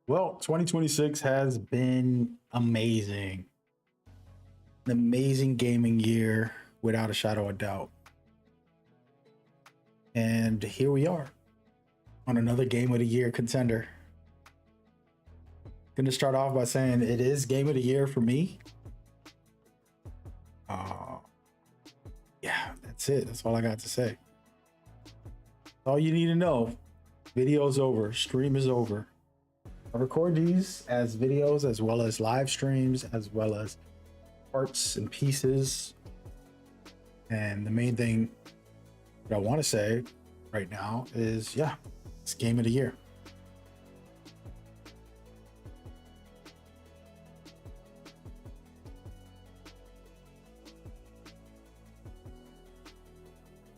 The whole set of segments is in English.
Well, 2026 has been amazing. An amazing gaming year, without a shadow of doubt. And here we are on another Game of the Year contender. Gonna start off by saying it is Game of the Year for me. Yeah, that's it. That's all I got to say. All you need to know. Video's over. Stream is over. I record these as videos as well as live streams, as well as parts and pieces. And the main thing that I want to say right now is, yeah, it's Game of the Year.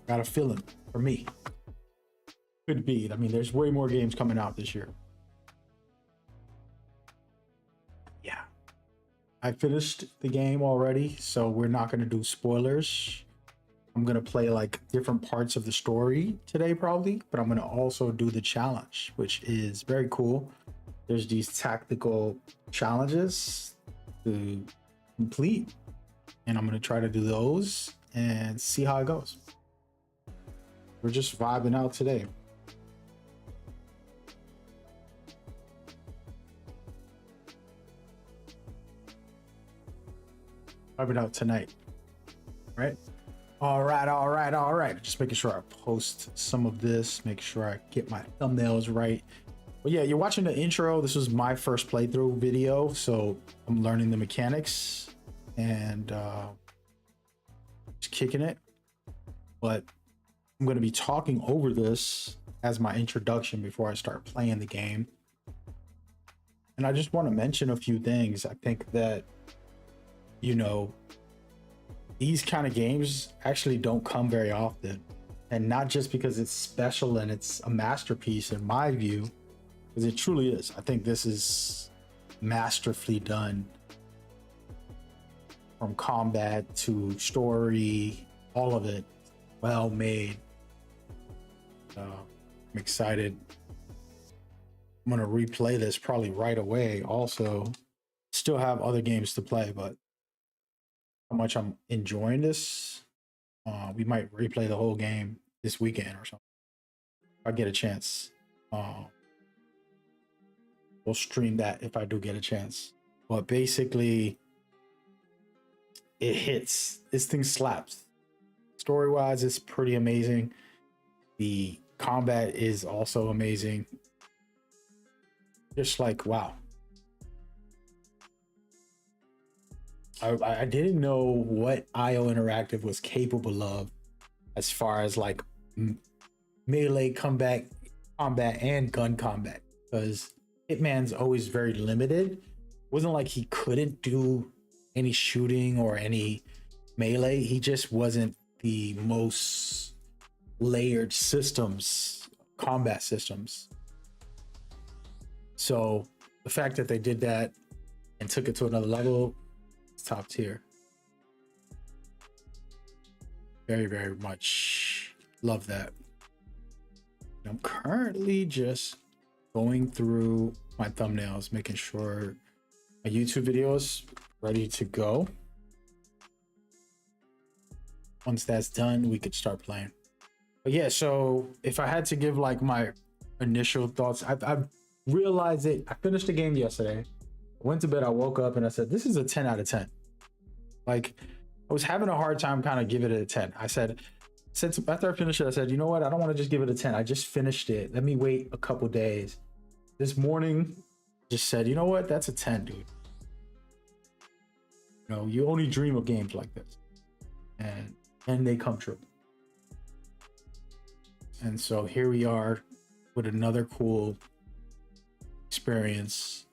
Got a feeling for me. Could be. I mean, there's way more games coming out this year. Yeah. I finished the game already, so we're not going to do spoilers. I'm going to play like different parts of the story today probably, but I'm going to also do the challenge, which is very cool. There's these tactical challenges to complete, and I'm going to try to do those and see how it goes. We're just vibing out today. Vibing out tonight, right? All right. Just making sure I post some of this, make sure I get my thumbnails right. But yeah, you're watching the intro. This was my first playthrough video, so I'm learning the mechanics and just kicking it. But I'm going to be talking over this as my introduction before I start playing the game. And I just want to mention a few things. I think that, you know, these kind of games actually don't come very often. And not just because it's special and it's a masterpiece in my view, because it truly is. I think this is masterfully done. From combat to story, all of it well made. I'm excited. I'm gonna replay this probably right away. Also, still have other games to play, but how much I'm enjoying this, we might replay the whole game this weekend or something. If I get a chance, we'll stream that if I do get a chance. But basically, it hits. This thing slaps. Story-wise, it's pretty amazing. The combat is also amazing. Just like, wow. I didn't know what iointeractive was capable of as far as like melee combat and gun combat, because Hitman's always very limited. It wasn't like he couldn't do any shooting or any melee. He just wasn't the most layered combat systems. So the fact that they did that and took it to another level, it's top tier. Very, very much love that. I'm currently just going through my thumbnails, making sure my YouTube video is ready to go. Once that's done, we could start playing. But yeah, so if I had to give like my initial thoughts, I've realized it. I finished the game yesterday. I went to bed, I woke up and I said, this is a 10 out of 10. Like, I was having a hard time kind of giving it a 10. I said, since after I finished it, I said, you know what? I don't want to just give it a 10. I just finished it. Let me wait a couple days. This morning, just said, you know what? That's a 10, dude. You know, you only dream of games like this. And they come true. And so here we are with another cool experience.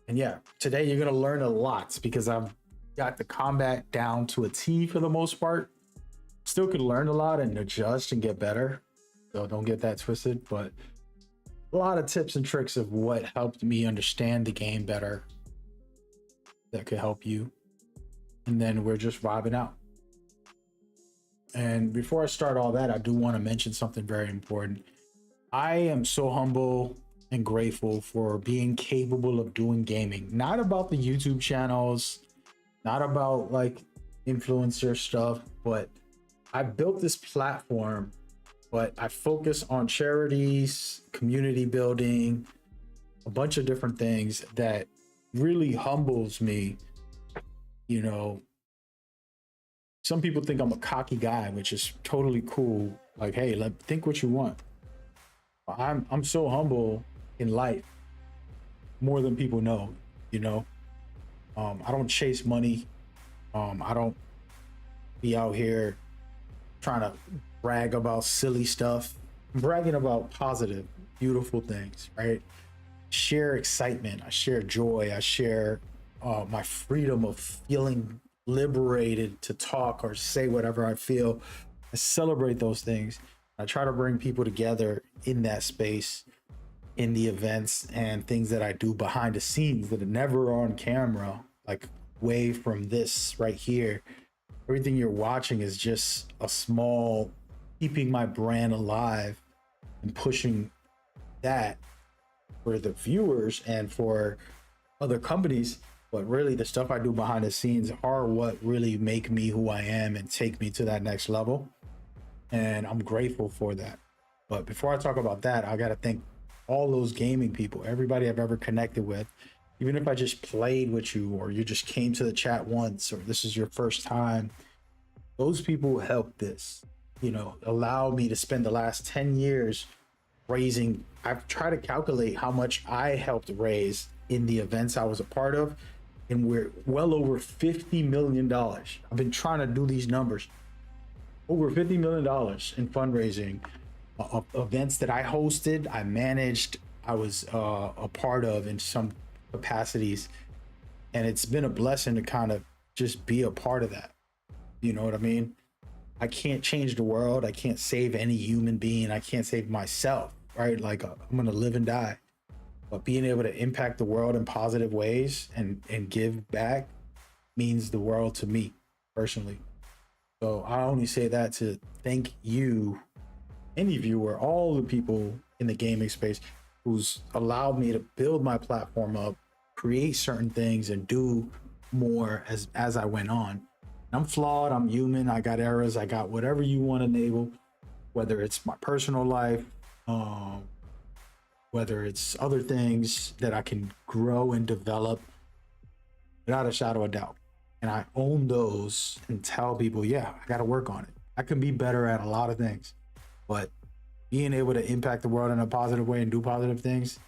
And yeah, today you're going to learn a lot because I've got the combat down to a T for the most part. Still could learn a lot and adjust and get better. So don't get that twisted, but a lot of tips and tricks of what helped me understand the game better that could help you. And then we're just vibing out. And before I start all that, I do want to mention something very important. I am so humble and grateful for being capable of doing gaming. Not about the YouTube channels, not about like influencer stuff, but I built this platform, but I focus on charities, community building, a bunch of different things that really humbles me. You know, some people think I'm a cocky guy, which is totally cool. Like, hey, think what you want. I'm so humble in life, more than people know. You know, I don't chase money. I don't be out here trying to brag about silly stuff. I'm bragging about positive, beautiful things, right? Share excitement. I share joy. I share my freedom of feeling liberated to talk or say whatever I feel. I celebrate those things. I try to bring people together in that space, in the events and things that I do behind the scenes that are never on camera, like way from this right here. Everything you're watching is just a small keeping my brand alive and pushing that for the viewers and for other companies. But really, the stuff I do behind the scenes are what really make me who I am and take me to that next level. And I'm grateful for that. But before I talk about that, I got to thank all those gaming people, everybody I've ever connected with. Even if I just played with you or you just came to the chat once or this is your first time, those people helped this, allow me to spend the last 10 years raising. I've tried to calculate how much I helped raise in the events I was a part of, and we're well over $50 million. I've been trying to do these numbers. Over $50 million in fundraising, events that I hosted, I managed, I was a part of in some capacities. And it's been a blessing to kind of just be a part of that. You know what I mean? I can't change the world. I can't save any human being. I can't save myself, right? Like I'm going to live and die. But being able to impact the world in positive ways and give back means the world to me personally. So I only say that to thank you, any viewer, all the people in the gaming space who's allowed me to build my platform up, create certain things and do more as I went on. I'm flawed, I'm human, I got errors, I got whatever you want to enable, whether it's my personal life, whether it's other things that I can grow and develop without a shadow of doubt. And I own those and tell people, yeah, I got to work on it. I can be better at a lot of things, but being able to impact the world in a positive way and do positive things,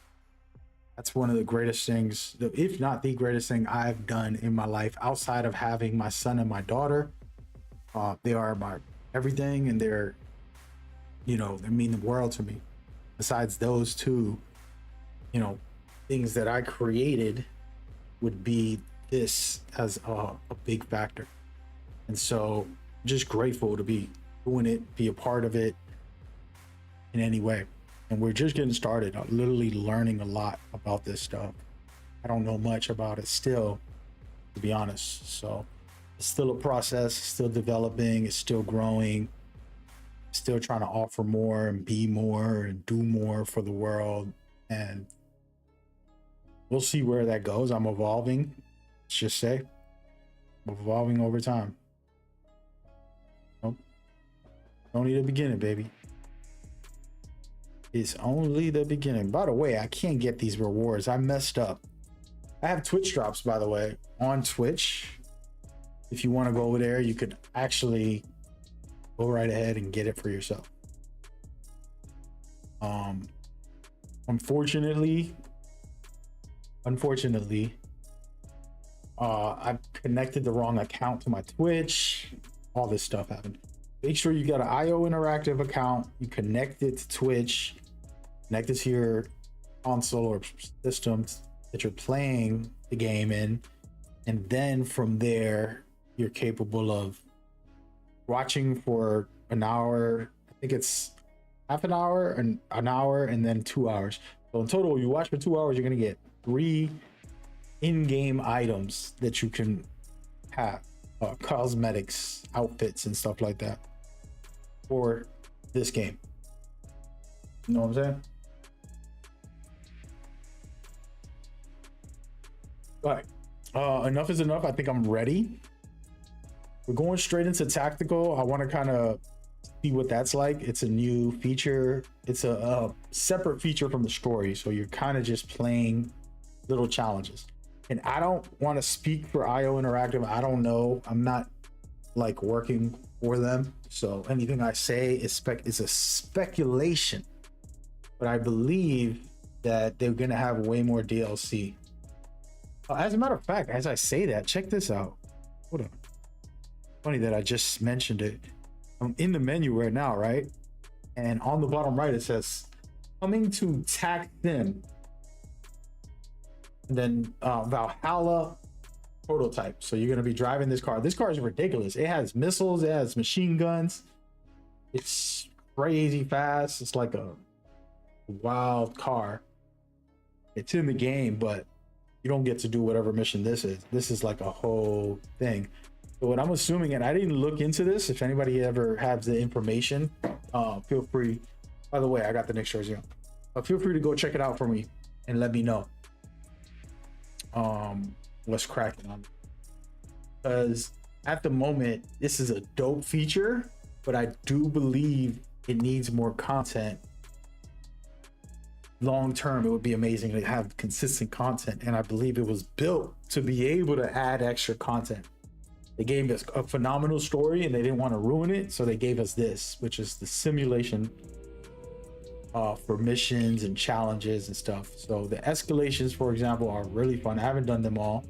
that's one of the greatest things, if not the greatest thing I've done in my life outside of having my son and my daughter. They are my everything, and they're, they mean the world to me. Besides those two, things that I created would be this as a big factor. And so just grateful to be doing it, be a part of it in any way. And we're just getting started. I'm literally learning a lot about this stuff. I don't know much about it still, to be honest. So it's still a process, still developing, it's still growing, still trying to offer more and be more and do more for the world. And we'll see where that goes. I'm evolving. Let's just say I'm evolving over time. Nope. Only the beginning, baby. It's only the beginning. By the way, I can't get these rewards. I messed up. I have Twitch drops, by the way, on Twitch. If you want to go over there, you could actually go right ahead and get it for yourself. Unfortunately, I connected the wrong account to my Twitch. All this stuff happened. Make sure you got an iointeractive account. You connect it to Twitch, connect it to your console or system that you're playing the game in. And then from there, you're capable of watching for an hour. I think it's half an hour and an hour and then 2 hours. So in total, you watch for 2 hours, you're going to get 3 in-game items that you can have, cosmetics, outfits, and stuff like that for this game. You know what I'm saying? All right. Enough is enough. I think I'm ready. We're going straight into tactical. I want to kind of see what that's like. It's a new feature. It's a separate feature from the story. So you're kind of just playing little challenges. And I don't want to speak for iointeractive. I don't know. I'm not like working for them. So anything I say is a speculation. But I believe that they're going to have way more DLC. As a matter of fact, as I say that, check this out. Hold on. Funny that I just mentioned it. I'm in the menu right now, right? And on the bottom right, it says coming to TAC Sim. And then Valhalla prototype. So you're going to be driving this car. This car is ridiculous. It has missiles, it has machine guns. It's crazy fast. It's like a wild car. It's in the game, but you don't get to do whatever mission this is. This is like a whole thing. So what I'm assuming, and I didn't look into this, if anybody ever has the information, feel free. By the way, I got the next jersey on. Feel free to go check it out for me and let me know what's cracking on it. Because at the moment, this is a dope feature, but I do believe it needs more content. Long term, it would be amazing to have consistent content, and I believe it was built to be able to add extra content. They gave us a phenomenal story and they didn't want to ruin it, so they gave us this, which is the simulation for missions and challenges and stuff. So the escalations, for example, are really fun. I haven't done them all.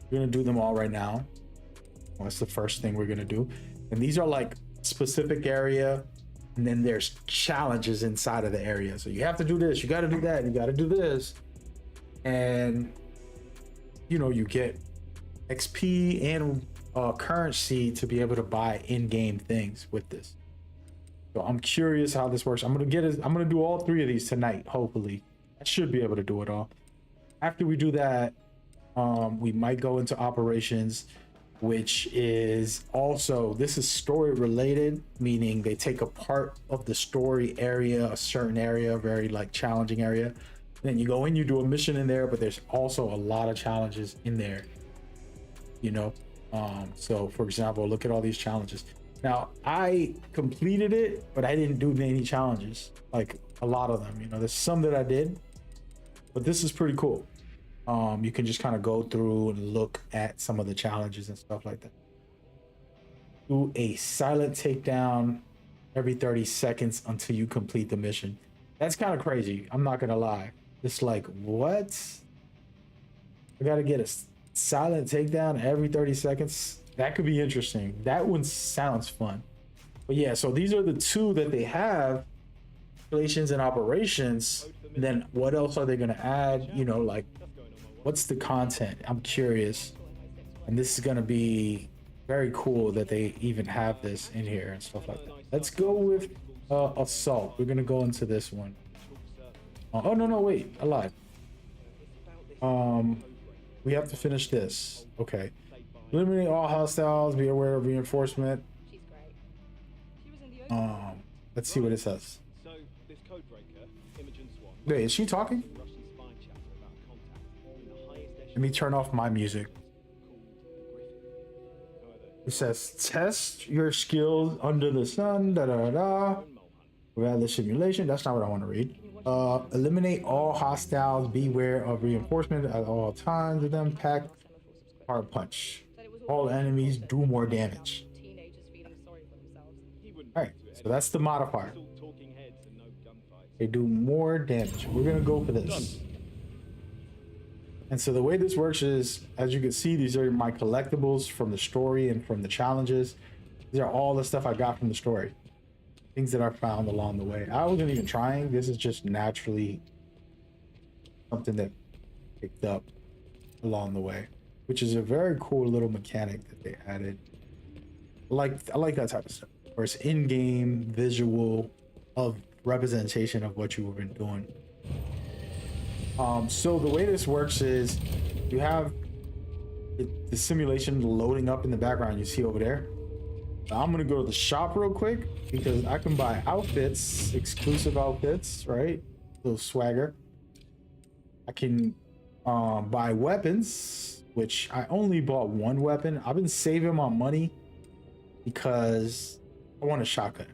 We're gonna do them all right now. Well, that's the first thing we're gonna do. And these are like specific area, and then there's challenges inside of the area. So you have to do this, you got to do that, you got to do this, and you know, you get XP and currency to be able to buy in-game things with this. So I'm curious how this works. I'm gonna do all three of these tonight. Hopefully I should be able to do it all. After we do that, we might go into operations, which is also, this is story related, meaning they take a part of the story area, a certain area, a very like challenging area. Then you go in, you do a mission in there, but there's also a lot of challenges in there, you know. So for example, look at all these challenges. Now I completed it, but I didn't do any challenges, like a lot of them, you know. There's some that I did, but this is pretty cool. You can just kind of go through and look at some of the challenges and stuff like that. Do a silent takedown every 30 seconds until you complete the mission. That's kind of crazy, I'm not gonna lie. It's like, what? I gotta get a silent takedown every 30 seconds. That could be interesting. That one sounds fun. But yeah, so these are the two that they have, relations and operations. And then what else are they going to add? You know, like, what's the content? I'm curious. And this is going to be very cool that they even have this in here and stuff like that. Let's go with assault. We're going to go into this one. Oh no, wait, I lied. We have to finish this. Okay. Eliminate all hostiles, be aware of reinforcement. Let's see what it says. Wait, is she talking? Let me turn off my music. It says test your skills under the sun, da da da. Without the simulation. That's not what I want to read. Eliminate all hostiles, beware of reinforcement at all times. Of them pack hard punch. All enemies do more damage. All right, so that's the modifier. They do more damage. We're gonna go for this. And so the way this works is, as you can see, these are my collectibles from the story and from the challenges. These are all the stuff I got from the story. Things that I found along the way. I wasn't even trying. This is just naturally something that picked up along the way, which is a very cool little mechanic that they added. I like that type of stuff, where it's in-game visual of representation of what you've been doing. So the way this works is you have the simulation loading up in the background. You see over there. I'm gonna go to the shop real quick because I can buy outfits, exclusive outfits, right? Little swagger. I can buy weapons, which I only bought one weapon. I've been saving my money because I want a shotgun.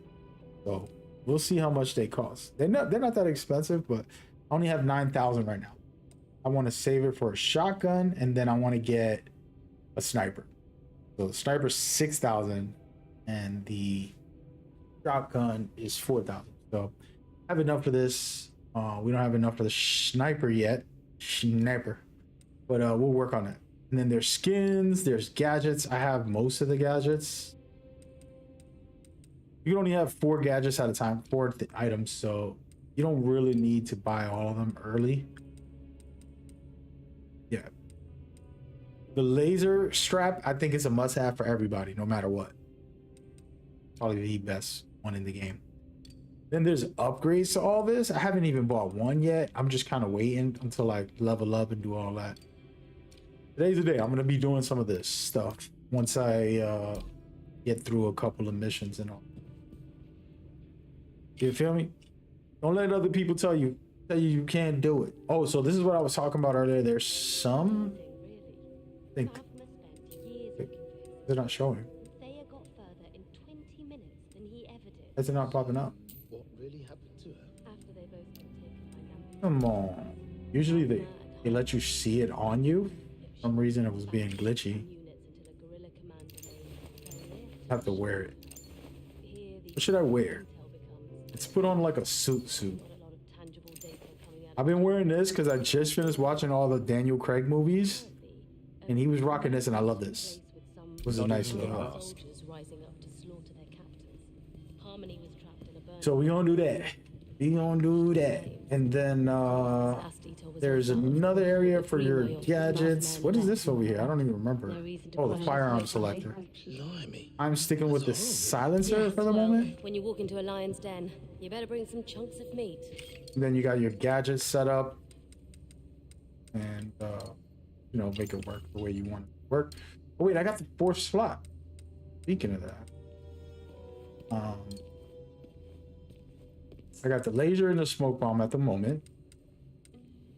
So we'll see how much they cost. They're not that expensive, but I only have 9,000 right now. I want to save it for a shotgun, and then I want to get a sniper. So the sniper's 6,000 and the shotgun is 4,000. So I have enough for this. We don't have enough for the sniper yet. Sniper. But we'll work on that. And then there's skins, there's gadgets. I have most of the gadgets. You can only have 4 gadgets at a time, 4 items, so you don't really need to buy all of them early. Yeah. The laser strap, I think it's a must-have for everybody, no matter what. Probably the best one in the game. Then there's upgrades to all this. I haven't even bought one yet. I'm just kind of waiting until I level up and do all that. Today's the day. I'm going to be doing some of this stuff once I get through a couple of missions and all. You feel me? Don't let other people tell you you can't do it. Oh, so this is what I was talking about earlier. There's some... I think... They're not showing. Is it not popping up? What really happened to her? Come on. Usually they let you see it on you. For some reason it was being glitchy. I have to wear it. What should I wear? Let's put on like a suit. I've been wearing this because I just finished watching all the Daniel Craig movies, and he was rocking this, and I love this. It was a nice little house. So we gonna do that. And then there's another area for your gadgets. What is this over here? I don't even remember. Oh, the firearm selector. I'm sticking with the silencer for the moment. When you walk into a lion's den, you better bring some chunks of meat. And then you got your gadgets set up, and you know, make it work the way you want it to work. Oh wait, I got the 4th slot. Speaking of that, I got the laser and the smoke bomb at the moment,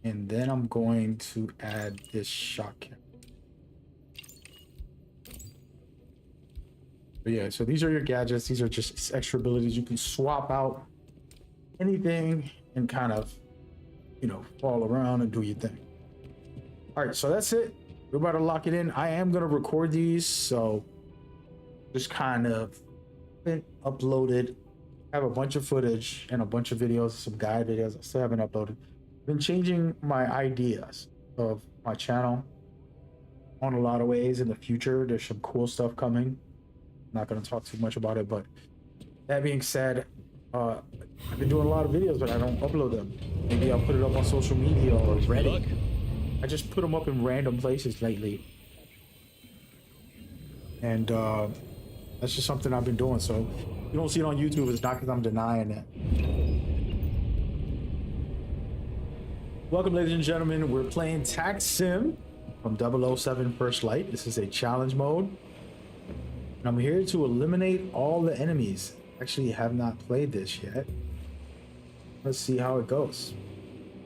and then I'm going to add this shotgun. But yeah, so these are your gadgets. These are just extra abilities. You can swap out anything and kind of, you know, fall around and do your thing. All right, so that's it. We're about to lock it in. I am going to record these, so just kind of been uploaded. I have a bunch of footage and a bunch of videos, some guide videos I still haven't uploaded. Been changing my ideas of my channel on a lot of ways in the future. There's some cool stuff coming. I'm not going to talk too much about it, but that being said, I've been doing a lot of videos, but I don't upload them. Maybe I'll put it up on social media or Reddit. I just put them up in random places lately. And that's just something I've been doing. So if you don't see it on YouTube, it's not because I'm denying it. Welcome, ladies and gentlemen. We're playing Tax Sim from 007 First Light. This is a challenge mode. And I'm here to eliminate all the enemies. Actually, have not played this yet. Let's see how it goes.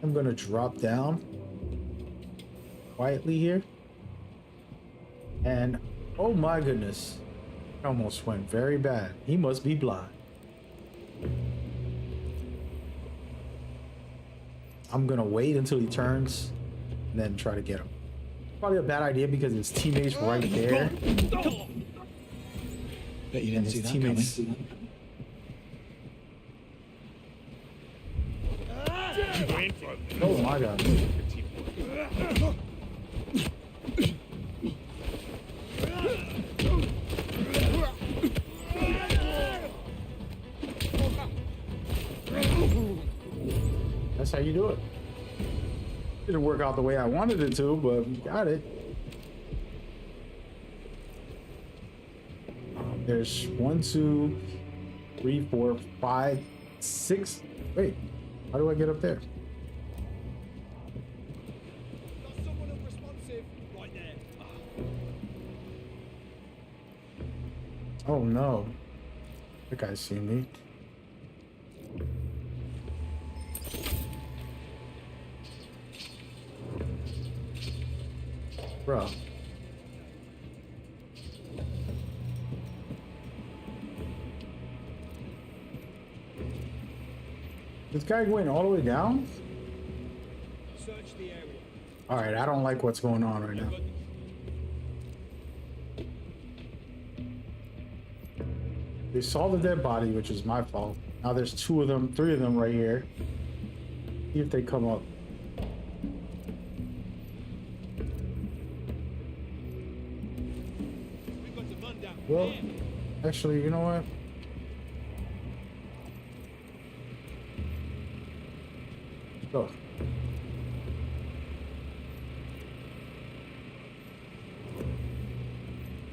I'm going to drop down quietly here. And oh my goodness. It almost went very bad. He must be blind. I'm gonna wait until he turns and then try to get him. Probably a bad idea because his teammates right there. Bet you didn't see that coming. Oh my god. That's how you do it. Didn't work out the way I wanted it to, but we got it. There's 1, 2, 3, 4, 5, 6. Wait, how do I get up there? Got someone unresponsive right there. Oh no. That guy's seen me. Bro. This guy went all the way down? Search the area. Alright, I don't like what's going on right now. They saw the dead body, which is my fault. Now there's two of them, three of them right here. See if they come up. We got the man down. Well, actually, you know what? Go.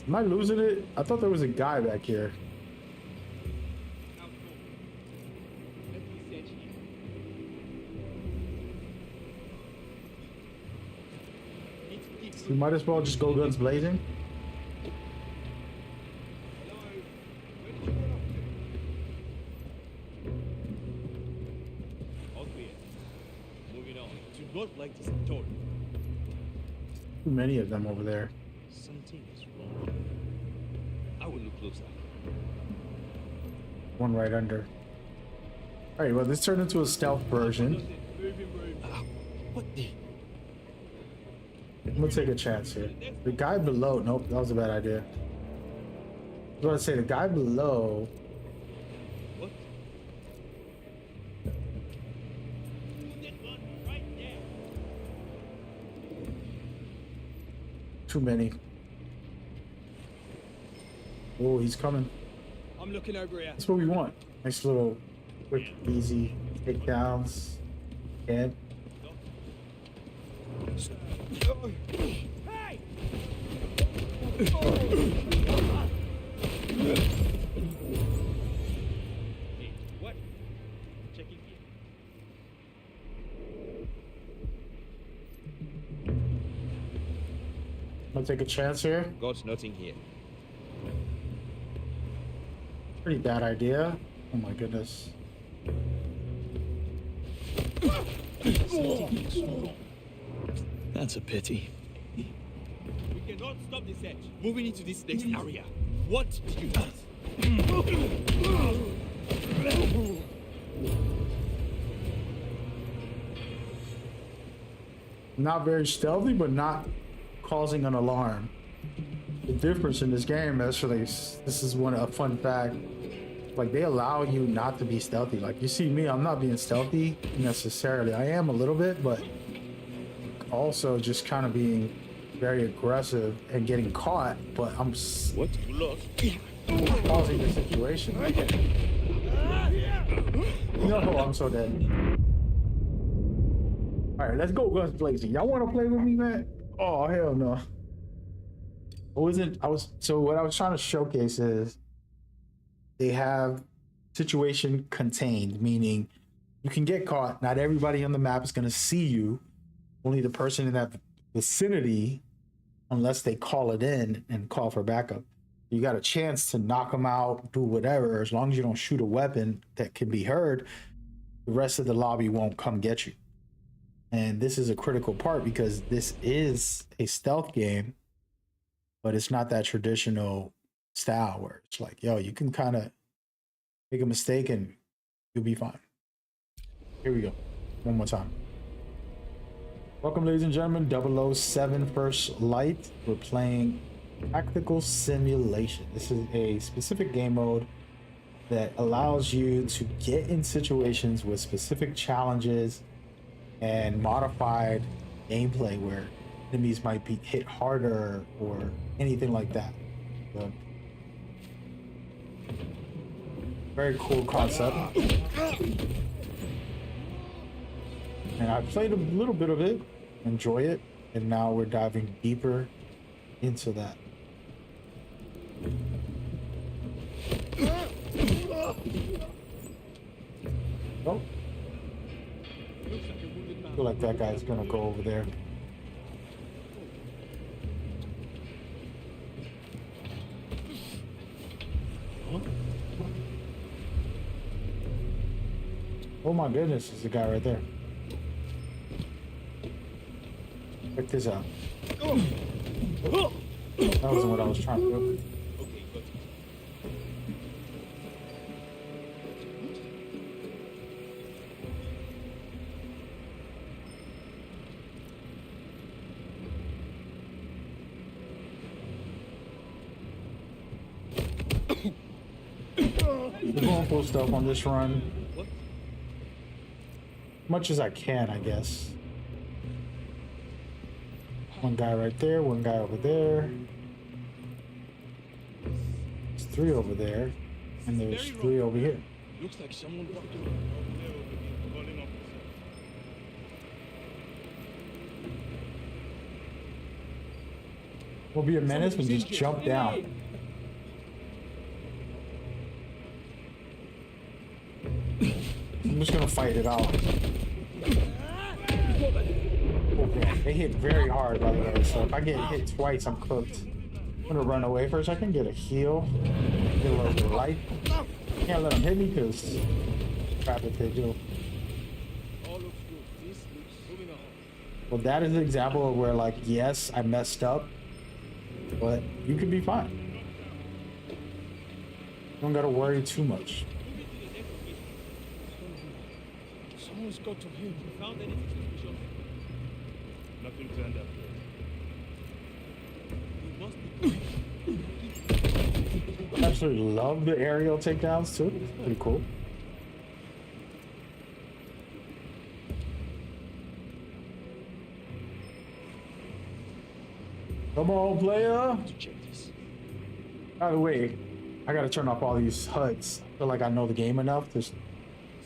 Am I losing it? I thought there was a guy back here. Let me search here. We might as well just go guns blazing. Hello? Where did you run off to? All clear. Moving on. Do not like this at all. Too many of them over there. Something is wrong. I will look closer. One right under. Alright, well, this turned into a stealth version. What the? I'm gonna take a chance here. The guy below. Nope, that was a bad idea. I was gonna say the guy below. What? That one right there. Too many. Oh, he's coming. I'm looking over here. That's what we want. Nice little, quick, easy takedowns. And Hey! Hey, what? Checking here. I'm gonna take a chance here. Got nothing here. Pretty bad idea. Oh my goodness. That's a pity. We cannot stop this edge. Moving into this next area. What do you want? Not very stealthy, but not causing an alarm. The difference in this game, actually, this is a fun fact. Like, they allow you not to be stealthy. Like, you see me, I'm not being stealthy necessarily. I am a little bit, but also just kind of being very aggressive and getting caught. But I'm What? You lost? causing the situation. No, I'm so dead. All right, let's go guns blazing. Y'all want to play with me, man? Oh hell no. So what I was trying to showcase is they have situation contained, meaning you can get caught. Not everybody on the map is going to see you. Only the person in that vicinity, unless they call it in and call for backup. You got a chance to knock them out, do whatever. As long as you don't shoot a weapon that can be heard, the rest of the lobby won't come get you. And this is a critical part because this is a stealth game, but it's not that traditional style where it's like, yo, you can kind of make a mistake and you'll be fine. Here we go. One more time. Welcome, ladies and gentlemen. 007 First Light. We're playing Tactical Simulation. This is a specific game mode that allows you to get in situations with specific challenges and modified gameplay where enemies might be hit harder or anything like that. So, very cool concept. And I played a little bit of it, enjoy it, and now we're diving deeper into that. Oh. I feel like that guy's gonna go over there. Oh my goodness, there's a guy right there. Check this out. That wasn't what I was trying to do. Okay, got it. We're going full stuff on this run. What? Much as I can, I guess. One guy right there, one guy over there. There's 3 over there, and there's 3 over here. Looks like someone walked in. Calling officer. We'll be a menace and just jump down. I'm just gonna fight it out. Okay, they hit very hard by the way, so if I get hit twice, I'm cooked. I'm gonna run away for a second, get a heal, get a little bit of life. Can't let them hit me because crap if they do. All looks good. This looks moving on. Well, that is an example of where, like, yes, I messed up, but you could be fine. You don't gotta worry too much. Someone's got to him. Found anything suspicious? Nothing turned up. He must be. I absolutely love the aerial takedowns too. It's pretty cool. Come on, player. To check this. By the way, I gotta turn off all these HUDs. I feel like I know the game enough.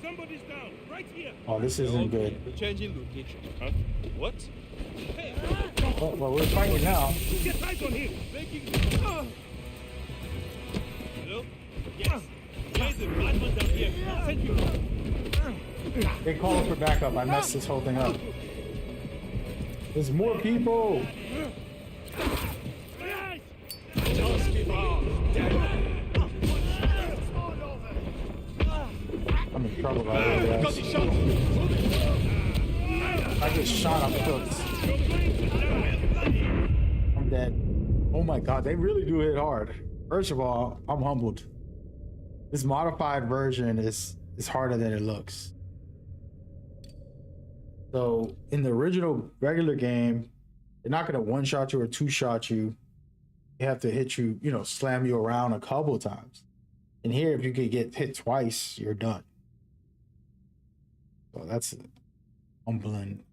Somebody's down, right here. Oh, this isn't good. Changing location. Huh? What? Hey! Well, we're fighting now. Get eyes on him! Making. Hello? Yes. There's a madman down here. Send you. They called for backup. I messed this whole thing up. There's more people. Just give up. I'm in trouble right here, Got guys. the shot. I get shot. I'm cooked. I'm dead. Oh my god, they really do hit hard. First of all, I'm humbled. This modified version is harder than it looks. So in the original regular game, they're not gonna one-shot you or two-shot you. They have to hit you, you know, slam you around a couple times. And here, if you could get hit twice, you're done. So that's humbling.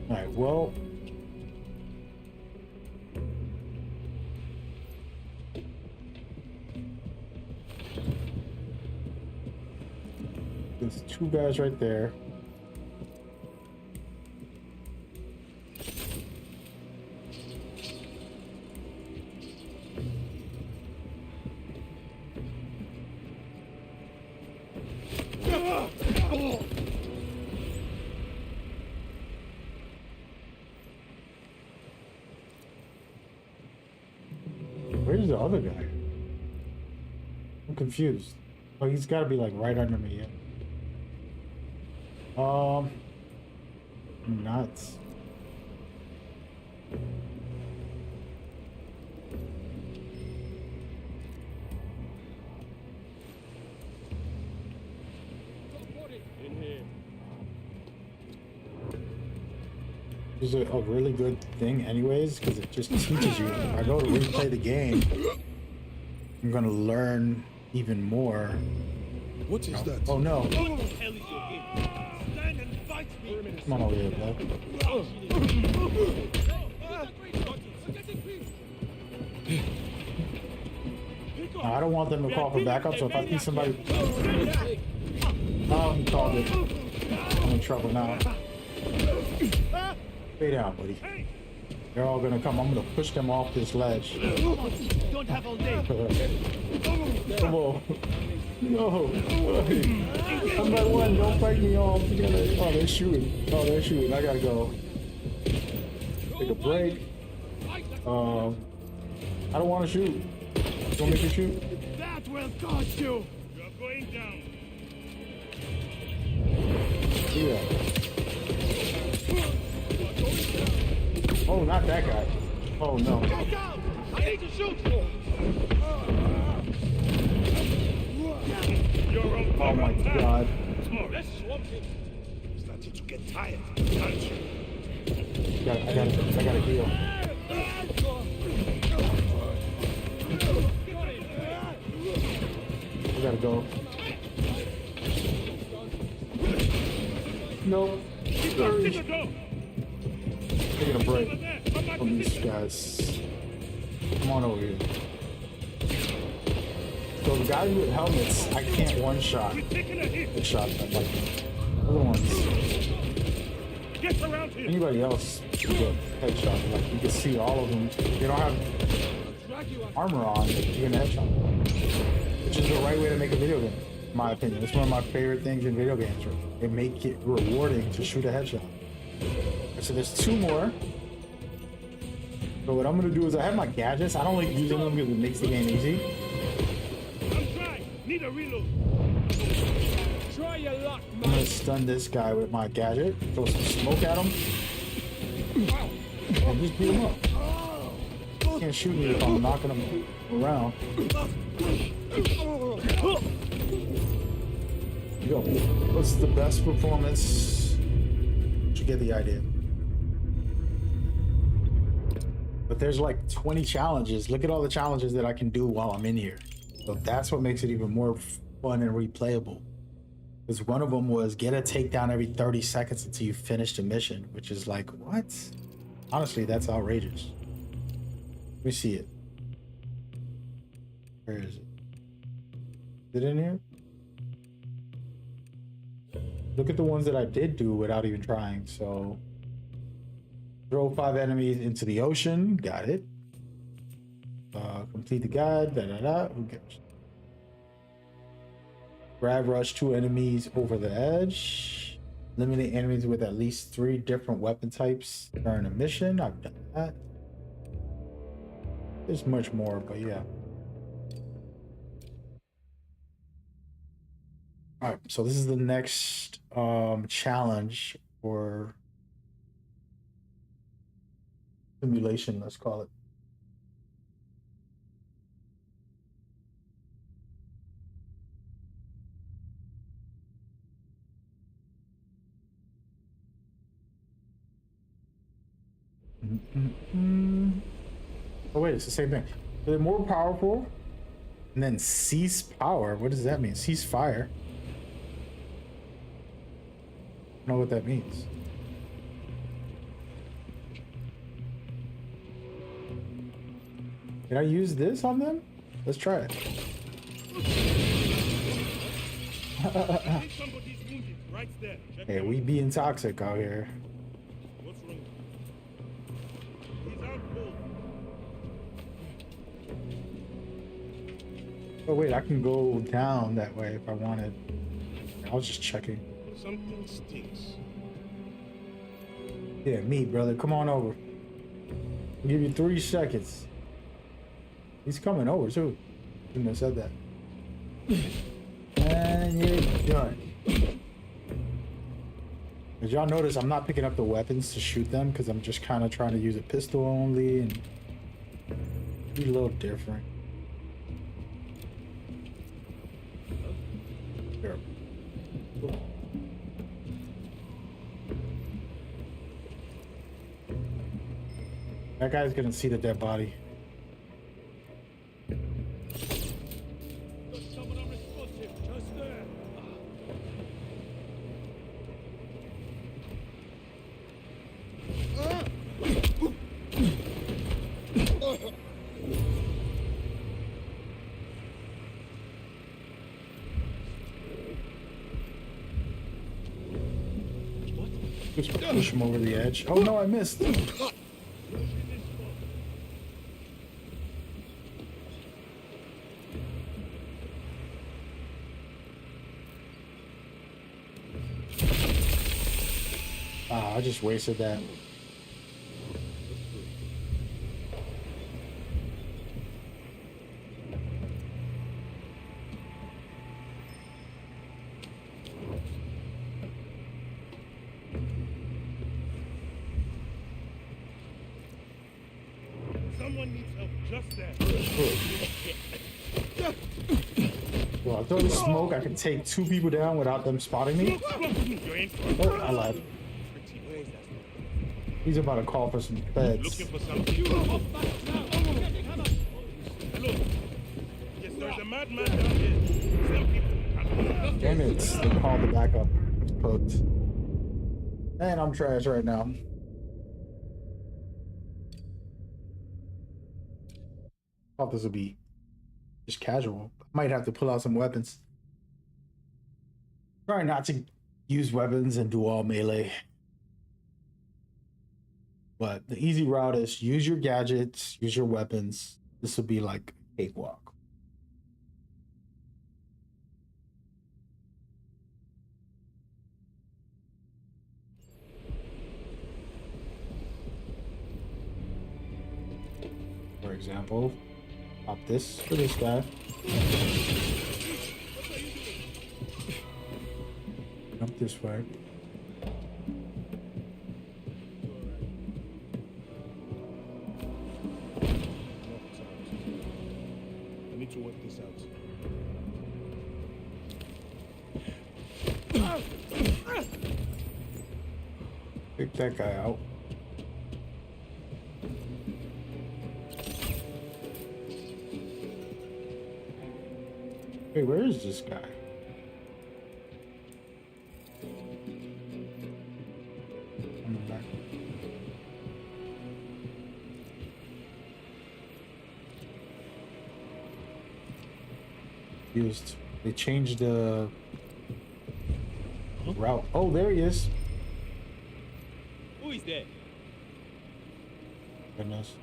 All right, well, there's 2 guys right there. Where's the other guy? I'm confused. Oh, he's got to be like right under me. Yeah. Nuts. In here. Is it a really good thing anyways? Because it just teaches you. If I go to replay the game, I'm going to learn even more. What is that? Oh no. What the hell is your game? Stand and fight me. Come on over here, bro. I don't want them to call for backup, so if I see somebody... Oh, he called it. I'm in trouble now. Stay down, buddy. They're all gonna come. I'm gonna push them off this ledge. Don't have all day. Come on. No. I'm at one. Don't fight me off. You gotta, oh, they're shooting. Oh, they're shooting. I gotta go. Take a break. I don't want to shoot. Don't make me shoot. That will cost you. You're going down. Yeah. Oh, not that guy. Oh no. Get out! I need to shoot. You're on Oh my god. Oh, let's swap him. Starting to get tired, aren't you? I gotta heal. I gotta go. No. Taking a break from these guys. Come on over here. So the guys with helmets, I can't one-shot. Headshot them like other ones. Get around here. Anybody else can get headshot. Like you can see all of them. They don't have armor on. You can headshot them. Which is the right way to make a video game, in my opinion. It's one of my favorite things in video games. They make it rewarding to shoot a headshot. So there's two more. So what I'm gonna do is I have my gadgets. I don't like using them because it makes the game easy. I'm trying. Need a reload. Try your luck, I'm gonna stun this guy with my gadget. Throw some smoke at him. And just beat him up. He can't shoot me if I'm knocking him around. Yo, what's the best performance? You get the idea. But there's like 20 challenges. Look at all the challenges that I can do while I'm in here. So that's what makes it even more fun and replayable. Because one of them was get a takedown every 30 seconds until you finish the mission, which is like, what? Honestly, that's outrageous. Let me see it. Where is it? Is it in here? Look at the ones that I did do without even trying. So throw 5 enemies into the ocean. Got it. Complete the guide. Who cares? Grab rush 2 enemies over the edge. Eliminate enemies with at least 3 different weapon types during a mission. I've done that. There's much more, but yeah. All right, so this is the next challenge or simulation, let's call it. Oh wait, it's the same thing. They're more powerful and then cease power. What does that mean? Cease fire. I don't know what that means. Can I use this on them? Let's try it. Somebody's wounded right there. Hey, we being toxic out here. What's wrong? He's out cold. Oh wait, I can go down that way if I wanted. I was just checking. Something stinks. Yeah, me, brother. Come on over. I'll give you 3 seconds. He's coming over too. Shouldn't have said that. And you're done. As y'all notice, I'm not picking up the weapons to shoot them because I'm just kind of trying to use a pistol only and be a little different. There. That guy's gonna see the dead body. There's someone unresponsive just there. Just push him over the edge. Oh no, I missed. Ah, I just wasted that. Someone needs help just there. Well, I throw the smoke, I can take 2 people down without them spotting me. You're in for Oh, I lied. Where is that? He's about to call for some feds. Looking for something. Hello. Yes, there's a madman down here. Some people. Damn it, they called the backup. It's cooked. And I'm trash right now. Thought this would be just casual. Might have to pull out some weapons. Try not to use weapons and do all melee. But the easy route is use your gadgets, use your weapons. This would be like a cakewalk. For example, pop this for this guy. Up this way. I need to work this out. Pick that guy out. Hey, where is this guy? Coming back. Used. They changed the route. Oh, there he is. Who is there? Goodness.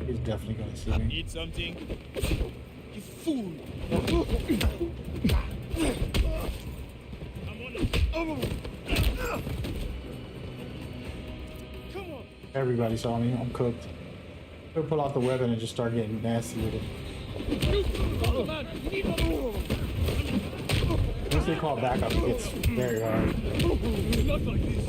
He's definitely gonna see me. Need something? You fool! I'm on it. Come on! Everybody saw me. I'm cooked. I'll pull out the weapon and just start getting nasty with it. Once they call backup, it gets very hard. Not like this.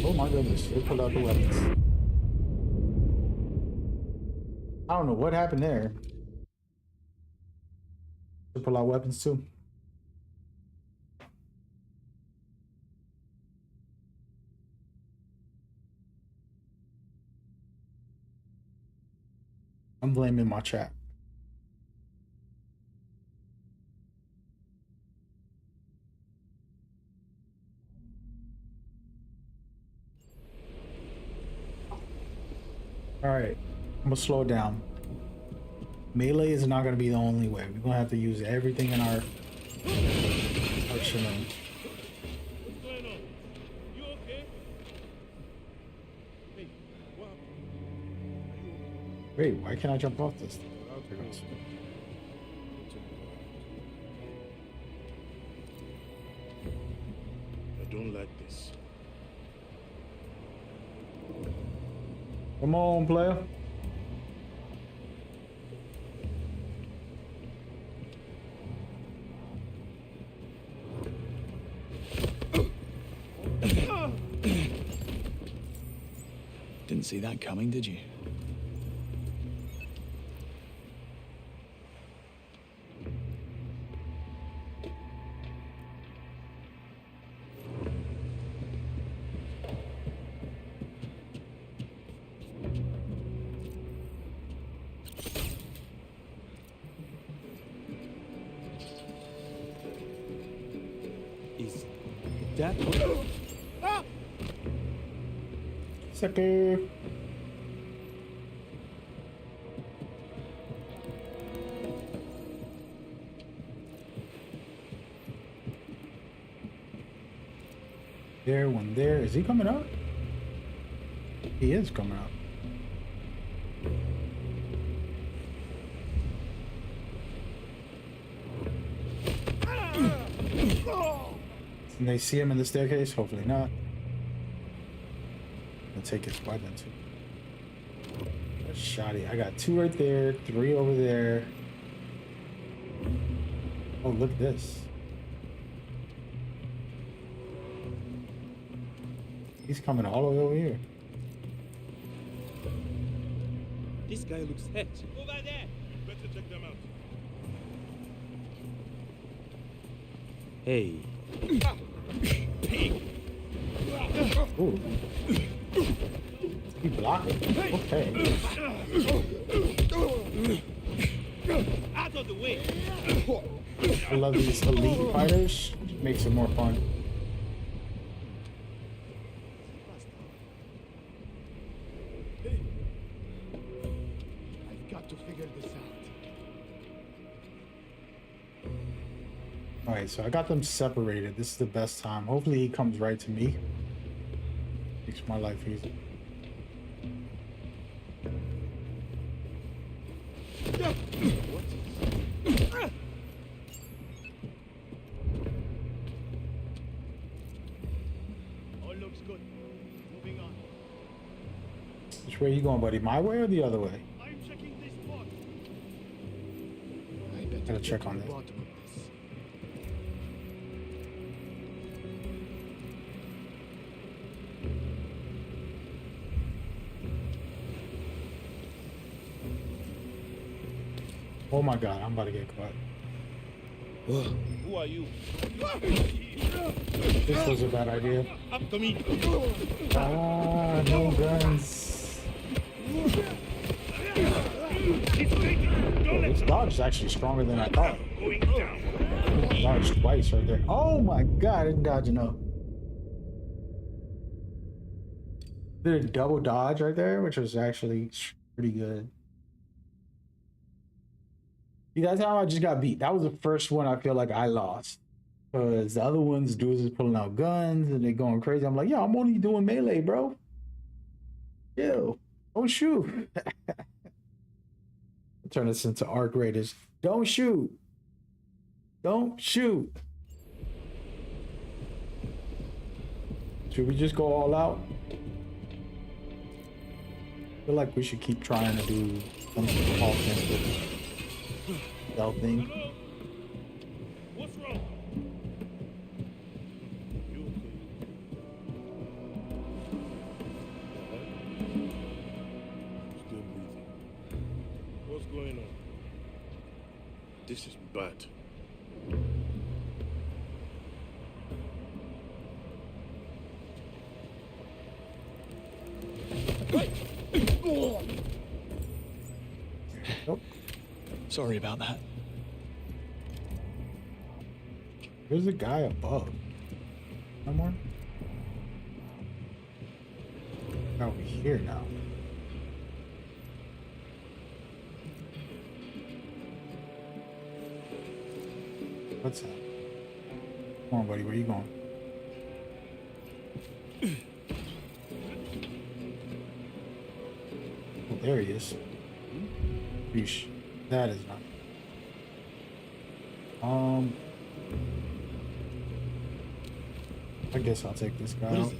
Oh my goodness, they pulled out the weapons. I don't know what happened there. They pull out weapons too. I'm blaming my chat. All right, I'm gonna slow it down. Melee is not gonna be the only way. We're gonna have to use everything in our arsenal. What's going on? You okay? Hey, what happened? Wait, why can't I jump off this? There it goes. I don't like this. Come on, player. Didn't see that coming, did you? Is that Sucker. There, one there. Is he coming up? He is coming up. Can they see him in the staircase? Hopefully not. I'll take his weapon too. Shoddy. I got 2 right there, 3 over there. Oh, look at this. He's coming all the way over here. This guy looks hurt. Over there. We better check them out. Hey. Pig. Ooh. He blocked it. Okay. Out of the way. I love these elite fighters. Makes it more fun. I've got to figure this out. Alright, so I got them separated. This is the best time. Hopefully he comes right to me. Makes my life easy. All looks good. Moving on. Which way are you going, buddy? My way or the other way? I'm checking this spot. I Gotta better check get on to the this. bottom of this. Oh my god, I'm about to get caught. Who are you? This was a bad idea. Up to me. Ah, no guns. Oh, this dodge is actually stronger than I thought. Dodged twice right there. Oh my god, I didn't dodge enough. Did a double dodge right there, which was actually pretty good. See, that's how I just got beat. That was the first one I feel like I lost. Because the other ones, dudes is pulling out guns and they're going crazy. I'm like, yo, I'm only doing melee, bro. Yo, don't shoot. Turn this into arc raiders. Don't shoot. Don't shoot. Should we just go all out? I feel like we should keep trying to do some offensive stealth thing. Hello? What's wrong? You still breathing. What's going on? This is bad. Nope. Sorry about that. There's a guy above. No more? Over here now. What's that? Come on, buddy. Where you going? Oh, there he is. Yeesh. That is not. I guess I'll take this guy out.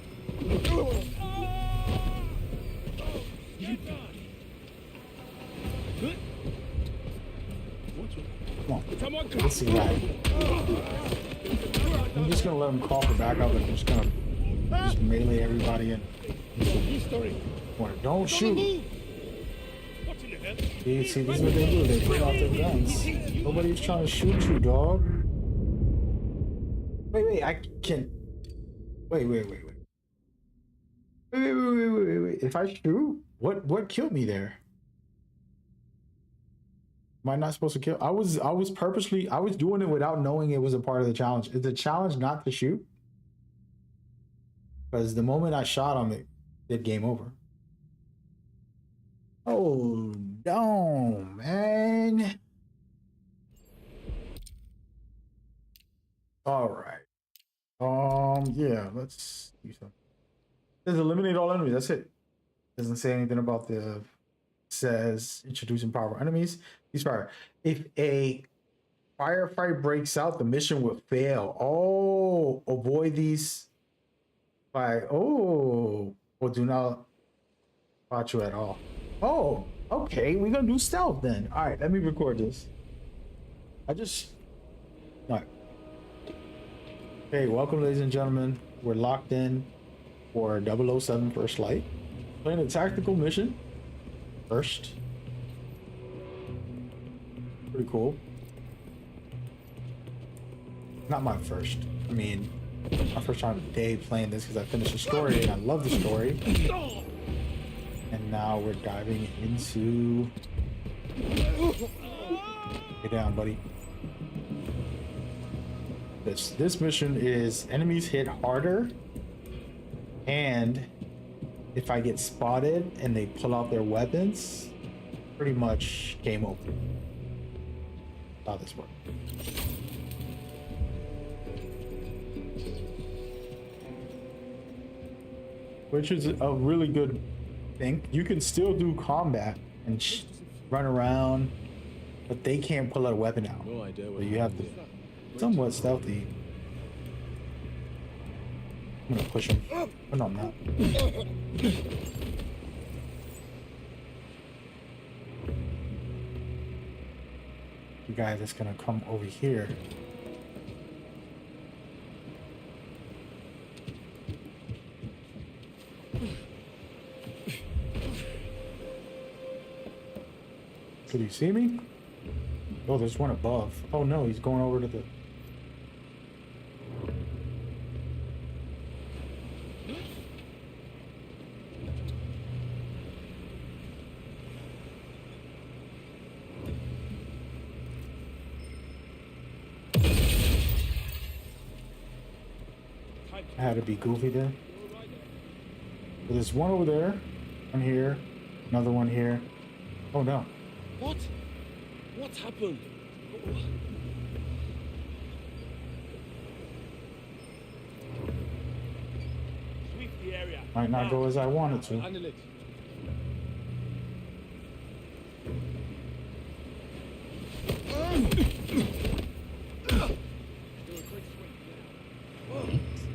Come on. Let's see that. I'm just gonna let him crawl for backup and I'm just gonna melee everybody in. Don't shoot. What in the hell? See, this is what they do. They put off their guns. Nobody's trying to shoot you, dog. Wait, I can. Wait. Wait. If I shoot, what killed me there? Am I not supposed to kill? I was purposely, I was doing it without knowing it was a part of the challenge. Is the challenge not to shoot? Because the moment I shot him, it did game over. Oh, no, man. All right. Yeah, let's do something. It says eliminate all enemies. That's it. Doesn't say anything about says introducing powerful enemies. He's fire. If a Firefight breaks out, the mission will fail. Oh, avoid these by or do not spot you at all. Oh, okay, we're gonna do stealth then. All right, let me record this. No. Hey, welcome, ladies and gentlemen. We're locked in for 007 First Light. Playing a tactical mission first. Pretty cool. Not my first. I mean, my first time today playing this because I finished the story and I love the story. And now we're diving into... Get down, buddy. This mission is enemies hit harder, and if I get spotted and they pull out their weapons, pretty much game over. How this works. Which is a really good thing. You can still do combat and run around, but they can't pull out a weapon out. No idea So what you have to somewhat stealthy. I'm gonna push him. Oh no, I'm not. The guy that's gonna come over here. Could he see me? Oh, there's one above. Oh no, he's going over to the... I had to be goofy there. So there's one over there, one here, another one here. Oh no. What? What happened? Sweep the area. Might not go as I wanted to. Handle it.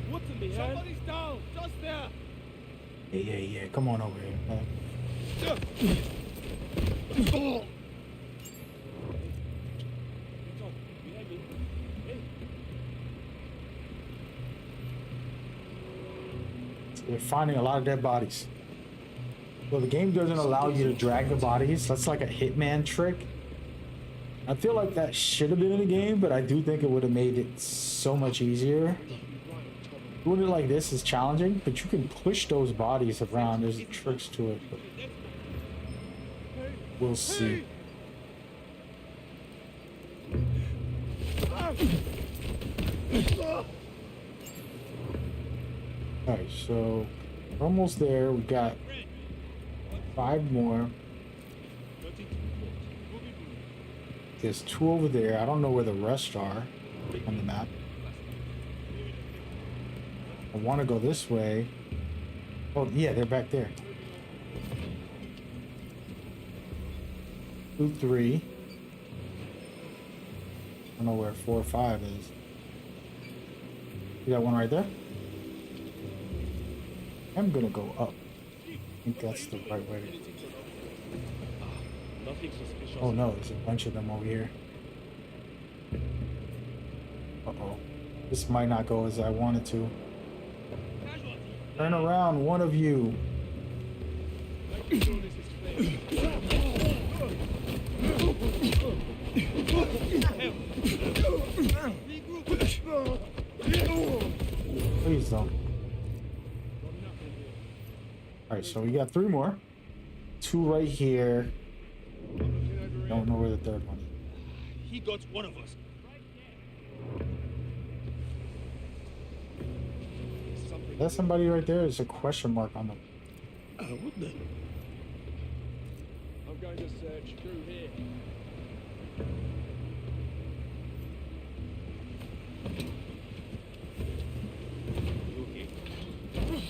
What in the hell? Somebody's down, just there. Yeah. Come on over here. They're finding a lot of dead bodies. So the game doesn't allow you to drag the bodies. That's like a Hitman trick. I feel like that should have been in the game, but I do think it would have made it so much easier. Doing it like this is challenging, but you can push those bodies around. There's tricks to it, but we'll see. Alright, so we're almost there. We got 5 more. There's 2 over there. I don't know where the rest are on the map. I want to go this way. Oh, yeah, they're back there. 2, 3. I don't know where 4 or 5 is. You got one right there? I'm gonna go up. I think that's the right way. Nothing suspicious. Oh no, there's a bunch of them over here. Uh-oh. This might not go as I wanted to. Turn around, one of you. Please don't. Alright, so we got 3 more. 2 right here. Don't know where the 3rd one is. He got one of us. Is that somebody right there? There's a question mark on them. What the? I'm going to search through here. You okay?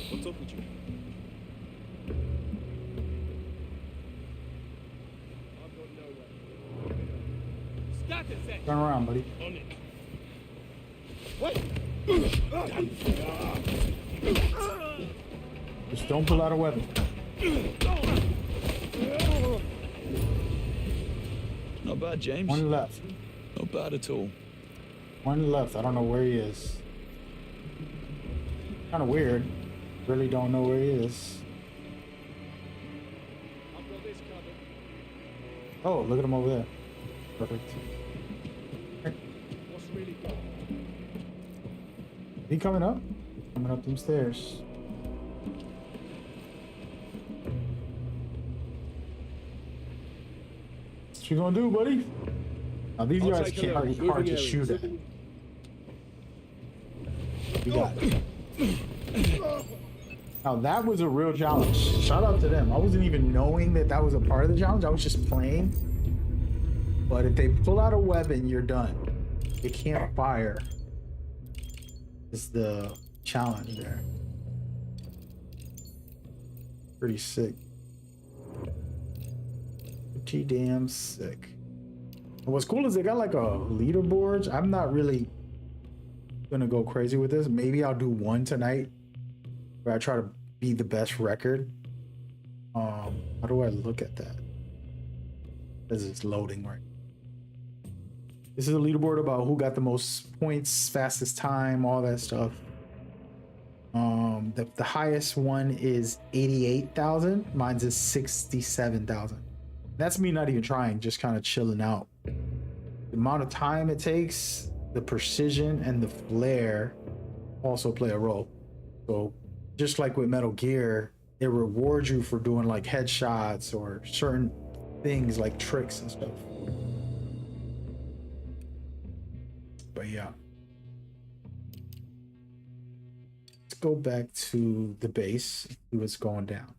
What's up with you? I've got nowhere. Scatter! the search. Turn around, buddy. On it. What? Just don't pull out a weapon. Not bad, James. One left. Not bad at all. One left. I don't know where he is. Kind of weird. Really don't know where he is. I've got this covered. Oh, look at him over there. Perfect. What's really good? He coming up? Coming up them stairs. What you gonna do, buddy? Now these I'll guys take a can't look. hard, hard to Moving shoot at. areas. You got it. Now that was a real challenge. Shout out to them. I wasn't even knowing that that was a part of the challenge. I was just playing. But if they pull out a weapon, you're done. They can't fire. Is the challenge there. Pretty sick. Pretty damn sick. And what's cool is they got like a leaderboards. I'm not really gonna go crazy with this. Maybe I'll do one tonight where I try to be the best record. How do I look at that? Because it's loading right. This is a leaderboard about who got the most points, fastest time, all that stuff. The highest one is 88,000. Mine's is 67,000. That's me not even trying, just kind of chilling out. The amount of time it takes, the precision, and the flair also play a role. So just like with Metal Gear, it rewards you for doing like headshots or certain things like tricks and stuff. But yeah. Let's go back to the base, see what's going down.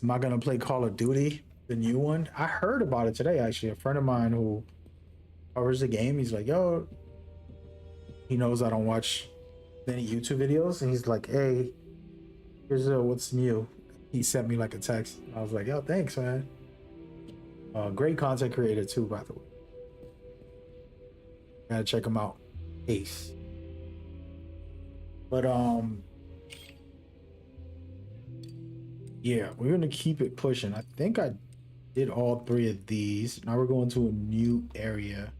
Am I gonna play Call of Duty, the new one? I heard about it today, actually. A friend of mine who covers the game, he's like, yo, he knows I don't watch many YouTube videos, and he's like, hey, here's what's new. He sent me like a text. I was like, yo, thanks, man. Great content creator too, by the way. Gotta check him out. Ace. But yeah, we're gonna keep it pushing. I think I did all three of these. Now we're going to a new area.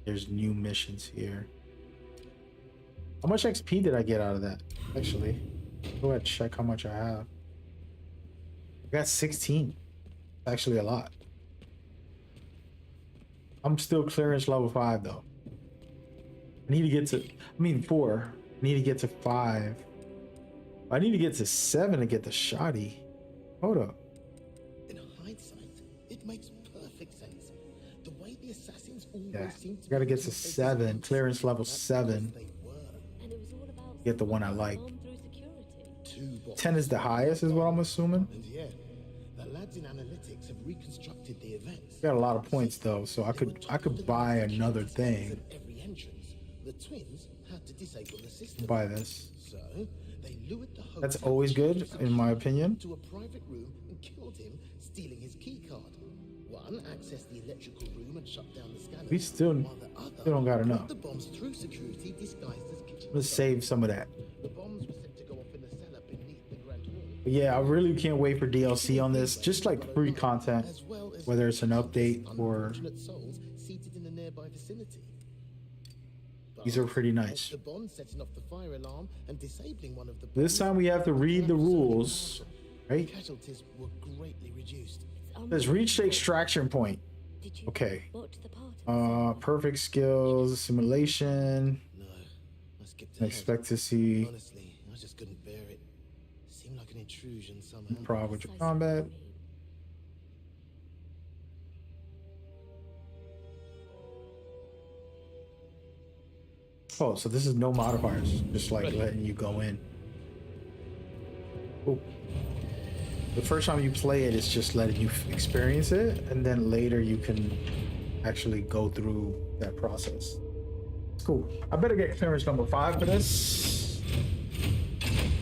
There's new missions here. How much XP did I get out of that? Actually, go ahead and check how much I have. I got 16. Actually a lot. I'm still clearance level 5 though. I need to get to, 4. I need to get to 5. I need to get to 7 to get the shoddy. Hold up. In hindsight, it makes perfect sense. The way the assassins always Yeah, seem to gotta be get to taking places 7, on clearance level that's 7. because they were. And it was all about Get the one I like. bomb through security. 2 bots. 10 is the highest, is what I'm assuming. And yeah, the lads in analytics have reconstructed the events. Got a lot of points though, so I could buy another thing. At every entrance, the twins had to disable the system. Buy this. So they lured the host That's always good, in my opinion. to a private room and killed him, stealing his key card. One accessed the electrical room and shut down the scanner. We still while the other don't got brought enough. the bombs through security disguised as kitchen. Let's save some of that. The bombs were set to go off in the cellar beneath the grand hall. But yeah, I really can't wait for DLC on this. Just like free content, As well as whether it's an update or unfortunate souls seated in the nearby vicinity. these are pretty nice. The bomb setting off the fire alarm and disabling one of the This time we have to read the rules, right? Casualties were greatly reduced. Let's reach the extraction point. Did you Okay. watch the part? Perfect skills, simulation. No, I skipped I ahead. expect to see Honestly, I just couldn't bear it. Seemed like an intrusion somehow. improv with your Precisely combat. what I mean. Oh, so this is no modifiers, just like letting you go in. Ooh. The first time you play it, it's just letting you experience it, and then later you can actually go through that process. cool. I better get clearance number 5 for this.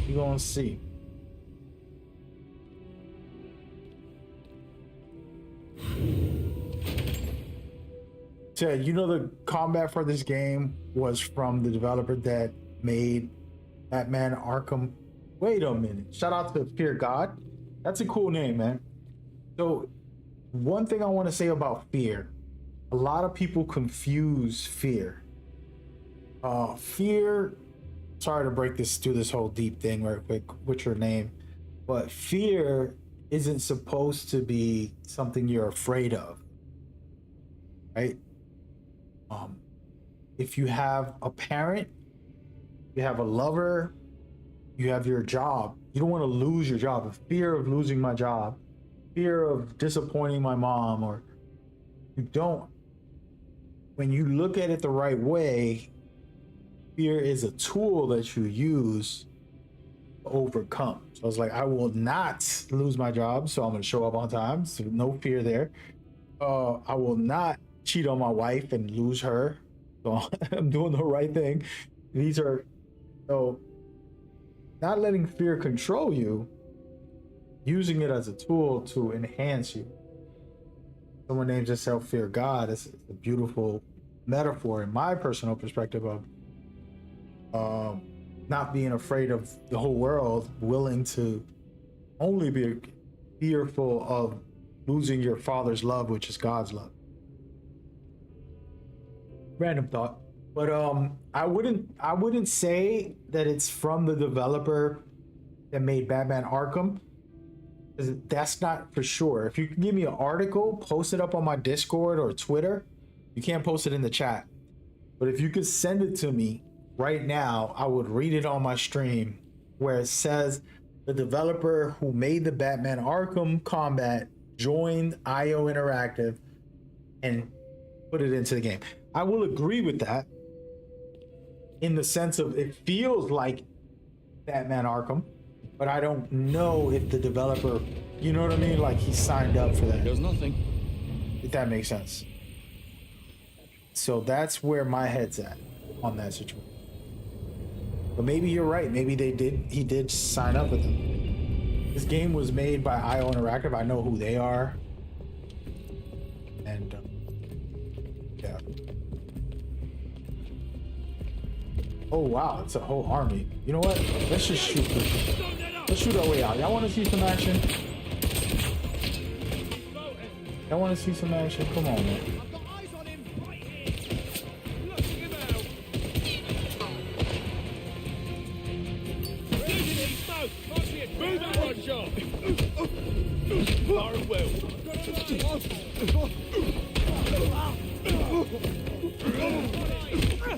You gonna see. So, you know, the combat for this game was from the developer that made Batman Arkham. Wait a minute. Shout out to Fear God. That's a cool name, man. So, one thing I want to say about Fear, a lot of people confuse Fear. Fear, sorry to break this through this whole deep thing real quick with your name, but fear isn't supposed to be something you're afraid of, right? If you have a parent, you have a lover, you have your job, you don't want to lose your job. The fear of losing my job, fear of disappointing my mom, or you don't. When you look at it the right way, fear is a tool that you use to overcome. So I was like, I will not lose my job, so I'm going to show up on time. So no fear there. I will not cheat on my wife and lose her. So I'm doing the right thing. These are, so not letting fear control you, using it as a tool to enhance you. Someone names themselves Fear God. It's a beautiful metaphor in my personal perspective of not being afraid of the whole world, willing to only be fearful of losing your father's love, which is God's love. Random thought, but I wouldn't say that it's from the developer that made Batman Arkham. That's not for sure. If you can give me an article, post it up on my Discord or Twitter. You can't post it in the chat, but if you could send it to me right now, I would read it on my stream where it says the developer who made the Batman Arkham combat joined iointeractive and put it into the game. I will agree with that in the sense of it feels like Batman Arkham, but I don't know if the developer, you know what I mean? Like he signed up for that. There's nothing. If that makes sense. So that's where my head's at on that situation. But maybe you're right. Maybe he did sign up with them. This game was made by iointeractive. I know who they are. And yeah. Oh wow, it's a whole army. You know what? Let's just shoot this. Let's shoot our way out. Y'all want to see some action? Y'all want to see some action? Come on, man. I've got eyes on him right here. Knocking him out. Losing him, smoke. Can't see it. Move that one, shot. Far and well.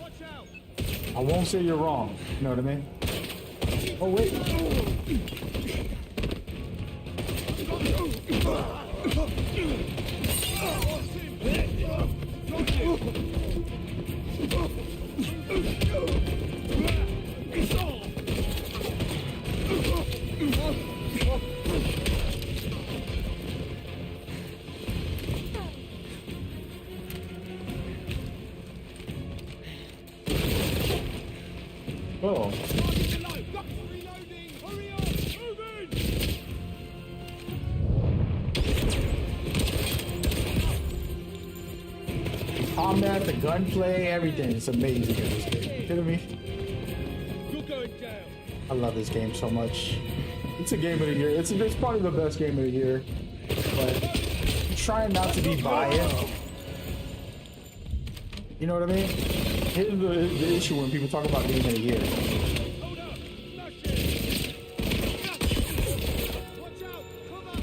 Watch out. I won't say you're wrong. You know what I mean? Oh wait. Oh. Combat, the gunplay, everything is amazing in this game. You kidding me? You're going down. I love this game so much. It's a game of the year. It's probably the best game of the year. But I'm trying not to be biased. You know what I mean? Here's the issue when people talk about game of the year. Hold up. Smash it. Watch out. Come on.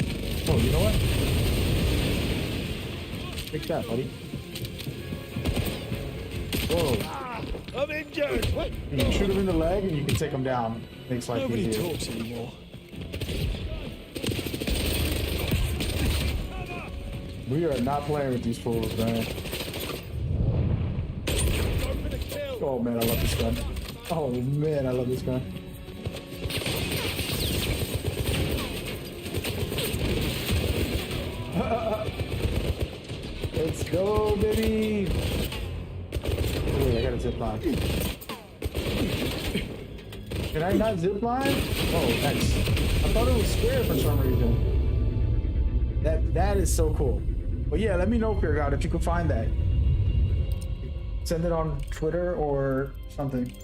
Oh, you know what? Fix that, buddy. Whoa. I'm injured. You can shoot him in the leg and you can take him down. Makes life Nobody easier. talks anymore. We are not playing with these fools, man. Oh man, I love this gun. Oh man, I love this gun. Let's go, baby. Wait, I gotta zip line? Can I not zip line? Oh, X. I thought it was square for some reason. That is so cool. But yeah, let me know, Fear God, if you can find that. Send it on Twitter or something.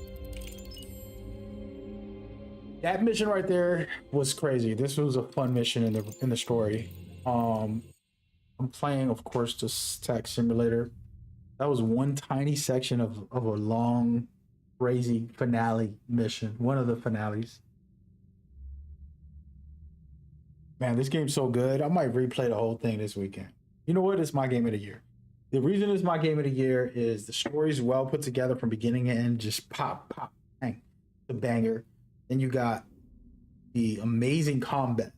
That mission right there was crazy. This was a fun mission in the story. I'm playing, of course, the tech simulator. That was one tiny section of a long, crazy finale mission. One of the finales. Man, this game's so good. I might replay the whole thing this weekend. You know what? It's my game of the year. The reason it's my game of the year is the story's well put together from beginning to end. Just pop, pop, bang, the banger. Then you got the amazing combat.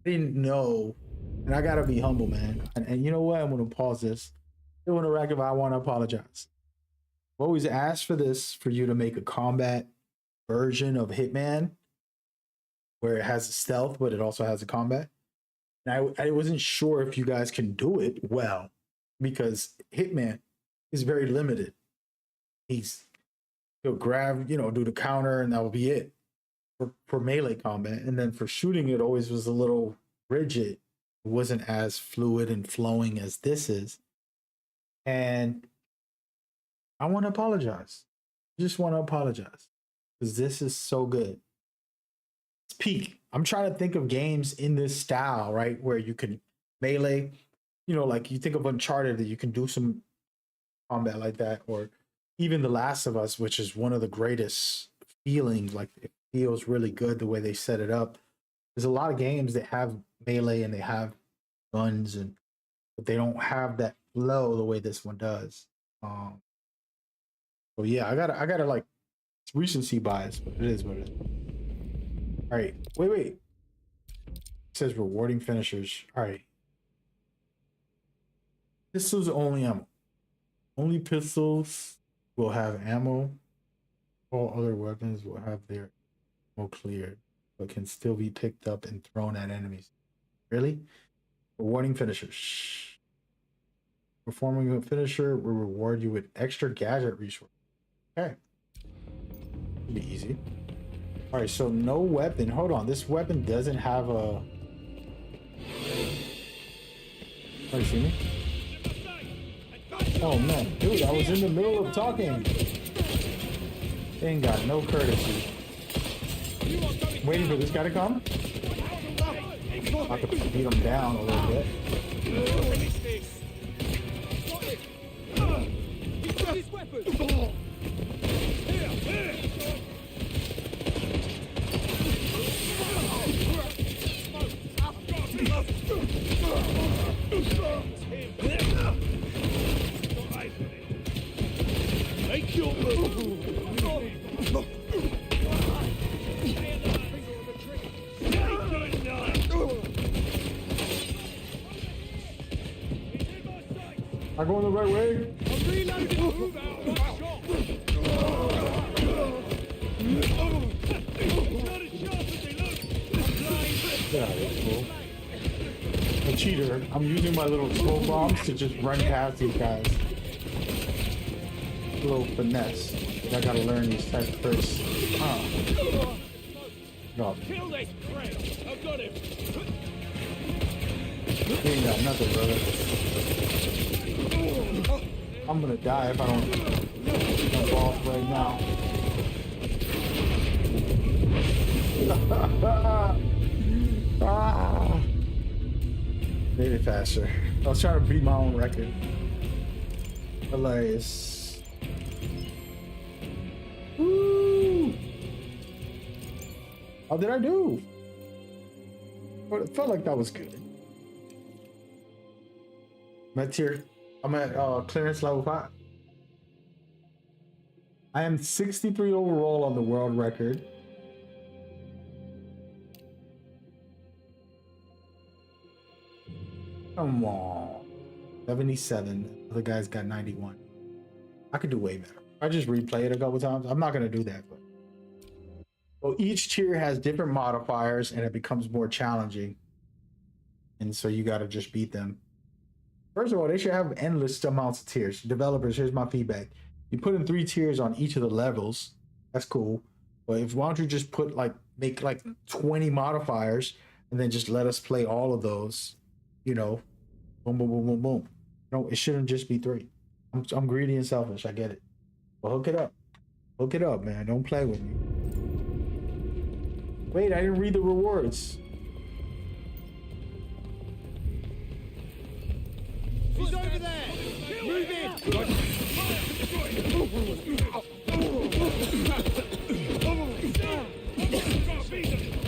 I didn't know, and I gotta be humble, man. And you know what? I'm gonna pause this. iointeractive, I want to apologize. I've always asked for this, for you to make a combat version of Hitman, where it has stealth, but it also has a combat. And I wasn't sure if you guys can do it well, because Hitman is very limited. He'll grab, do the counter, and that will be it for melee combat. And then for shooting, it always was a little rigid. It wasn't as fluid and flowing as this is. And I want to apologize. I just want to apologize, because this is so good. It's peak. I'm trying to think of games in this style, right? Where you can melee, like you think of Uncharted, that you can do some combat like that, or even The Last of Us, which is one of the greatest feelings. Like, it feels really good the way they set it up. There's a lot of games that have melee and they have guns, but they don't have that flow the way this one does. So yeah, I gotta like, it's recency bias, but it is what it is. All right, wait. It says rewarding finishers. All right. Pistols only ammo. Only pistols will have ammo. All other weapons will have their ammo cleared, but can still be picked up and thrown at enemies. Really? Rewarding finishers. Performing a finisher will reward you with extra gadget resources. Okay. It'll be easy. All right, so no weapon. Hold on. This weapon doesn't have a... Oh, you see me? Oh, man. Dude, I was in the middle of talking. They ain't got no courtesy. Waiting for this guy to come. I could beat him down a little bit. His weapon! Make your move! Am I going the right way? I'm reloading! Move out! Not shot! Yeah, that's cool. A cheater. I'm using my little smoke bombs to just run past these guys. A little finesse. I gotta learn these types first. No. Kill this prick! I've got him! You ain't got nothing, brother. I'm gonna die if I don't jump off right now. Made it faster. I was trying to beat my own record. Hilarious. Woo! How did I do? Well, it felt like that was good. I'm at clearance level 5. I am 63 overall on the world record. Come on. 77. The other guy's got 91. I could do way better. I just replay it a couple times. I'm not going to do that. But... So each tier has different modifiers and it becomes more challenging. And so you got to just beat them. First of all, they should have endless amounts of tiers. Developers, here's my feedback. You put in 3 tiers on each of the levels. That's cool. But if why don't you just put like make like 20 modifiers and then just let us play all of those, you know, boom, boom, boom, boom, boom. No, it shouldn't just be 3. I'm greedy and selfish. I get it. But hook it up. Hook it up, man. Don't play with me. Wait, I didn't read the rewards. He's over there! Move in!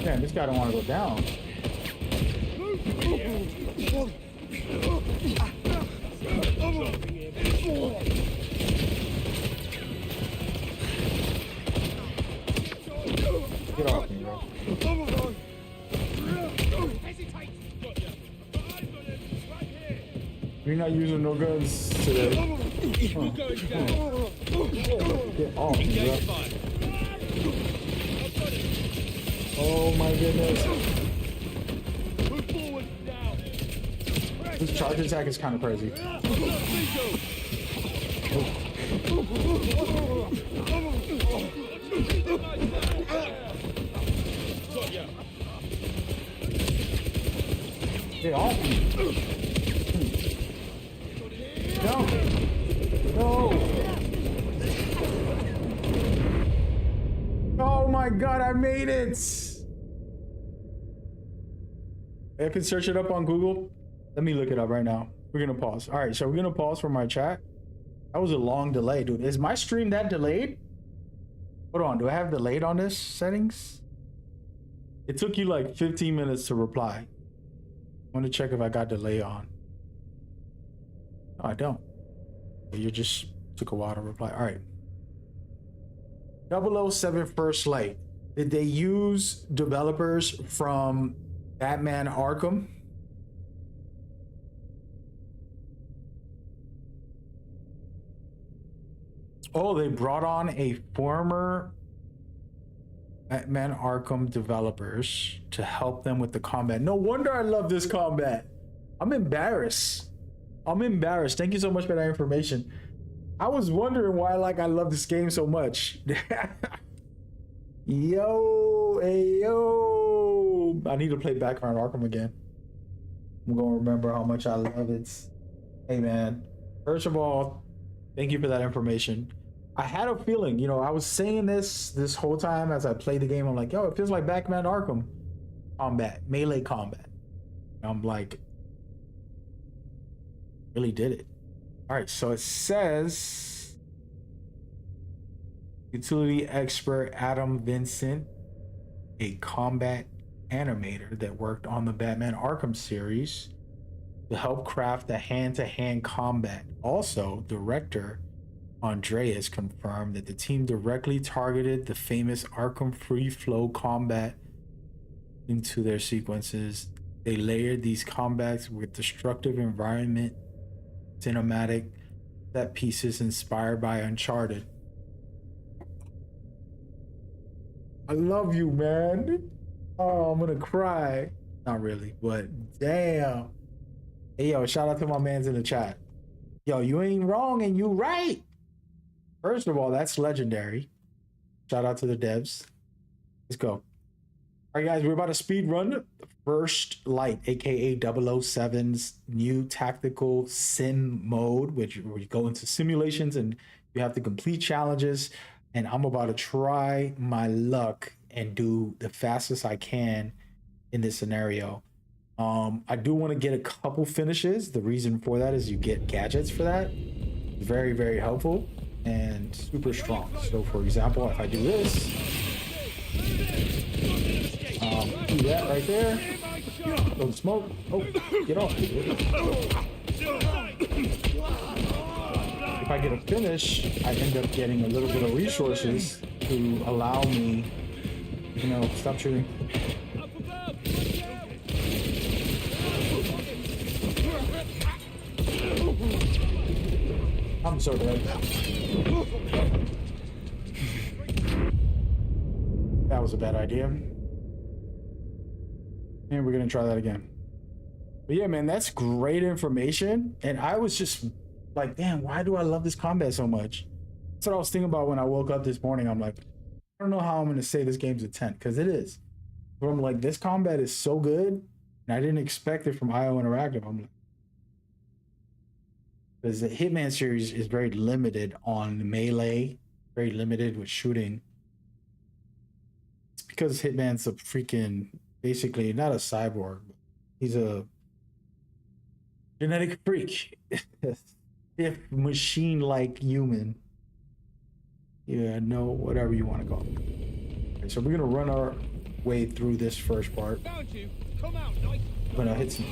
Damn, this guy don't want to go down. Get off me, bro. You're not using no guns today. Get off me, bro. Oh my goodness. This charge attack is kind of crazy. Get off me. No. No. Oh my god, I made it. I can search it up on Google. Let me look it up right now. We're gonna pause. All right, so we're gonna pause for my chat. That was a long delay, dude. Is my stream that delayed? Hold on, do I have delayed on this settings? It took you like 15 minutes to reply. I want to check if I got delay on. No, I don't. You just took a while to reply. All right. 007 First Light. Did they use developers from Batman Arkham? Oh, they brought on a former Batman Arkham developers to help them with the combat. No wonder I love this combat. I'm embarrassed. Thank you so much for that information. I was wondering why I love this game so much. Yo, hey, yo. I need to play Batman Arkham again. I'm going to remember how much I love it. Hey, man. First of all, thank you for that information. I had a feeling, you know, I was saying this whole time as I played the game. I'm like, yo, it feels like Batman Arkham combat, melee combat. And I'm like, really did it. All right, so it says utility expert Adam Vincent, a combat animator that worked on the Batman Arkham series to help craft the hand-to-hand combat. Also, director Andreas confirmed that the team directly targeted the famous Arkham free flow combat into their sequences. They layered these combats with destructive environment, cinematic set pieces inspired by Uncharted. I love you, man. Oh, I'm gonna cry. Not really, but damn. Hey, yo, shout out to my mans in the chat. Yo, you ain't wrong and you right. First of all, that's legendary. Shout out to the devs. Let's go. All right, guys, we're about to speed run the First Light, aka 007's new tactical sim mode, which where you go into simulations and you have to complete challenges. And I'm about to try my luck and do the fastest I can in this scenario. I do want to get a couple finishes. The reason for that is you get gadgets for that. Very, very helpful and super strong. So for example, if I do this, do that right there. Don't smoke. Oh, get off. If I get a finish, I end up getting a little bit of resources to allow me, you know, stop shooting. I'm so dead. That was a bad idea. And we're gonna try that again. But yeah, man, that's great information. And I was just like, damn, why do I love this combat so much? That's what I was thinking about when I woke up this morning. I'm like, I don't know how I'm gonna say this game's a 10, because it is. But I'm like, this combat is so good, and I didn't expect it from iointeractive. I'm like, because the Hitman series is very limited on melee, very limited with shooting. It's because Hitman's a freaking, basically not a cyborg, but he's a genetic freak. If machine-like human. Yeah, no, whatever you want to call it. Okay, so we're gonna run our way through this first part. Found you. Come out, nice. I'm gonna hit some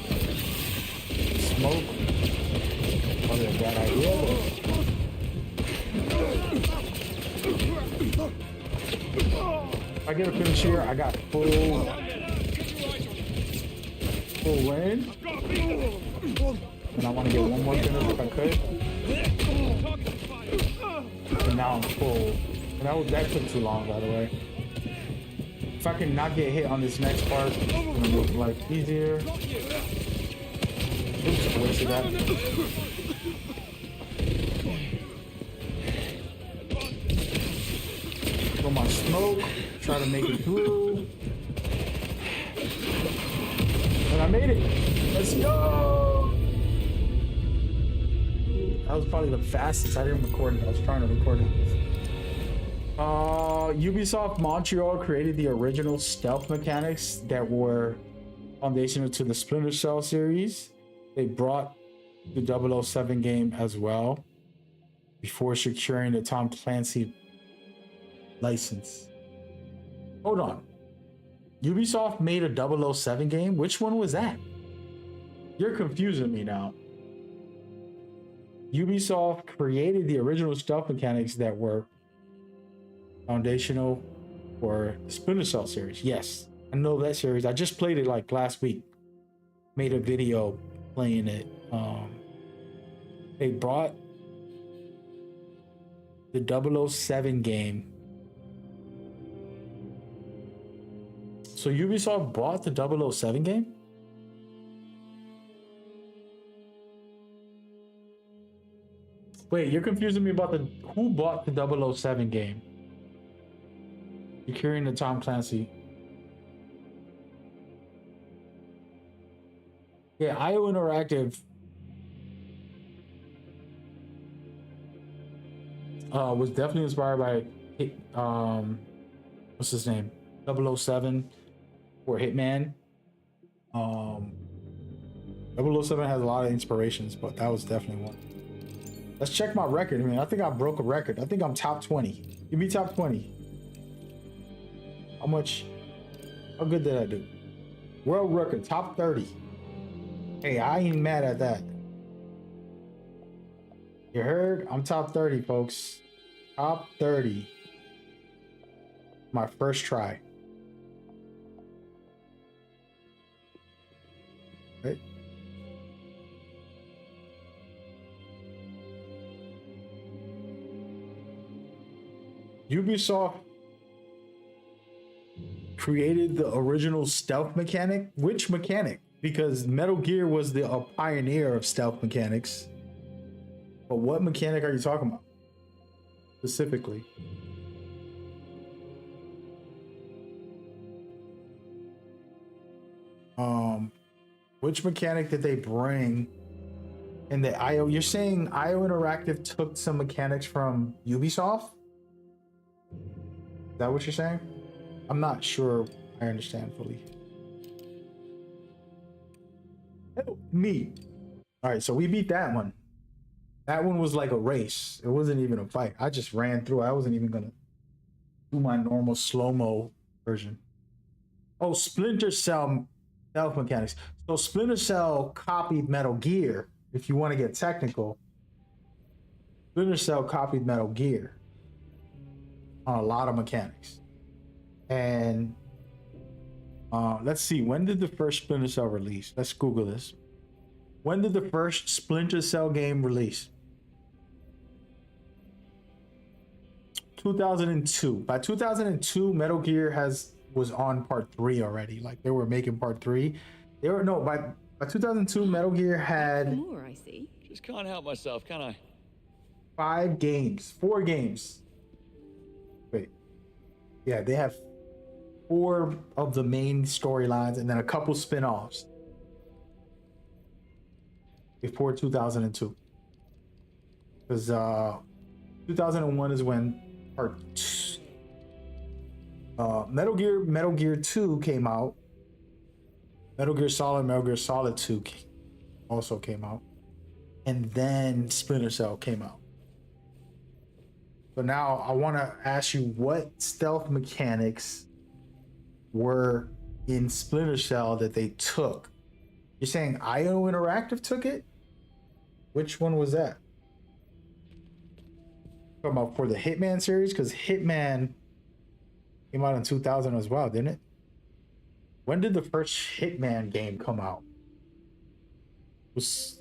smoke. Probably a bad idea, but... If I get a finish here, I got full range. And I want to get one more finish if I could. And now I'm full. And that took too long, by the way. If I can not get hit on this next part, it's gonna make life easier. Oops, I wasted that. Throw my smoke, try to make it through. And I made it. Let's go! That was probably the fastest. I didn't record it. I was trying to record it. Ubisoft Montreal created the original stealth mechanics that were foundational to the Splinter Cell series. They brought the 007 game as well before securing the Tom Clancy license. Hold on. Ubisoft made a 007 game? Which one was that? You're confusing me now. Ubisoft created the original stealth mechanics that were foundational for the Splinter Cell series. Yes, I know that series. I just played it like last week. Made a video playing it. They brought the 007 game. So Ubisoft bought the 007 game? Wait, you're confusing me about who bought the 007 game? You're carrying the Tom Clancy. Yeah, iointeractive was definitely inspired by what's his name? 007 or Hitman. 007 has a lot of inspirations, but that was definitely one. Let's check my record. I mean, I think I broke a record. I think I'm top 20. Give me top 20. How good did I do? World record, top 30. Hey, I ain't mad at that. You heard? I'm top 30, folks. Top 30. My first try. Right? Ubisoft created the original stealth mechanic. Which mechanic? Because Metal Gear was the pioneer of stealth mechanics. But what mechanic are you talking about specifically? Which mechanic did they bring in the IO? You're saying iointeractive took some mechanics from Ubisoft? Is that what you're saying? I'm not sure I understand fully. Help me. All right, so we beat that one. That one was like a race. It wasn't even a fight. I just ran through. I wasn't even gonna do my normal slow-mo version. Oh, Splinter Cell stealth mechanics. So Splinter Cell copied Metal Gear. If you want to get technical, Splinter Cell copied Metal Gear on a lot of mechanics. And let's see, when did the first Splinter Cell release? Let's Google this. When did the first Splinter Cell game release? 2002. By 2002, Metal Gear was on part 3 already. Like they were making part 3. By 2002, Metal Gear had More, I see. Just can't help myself, can I? 5 games, 4 games. Wait, yeah, they have 4 of the main storylines and then a couple spin-offs before 2002. Because 2001 is when part Metal Gear 2 came out. Metal Gear Solid 2 also came out. And then Splinter Cell came out. So now I want to ask you what stealth mechanics were in Splinter Cell that they took. You're saying iointeractive took it? Which one was that? Talking about for the Hitman series? Because Hitman came out in 2000 as well, didn't it? When did the first Hitman game come out? It was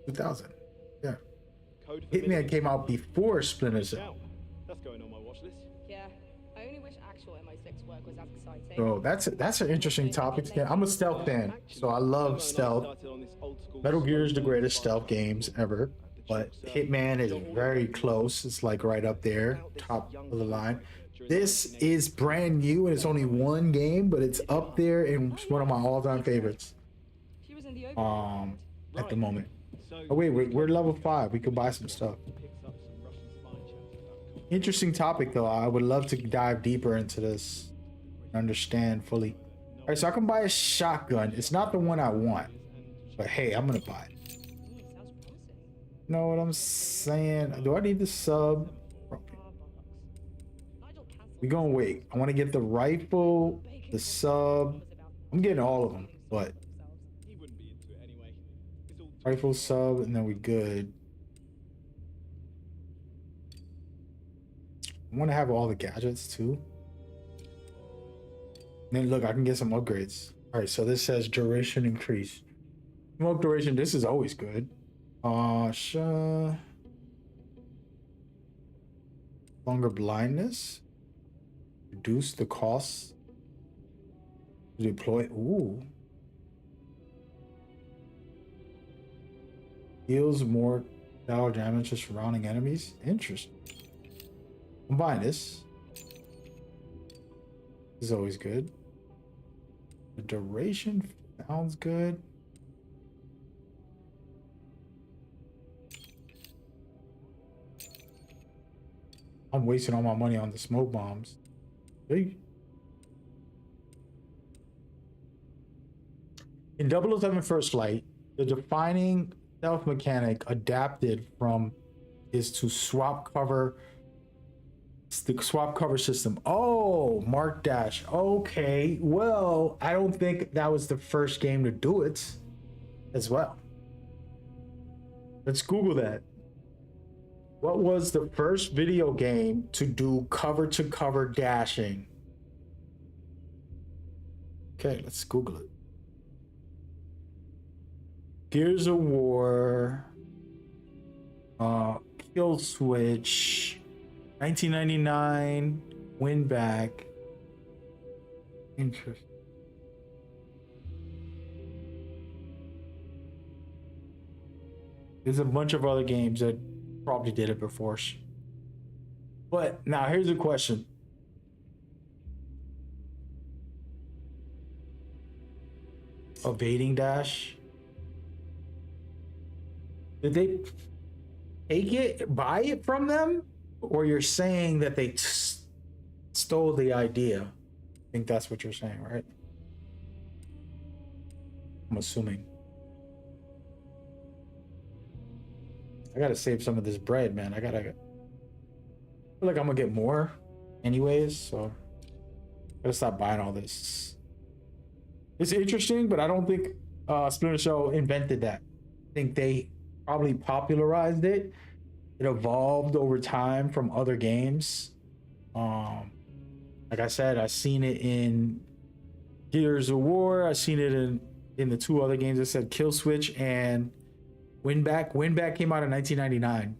2000. Yeah. Code for Hitman came out before Splinter Cell. Now, that's going on my watch list. Yeah, I only wish actual MI6 work was as exciting. So that's an interesting topic. I'm a stealth fan, so I love stealth. Metal Gear is the greatest stealth games ever, but Hitman is very close. It's like right up there, top of the line. This is brand new and it's only 1 game, but it's up there and it's one of my all-time favorites. She was in the At the moment. Oh wait, we're level 5. We could buy some stuff. Interesting topic though. I would love to dive deeper into this and understand fully. All right, so I can buy a shotgun. It's not the one I want, but hey, I'm gonna buy it. sounds promising. Know what I'm saying? Do I need the sub? We gonna wait. I want to get the rifle, the sub. I'm getting all of them, but He wouldn't be into it anyway. It's all rifle, sub, and then we good. I want to have all the gadgets too. And then look, I can get some upgrades. All right, so this says duration increase. Smoke duration. This is always good. Longer blindness. Reduce the cost to deploy. Ooh. Deals more damage to surrounding enemies. Interesting. I'm buying this. This is always good. The duration sounds good. I'm wasting all my money on the smoke bombs. Hey. In 007 First Light, the defining stealth mechanic adapted from is to swap cover. The swap cover system. Oh, Mark Dash. Okay, well, I don't think that was the first game to do it as well. Let's Google that. What was the first video game to do cover to cover dashing? Okay, let's Google it. Gears of War, Kill Switch, 1999, Win Back. Interesting. There's a bunch of other games that probably did it before. But now here's a question. Evading dash. Did they take it, buy it from them? Or you're saying that they stole the idea? I think that's what you're saying, right? I'm assuming. I gotta save some of this bread, man. I feel like I'm gonna get more anyways, so I gotta stop buying all this. It's interesting, but I don't think Splinter Cell invented that. I think they probably popularized it. It evolved over time from other games. Like I said, I've seen it in Gears of War. I've seen it in the 2 other games. I said Kill Switch and Win Back. Win Back came out in 1999.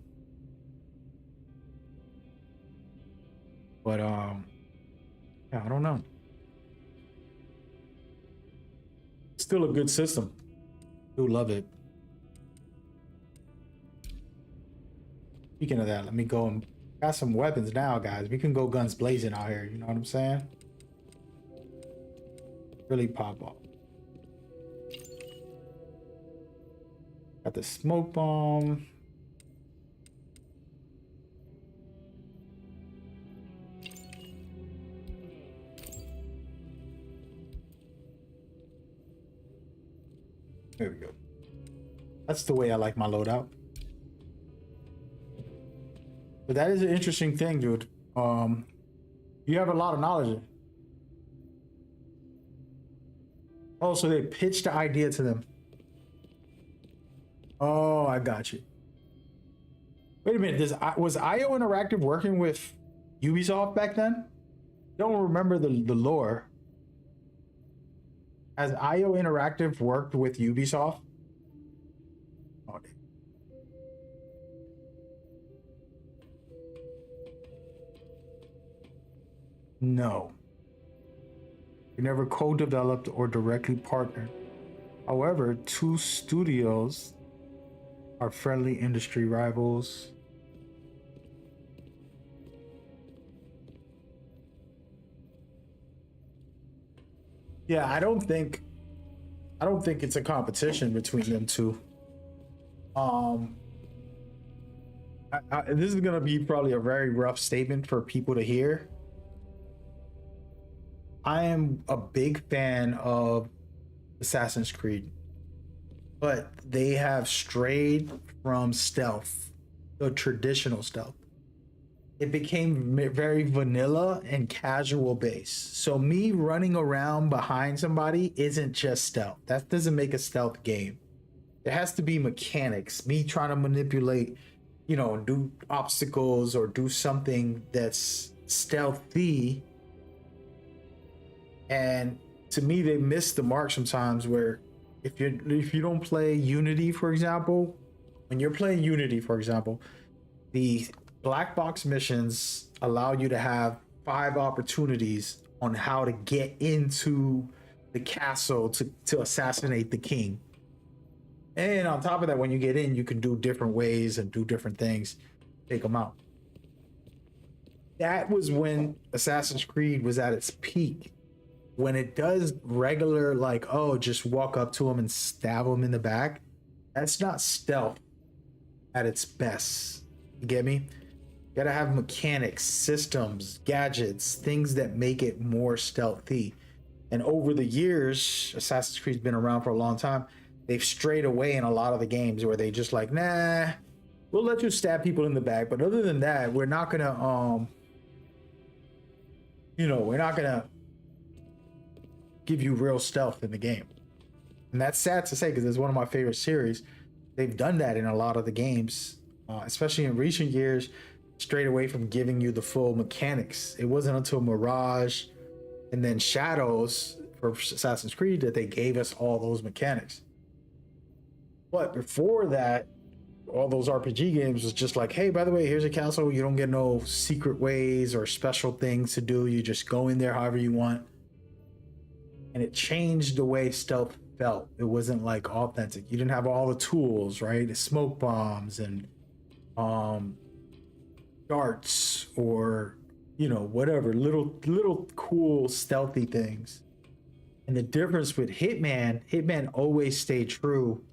But yeah, I don't know. Still a good system. Do love it. Speaking of that, let me go and got some weapons now, guys. We can go guns blazing out here. You know what I'm saying? Really pop off. Got the smoke bomb. There we go. That's the way I like my loadout. But that is an interesting thing, dude. You have a lot of knowledge. Oh, so they pitched the idea to them. Oh, I got you. Wait a minute. Was iointeractive working with Ubisoft back then? Don't remember the lore. Has iointeractive worked with Ubisoft? Oh, no. We never co-developed or directly partnered. However, two studios are friendly industry rivals. Yeah, I don't think it's a competition between them two. This is gonna be probably a very rough statement for people to hear. I am a big fan of Assassin's Creed, but they have strayed from stealth, the traditional stealth. It became very vanilla and casual based. So me running around behind somebody isn't just stealth. That doesn't make a stealth game. There has to be mechanics. Me trying to manipulate, do obstacles or do something that's stealthy. And to me, they miss the mark sometimes where if you don't play Unity, for example, when you're playing Unity, for example, the black box missions allow you to have 5 opportunities on how to get into the castle to assassinate the king. And on top of that, when you get in, you can do different ways and do different things, take them out. That was when Assassin's Creed was at its peak. When it does regular, like, oh, just walk up to them and stab them in the back, that's not stealth at its best. You get me? You gotta have mechanics, systems, gadgets, things that make it more stealthy. And over the years, Assassin's Creed's been around for a long time. They've strayed away in a lot of the games where they just like, nah, we'll let you stab people in the back, but other than that, we're not gonna, we're not gonna give you real stealth in the game. And that's sad to say because it's one of my favorite series. They've done that in a lot of the games, especially in recent years, straight away from giving you the full mechanics. It wasn't until Mirage and then Shadows for Assassin's Creed that they gave us all those mechanics. But before that, all those RPG games was just like, hey, by the way, here's a castle. You don't get no secret ways or special things to do. You just go in there however you want. And it changed the way stealth felt. It wasn't like authentic. You didn't have all the tools, right? The smoke bombs and darts or whatever little cool stealthy things. And the difference with Hitman always stayed true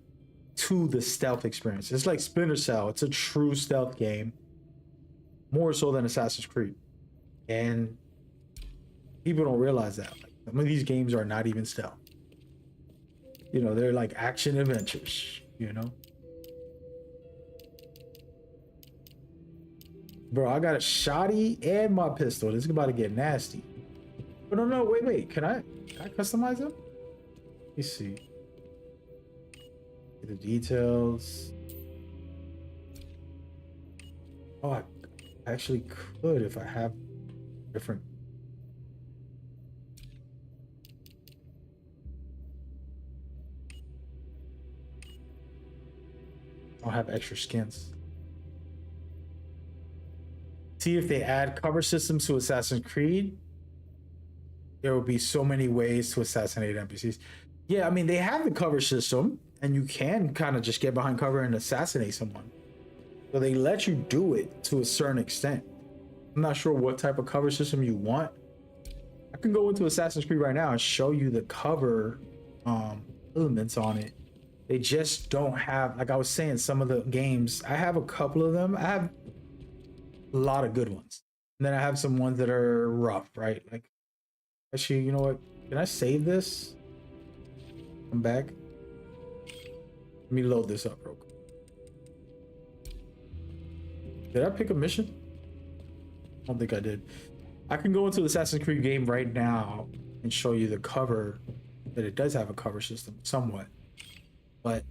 to the stealth experience. It's like Splinter Cell. It's a true stealth game, more so than Assassin's Creed. And people don't realize that. Like, some of these games are not even stealth. They're like action adventures, Bro, I got a shotty and my pistol. This is about to get nasty. But no, wait. Can I customize them? Let me see. The details. Oh, I actually could if I have different. I'll have extra skins. See if they add cover systems to Assassin's Creed. There will be so many ways to assassinate NPCs. Yeah, I mean, they have the cover system, and you can kind of just get behind cover and assassinate someone. So they let you do it to a certain extent. I'm not sure what type of cover system you want. I can go into Assassin's Creed right now and show you the cover elements on it. They just don't have, like I was saying, some of the games, I have a couple of them. I have a lot of good ones. And then I have some ones that are rough, right? Like, actually, you know what? Can I save this? Come back. Let me load this up real quick. Did I pick a mission? I don't think I did. I can go into the Assassin's Creed game right now and show you the cover, that it does have a cover system somewhat. But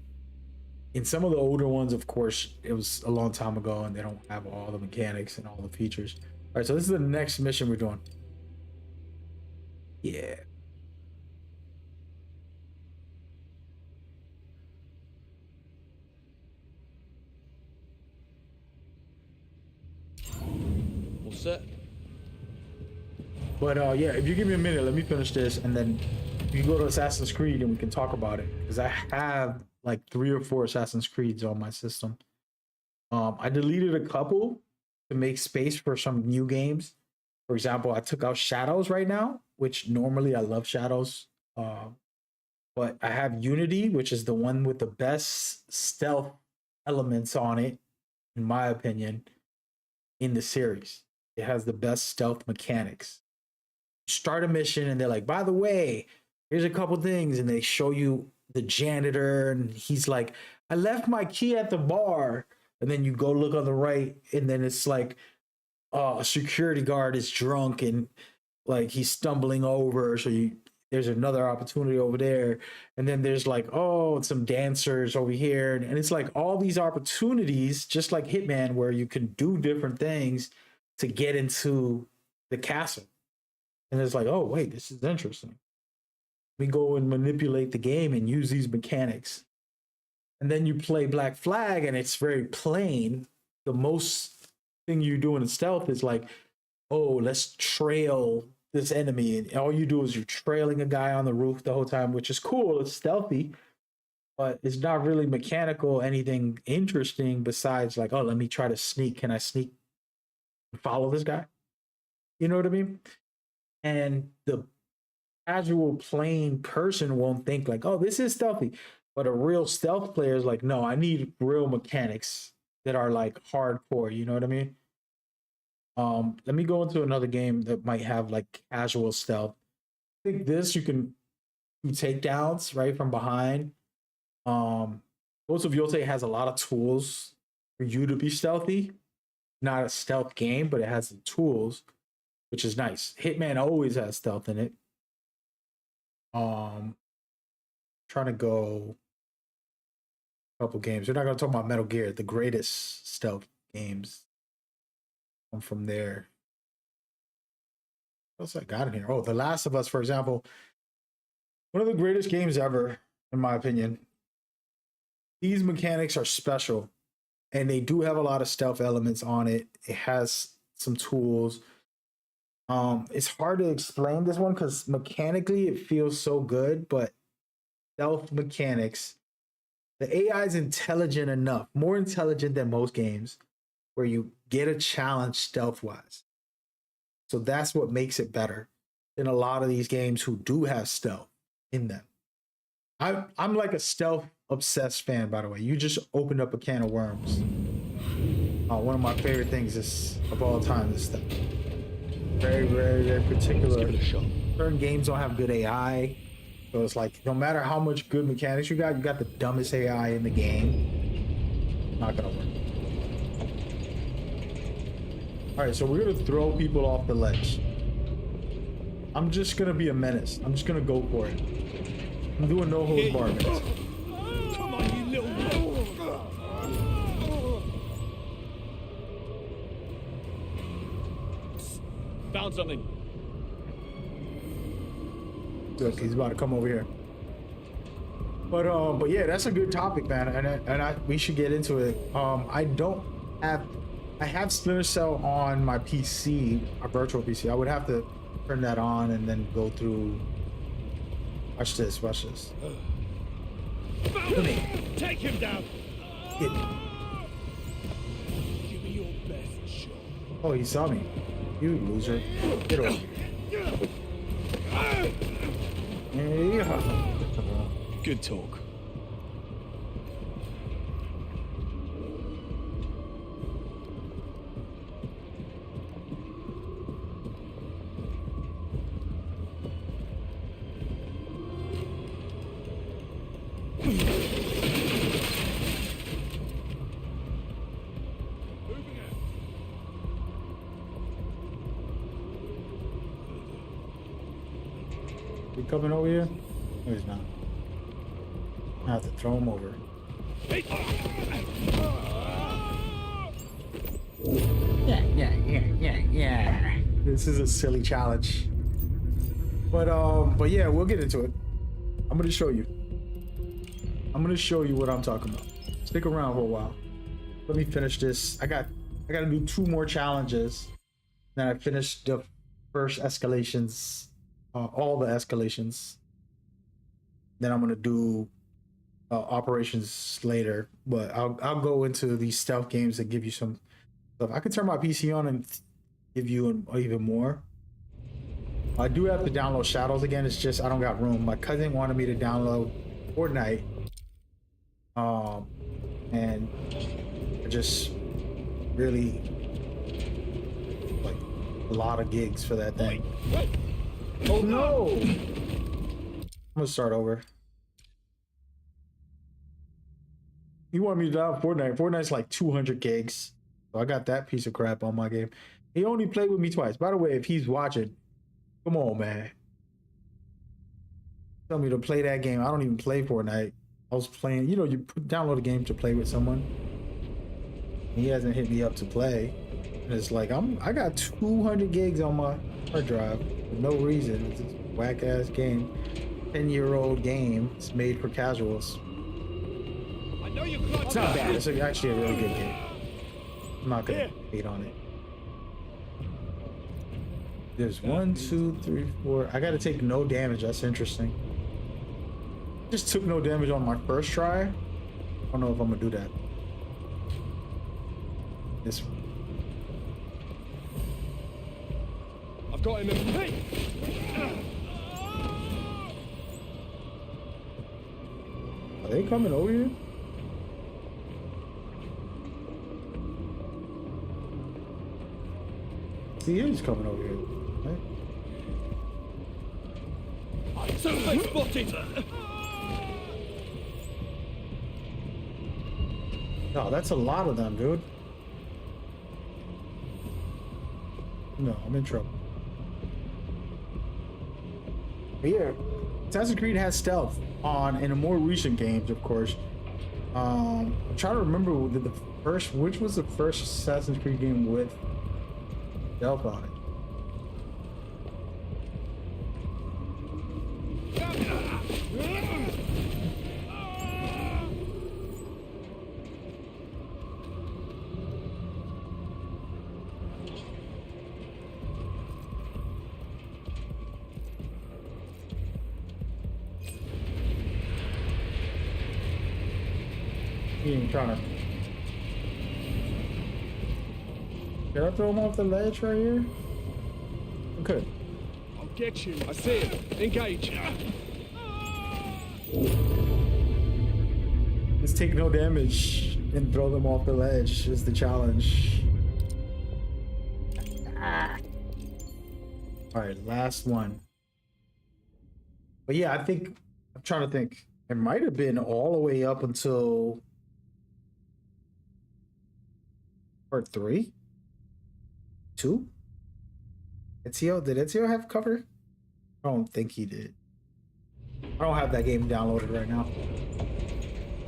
in some of the older ones, of course, it was a long time ago and they don't have all the mechanics and all the features. All right, so this is the next mission we're doing. Yeah. All set. But yeah, if you give me a minute, let me finish this, and then you can go to Assassin's Creed and we can talk about it, because I have like 3 or 4 Assassin's Creeds on my system. I deleted a couple to make space for some new games. For example, I took out Shadows right now, which normally I love Shadows. But I have Unity, which is the one with the best stealth elements on it, in my opinion, in the series. It has the best stealth mechanics. Start a mission and they're like, by the way, here's a couple things, and they show you the janitor and he's like, I left my key at the bar, and then you go look on the right and then it's like a security guard is drunk and like he's stumbling over, so there's another opportunity over there, and then there's like, oh, some dancers over here, and it's like all these opportunities, just like Hitman, where you can do different things to get into the castle. And it's like, oh wait, this is interesting. We go and manipulate the game and use these mechanics. And then you play Black Flag and it's very plain. The most thing you do in stealth is like, oh, let's trail this enemy. And all you do is you're trailing a guy on the roof the whole time, which is cool. It's stealthy, but it's not really mechanical, anything interesting besides like, oh, let me try to sneak. Can I sneak and follow this guy? You know what I mean? And the casual plain person won't think like, oh, this is stealthy. But a real stealth player is like, no, I need real mechanics that are like hardcore. You know what I mean? Let me go into another game that might have like casual stealth. I think this, you can do takedowns right from behind. Ghost of Yotei has a lot of tools for you to be stealthy. Not a stealth game, but it has the tools, which is nice. Hitman always has stealth in it. Trying to go a couple games. We're not going to talk about Metal Gear, the greatest stealth games. Come from there. What else I got in here? Oh, The Last of Us, for example. One of the greatest games ever, in my opinion. These mechanics are special, and they do have a lot of stealth elements on it. It has some tools. It's hard to explain this one because mechanically it feels so good, but stealth mechanics, the AI is intelligent enough, more intelligent than most games, where you get a challenge stealth wise. So that's what makes it better than a lot of these games who do have stealth in them. I'm like a stealth obsessed fan, by the way. You just opened up a can of worms. One of my favorite things is of all time is stealth. Very, very, very particular. Let's give it a shot. Certain games don't have good AI. So it's like, no matter how much good mechanics you got the dumbest AI in the game. Not gonna work. Alright, so we're gonna throw people off the ledge. I'm just gonna be a menace. I'm just gonna go for it. I'm doing no holds barred. Come on, you little... Found something. Look, he's about to come over here. But yeah, that's a good topic, man, and we should get into it. I have Splinter Cell on my PC, a virtual PC. I would have to turn that on and then go through. Watch this. Watch this. Take him down. Get Oh, he saw me. You loser. Get over here. Yeah. Good talk. He coming over here? No, he's not. I have to throw him over. Yeah. This is a silly challenge. But yeah, we'll get into it. I'm gonna show you. I'm gonna show you what I'm talking about. Stick around for a while. Let me finish this. I gotta do 2 more challenges. Then I finished the first escalations, all the escalations. Then I'm gonna do operations later. But I'll go into these stealth games and give you some stuff. I can turn my PC on and give you even more. I do have to download Shadows again. It's just I don't got room. My cousin wanted me to download Fortnite. And I just really like a lot of gigs for that thing. Oh no! I'm gonna start over. You want me to download Fortnite? Fortnite's like 200 gigs. So I got that piece of crap on my game. He only played with me twice. By the way, if he's watching, come on, man. Tell me to play that game. I don't even play Fortnite. I was playing, you know, you download a game to play with someone. He hasn't hit me up to play. And it's like, I got 200 gigs on my hard drive for no reason. It's this whack ass game. 10-year-old game. It's made for casuals. I know you can't. It's not bad. It's actually a really good game. I'm not gonna hate on it. There's 1, 2, 3, 4. I gotta take no damage. That's interesting. Just took no damage on my first try. I don't know if I'm gonna do that. This one. I've got him. Hey! Are they coming over here? He is coming over here. Right? So I spotted. No, that's a lot of them, dude. No, I'm in trouble. But yeah, Assassin's Creed has stealth on in the more recent games, of course. I'm trying to remember which was the first Assassin's Creed game with stealth on it. He ain't trying to. Did I throw him off the ledge right here? Okay. I'll get you. I see him. Engage. Just take no damage and throw them off the ledge is the challenge. Alright, last one. But yeah, I'm trying to think. It might have been all the way up until part 3? 2? Ezio? Did Ezio have cover? I don't think he did. I don't have that game downloaded right now.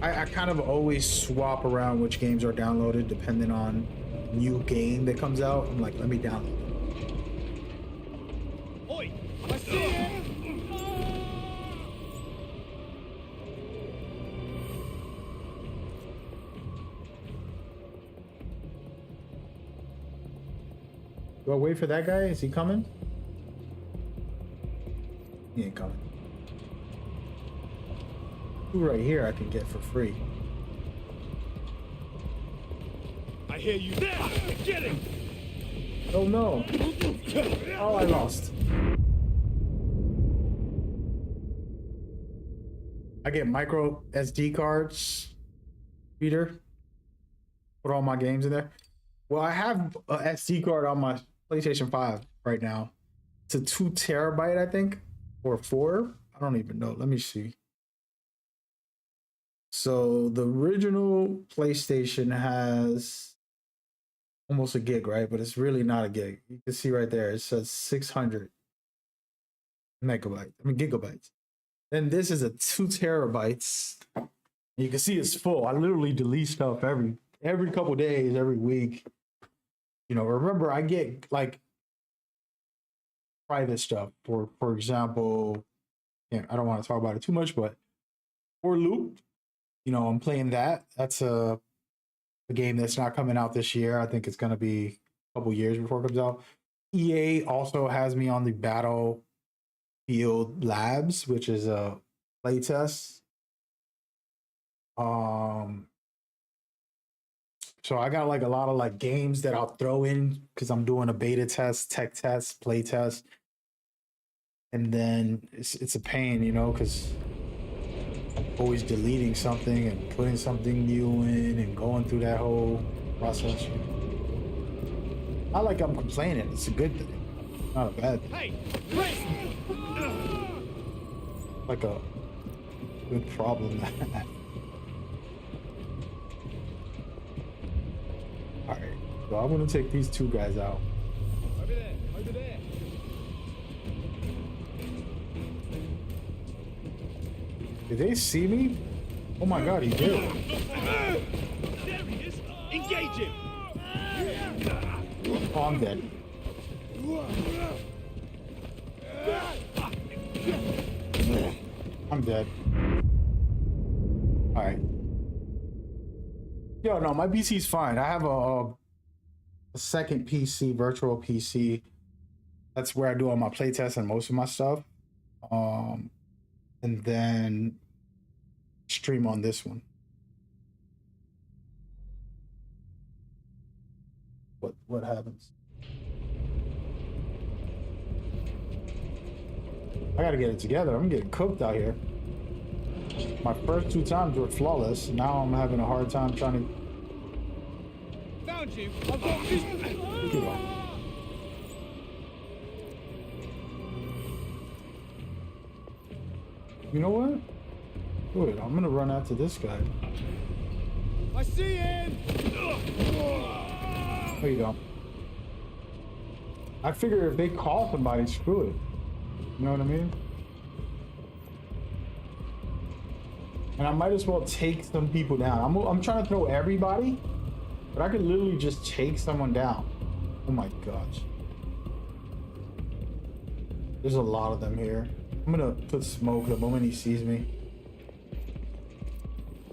I kind of always swap around which games are downloaded depending on new game that comes out. I'm like, let me download it. Oi! I see him! Do I wait for that guy? Is he coming? He ain't coming. Two right here I can get for free. I hear you. There! Get him! Oh no. Oh, I lost. I get micro SD cards, Peter. Put all my games in there. Well, I have a SD card on my PlayStation 5 right now. It's a 2 terabyte, I think, or 4. I don't even know. Let me see. So the original PlayStation has almost a gig, right? But it's really not a gig. You can see right there, it says 600 gigabytes. Then this is a 2 terabytes. You can see it's full. I literally delete stuff every couple days, every week. You know, remember I get like private stuff. For example, yeah, I don't want to talk about it too much, but for Loop, you know, I'm playing that. That's a game that's not coming out this year. I think it's gonna be a couple years before it comes out. EA also has me on the Battlefield Labs, which is a playtest. So I got like a lot of like games that I'll throw in because I'm doing a beta test, tech test, play test. And then it's a pain, you know, because always deleting something and putting something new in and going through that whole process. Not like I'm complaining, it's a good thing, not a bad thing. Hey, Like a good problem. All right, so I'm gonna take these 2 guys out. over there, over there. Did they see me? Oh my god, he did. There he is. Engage him. Oh, I'm dead. I'm dead. All right. Yo, no, my PC's fine. I have a second PC, virtual PC. That's where I do all my playtests and most of my stuff. And then stream on this one. What happens? I gotta get it together. I'm getting cooked out here. My first 2 times were flawless. Now I'm having a hard time trying to. Found you. I've got this. Get off. You know what? Wait, I'm gonna run after this guy. I see him. There you go. I figure if they call somebody, screw it. You know what I mean? And I might as well take some people down. I'm trying to throw everybody, but I could literally just take someone down. Oh my gosh. There's a lot of them here. I'm gonna put smoke the moment he sees me.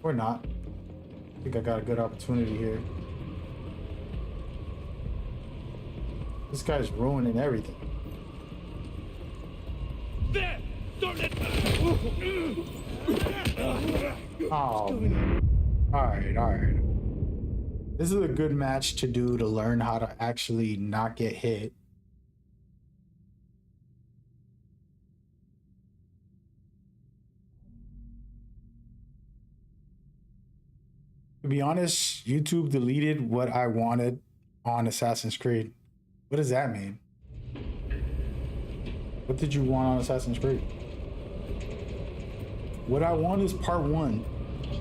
Or not. I think I got a good opportunity here. This guy's ruining everything. There. Don't let. Oh, man. All right. This is a good match to do to learn how to actually not get hit. To be honest, YouTube deleted what I wanted on Assassin's Creed. What does that mean? What did you want on Assassin's Creed? What I want is part 1.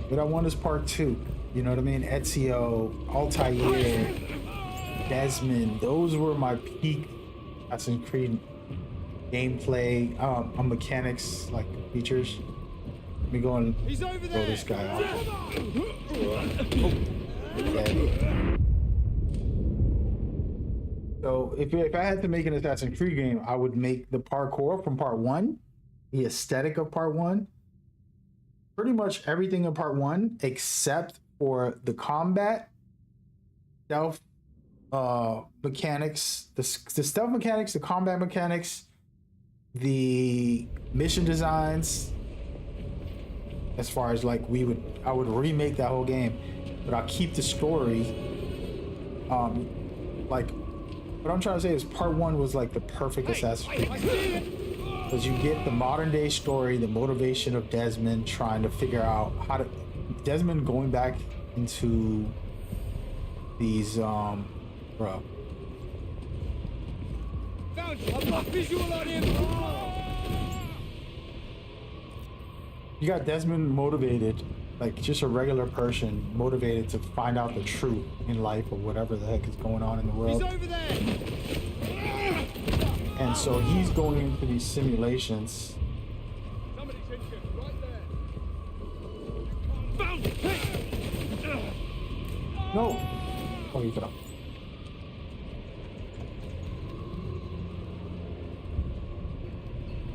What I want is part 2. You know what I mean? Ezio, Altair, Desmond. Those were my peak Assassin's Creed gameplay, mechanics, like features. Let me go and throw this guy off. Okay. So if I had to make an Assassin's Creed game, I would make the parkour from part 1, the aesthetic of part 1, pretty much everything in part 1 except for the combat, stealth mechanics, the stealth mechanics, the combat mechanics, the mission designs. As far as like I would remake that whole game, but I'll keep the story like what I'm trying to say is part 1 was like the perfect Assassin's Creed. Because you get the modern day story, the motivation of Desmond trying to figure out how to... Desmond going back into these, bro. I've got visual on him. You got Desmond motivated, like just a regular person, motivated to find out the truth in life or whatever the heck is going on in the world. He's over there. And so he's going into these simulations. Somebody's injured right there. Found it. No. Oh, you got up.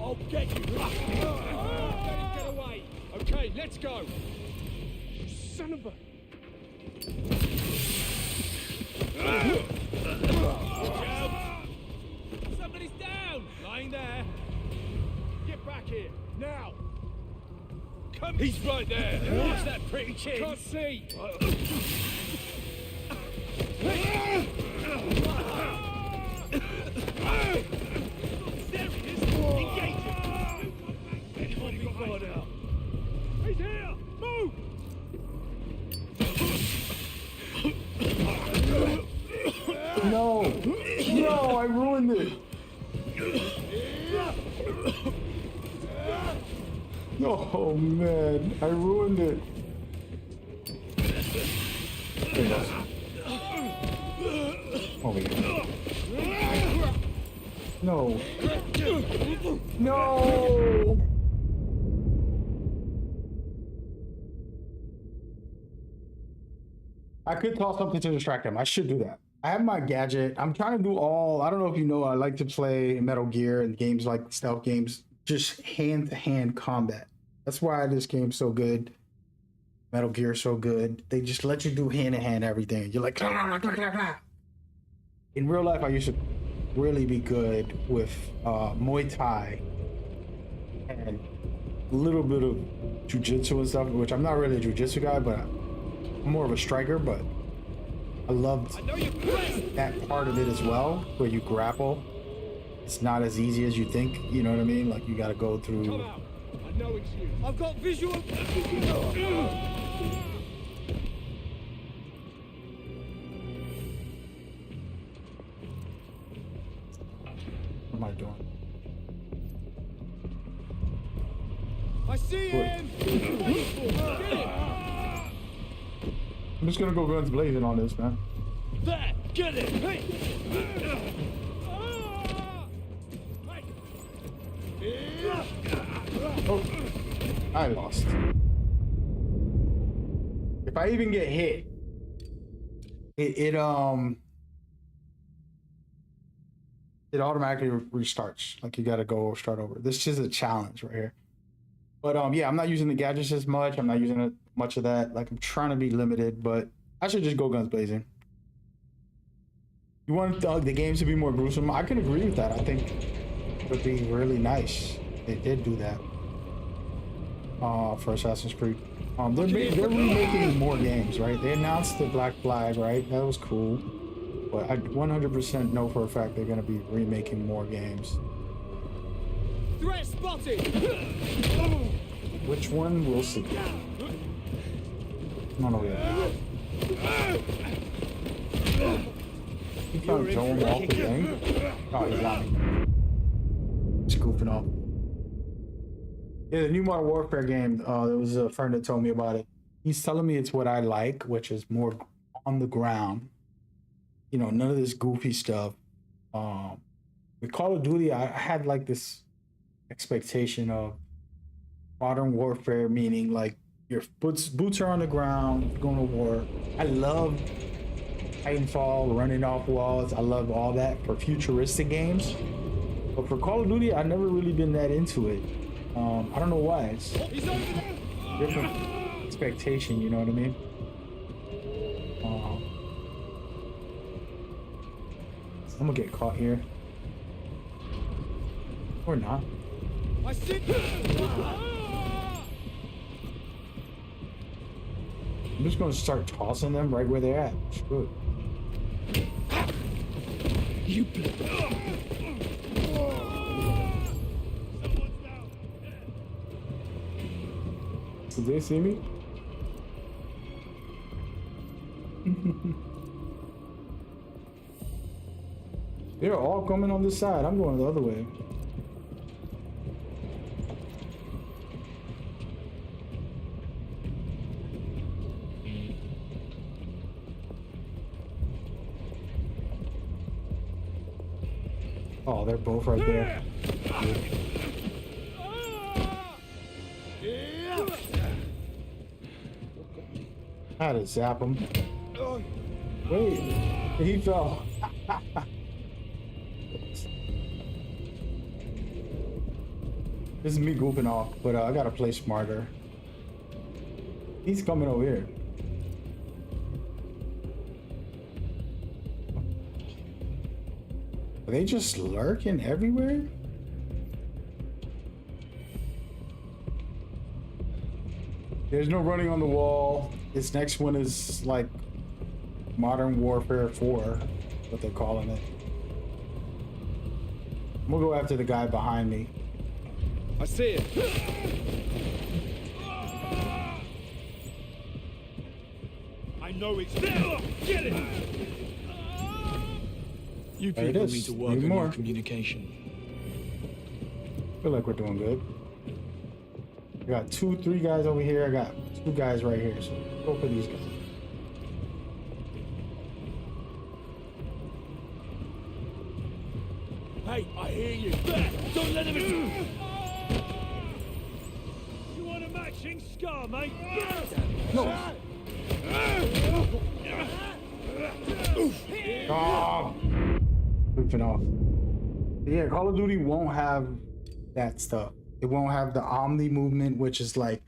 I'll get you. Let him get away. Okay, let's go. Son of a... Somebody's down. Lying there. Get back here now. Come. He's right there. What's that pretty kid? Can't see. He's here! Move! No! No, I ruined it! Oh man, I ruined it. There he goes. Over here. No. No! I could toss something to distract him. I should do that. I have my gadget. I'm trying to do all... I don't know if you know, I like to play Metal Gear and games like stealth games. Just hand-to-hand combat. That's why this game's so good. Metal Gear so good. They just let you do hand-to-hand everything. You're like... Blah, blah, blah, blah. In real life, I used to really be good with Muay Thai and a little bit of jiu-jitsu and stuff, which I'm not really a jiu-jitsu guy, but I'm more of a striker, but I loved that part of it as well, where you grapple. It's not as easy as you think, you know what I mean? Like you gotta go through... Come out. I know it's you. I've got visual. What am I doing? I see him. Get him. I'm just gonna go guns blazing on this, man. There. Get him. Hey. Oh, I lost. If I even get hit, it automatically restarts. Like you gotta go start over. This is a challenge right here. But yeah, I'm not using the gadgets as much. I'm not using much of that. Like I'm trying to be limited, but I should just go guns blazing. You want the games to be more gruesome? I can agree with that. I think it would be really nice. They did do that for Assassin's Creed. They're remaking more games, right? They announced the Black Flag, right? That was cool. But I 100% know for a fact they're going to be remaking more games. Threat spotted. Which one? We'll see. No, no, yeah. He found Joan off the thing. Oh, he got me. Scooping off. Yeah, the new Modern Warfare game, there was a friend that told me about it. He's telling me it's what I like, which is more on the ground. You know, none of this goofy stuff. With Call of Duty, I had like this expectation of Modern Warfare, meaning like your boots are on the ground, going to war. I love Titanfall, running off walls. I love all that for futuristic games. But for Call of Duty, I've never really been that into it. I don't know why. It's different expectation, you know what I mean? I'm gonna get caught here. Or not. I see. I'm just gonna start tossing them right where they're at. Screw it. You blew. Someone's down. Did they see me? They're all coming on this side. I'm going the other way. Oh, they're both right there. I had to zap him. Wait, he fell. This is me goofing off, but I gotta play smarter. He's coming over here. Are they just lurking everywhere? There's no running on the wall. This next one is like Modern Warfare 4, what they're calling it. I'm gonna go after the guy behind me. I see it. I know it's there. Get it. You There it people is. need to work Need on more. your communication. Feel like we're doing good. I got 2-3 guys over here. I got 2 guys right here. So go for these guys. Hey, I hear you. Back. Don't let him in. You want a matching scar, mate? No. Oh, goofing off. Yeah, Call of Duty won't have that stuff. It won't have the Omni movement, which is like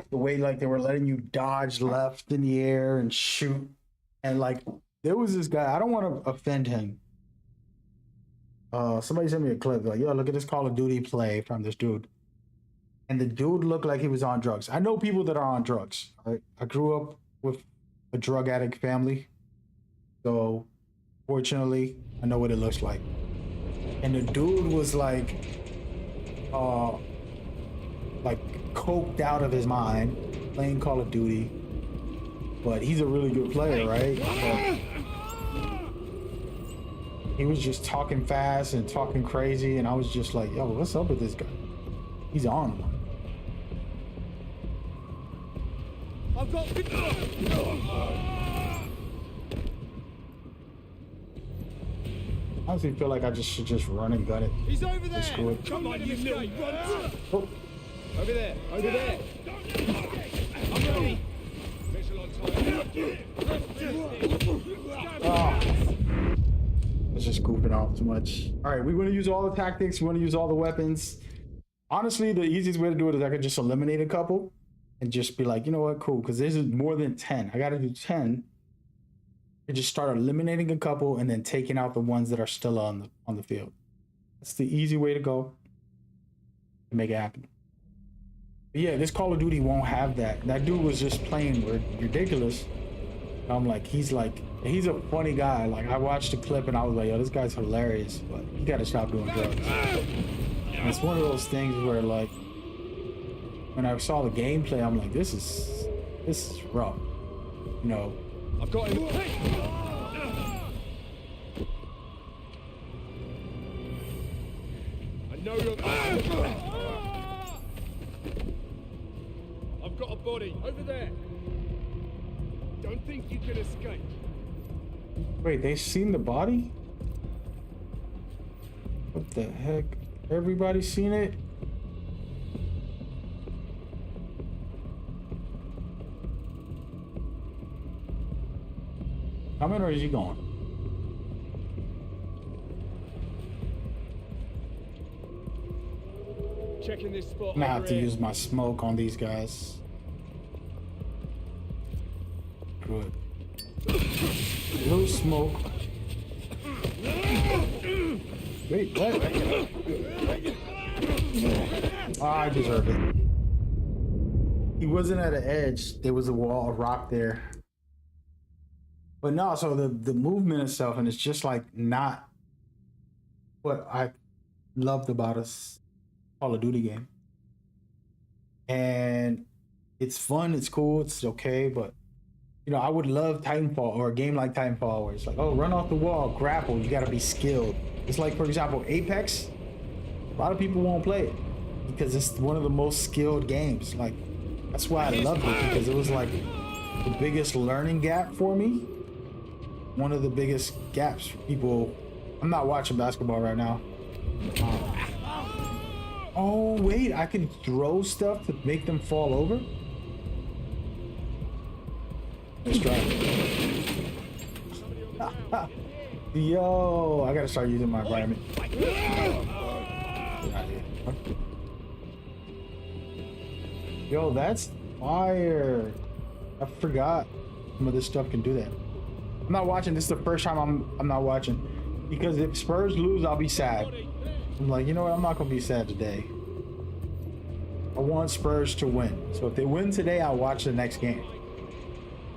the way like they were letting you dodge left in the air and shoot. And like there was this guy, I don't want to offend him. Somebody sent me a clip like, yo, look at this Call of Duty play from this dude. And the dude looked like he was on drugs. I know people that are on drugs. I grew up with a drug addict family. So fortunately, I know what it looks like. And the dude was like coked out of his mind playing Call of Duty. But he's a really good player, right? But he was just talking fast and talking crazy, and I was just like, yo, what's up with this guy? He's on one. I've got. I honestly feel like I should just run and gun it. He's over there. Screw it. Come on, you little runt. Oh, Over there. Over there. I'm ready. Visual on time. it's just goofing off too much. All right, we want to use all the tactics. We want to use all the weapons. Honestly, the easiest way to do it is I could just eliminate a couple and just be like, you know what, cool, because this is more than 10. I got to do 10. And just start eliminating a couple and then taking out the ones that are still on the field. That's the easy way to go to make it happen. But yeah, this Call of Duty won't have that. That dude was just playing ridiculous. I'm like, he's a funny guy. Like, I watched the clip and I was like, yo, this guy's hilarious, but you got to stop doing drugs. And it's one of those things where, like, when I saw the gameplay, I'm like, this is rough, you know. I've got him. I know you're. I've got a body over there. Don't think you can escape. Wait, they seen the body? What the heck? Everybody seen it? Coming or is he going? Checking this spot. I'm gonna have over to here. use my smoke on these guys. Good. Blue smoke. Wait, what? I deserve it. He wasn't at an edge. There was a wall of rock there. But no, so the movement itself, and it's just like not what I loved about a Call of Duty game. And it's fun, it's cool, it's okay, but you know, I would love Titanfall or a game like Titanfall where it's like, oh, run off the wall, grapple, you gotta be skilled. It's like, for example, Apex. A lot of people won't play it because it's one of the most skilled games. Like, that's why I loved it, because it was like the biggest learning gap for me. One of the biggest gaps for people. I'm not watching basketball right now. Oh, wait, I can throw stuff to make them fall over? Let's try it. Yo, I gotta start using my environment. Yo, that's fire. I forgot some of this stuff can do that. I'm not watching. This is the first time I'm not watching. Because if Spurs lose, I'll be sad. I'm like, you know what? I'm not gonna be sad today. I want Spurs to win. So if they win today, I'll watch the next game.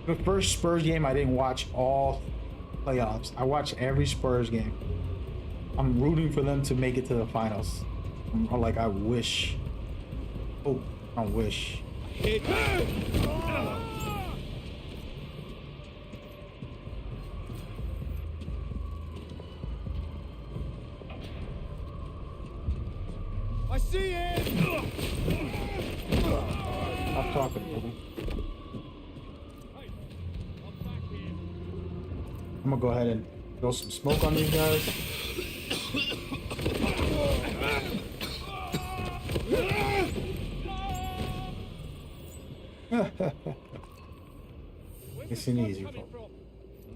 The first Spurs game, I didn't watch all playoffs. I watched every Spurs game. I'm rooting for them to make it to the finals. I'm like, I wish. Oh, I wish. I see it! Stop talking, baby. I'm gonna go ahead and throw some smoke on these guys. It's an easy one.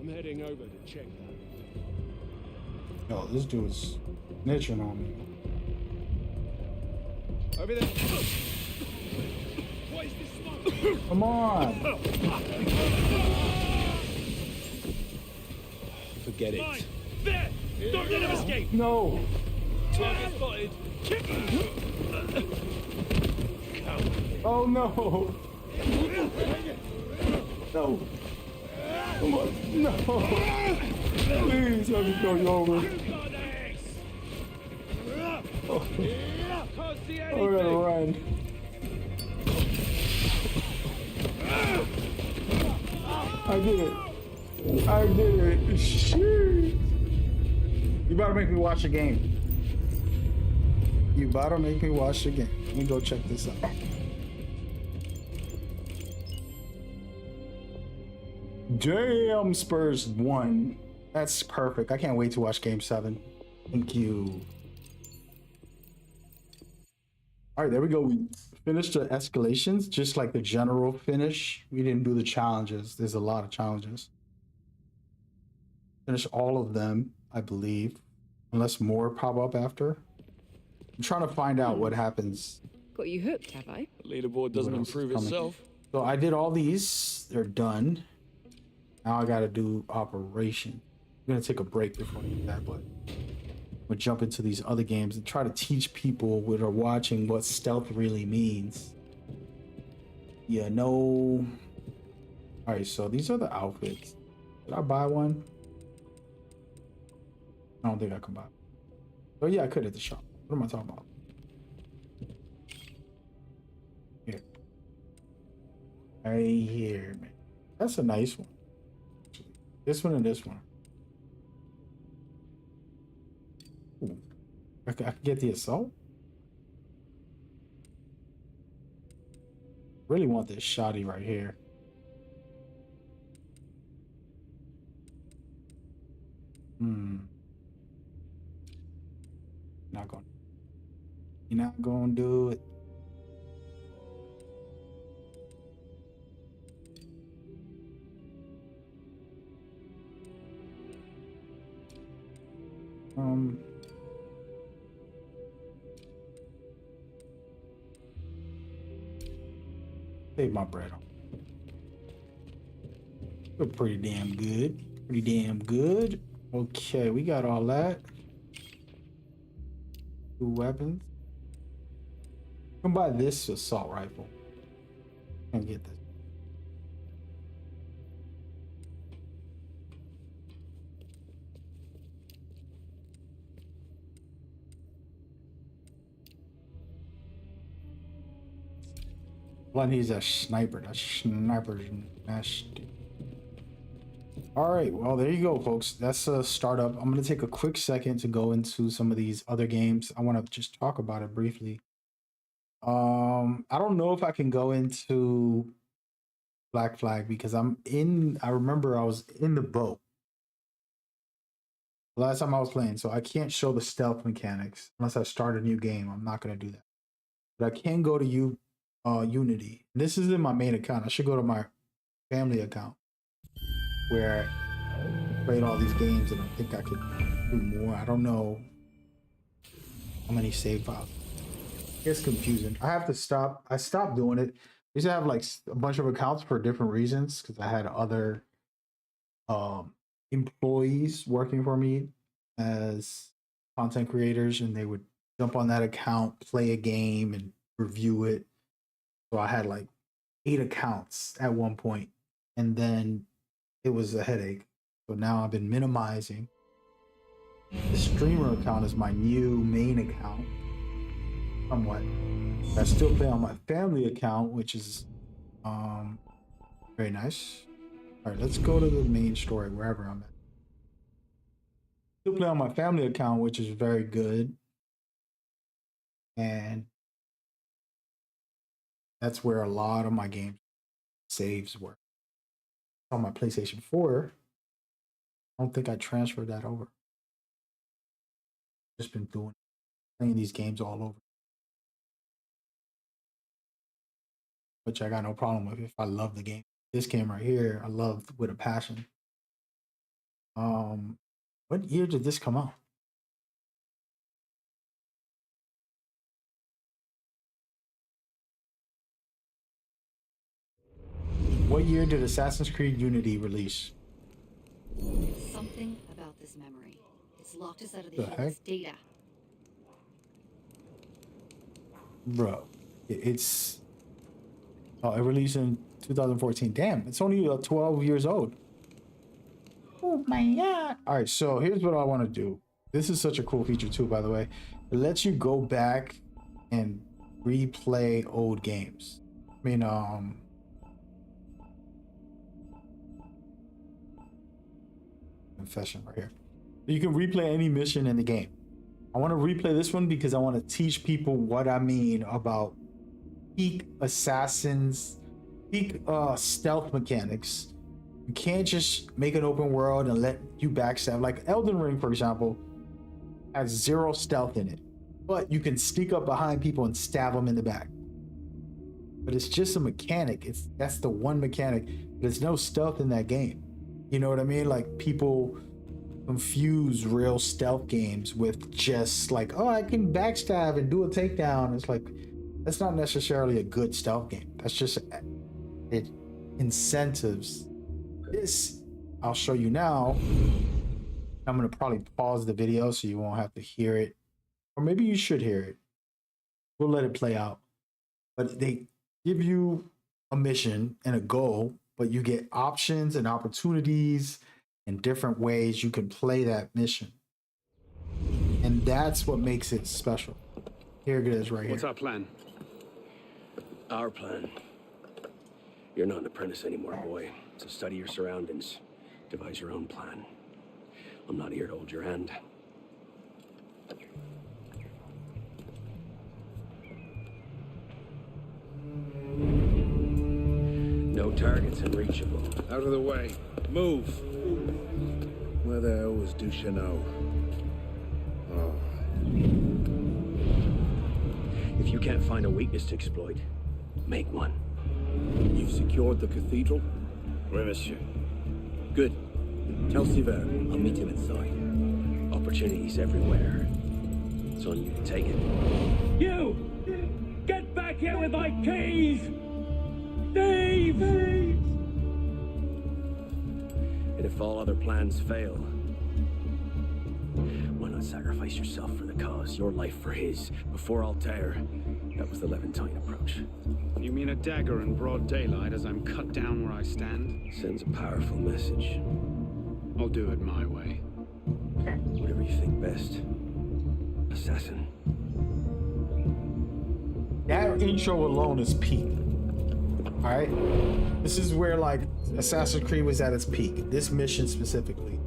I'm heading over to check that. Yo, this dude's snitching on me. Over there. What is this smoke? Come on. Forget it. Mine. There! Don't let him escape! No. Target spotted. Oh no. No. Come on. No. Please let me throw you over. Oh. Can't see I gotta run. I did it. I did it. Shit. You better make me watch the game. You better make me watch the game. Let me go check this out. Damn, Spurs won. That's perfect. I can't wait to watch Game 7. Thank you. All right, there we go. We finished the escalations, just like the general finish. We didn't do the challenges. There's a lot of challenges. Finish all of them, I believe, unless more pop up after. I'm trying to find out what happens. Got you hooked, have I? Leaderboard doesn't What else is improve coming? itself. So I did all these. They're done. Now I got to do operation. I'm going to take a break before I do that, but we'll jump into these other games and try to teach people that are watching what stealth really means. Yeah, no. All right, so these are the outfits. Did I buy one? I don't think I can buy. Oh yeah, I could at the shop. What am I talking about? Here. Right here, man. That's a nice one. This one and this one. Ooh. I can get the assault. Really want this shoddy right here. Not going. You're not gonna do it. Save my bread on. Feel pretty damn good. Pretty damn good. Okay, we got all that. 2 weapons. Come buy this assault rifle. And get this. One, he's a sniper. That sniper's nasty. All right, well, there you go, folks. That's a startup. I'm gonna take a quick second to go into some of these other games. I want to just talk about it briefly. I don't know if I can go into Black Flag because I remember I was in the boat last time I was playing, so I can't show the stealth mechanics unless I start a new game. I'm not gonna do that. But I can go to Unity. This is in my main account. I should go to my family account where I played all these games and I think I could do more. I don't know how many save files. It's confusing. I have to stop. I stopped doing it. I used to have like a bunch of accounts for different reasons because I had other employees working for me as content creators, and they would jump on that account, play a game, and review it. So I had like 8 accounts at one point, and then it was a headache. So now I've been minimizing. The streamer account is my new main account. Somewhat. I still play on my family account, which is very nice. All right, let's go to the main story wherever I'm at. Still play on my family account, which is very good. And that's where a lot of my game saves were. On my PlayStation 4, I don't think I transferred that over. Just been playing these games all over. Which I got no problem with if I love the game. This game right here, I love with a passion. What year did this come out? What year did Assassin's Creed Unity release? Something about this memory. It's locked us out of the The heck? data. Bro, it's it released in 2014. Damn, it's only 12 years old. Oh my god. All right, so here's what I want to do. This is such a cool feature too, by the way. It lets you go back and replay old games. I mean, confession right here. You can replay any mission in the game. I want to replay this one because I want to teach people what I mean about peak assassins, peak stealth mechanics. You can't just make an open world and let you backstab. Like Elden Ring, for example, has 0 stealth in it, but you can sneak up behind people and stab them in the back. But it's just a mechanic. That's the one mechanic. There's no stealth in that game. You know what I mean? Like people confuse real stealth games with just like, oh, I can backstab and do a takedown. It's like, that's not necessarily a good stealth game. That's just it incentives. This, I'll show you now. I'm going to probably pause the video so you won't have to hear it. Or maybe you should hear it. We'll let it play out. But they give you a mission and a goal, but you get options and opportunities and different ways you can play that mission. And that's what makes it special. Here it is right here. What's our plan? Our plan. You're not an apprentice anymore, boy. So study your surroundings. Devise your own plan. I'm not here to hold your hand. No targets unreachable. Out of the way. Move. Where the hell was Duchesneau? Oh. If you can't find a weakness to exploit, make one. You've secured the cathedral? Oui, monsieur. Good. Tell Sivert. I'll meet him inside. Opportunities everywhere. It's on you to take it. You! Get back here with my keys! Steve! And if all other plans fail, why not sacrifice yourself for the cause? Your life for his. Before Altair, that was the Levantine approach. You mean a dagger in broad daylight as I'm cut down where I stand? Sends a powerful message. I'll do it my way. Whatever you think best. Assassin. That intro alone is peak. All right, this is where like Assassin's Creed was at its peak. This mission specifically,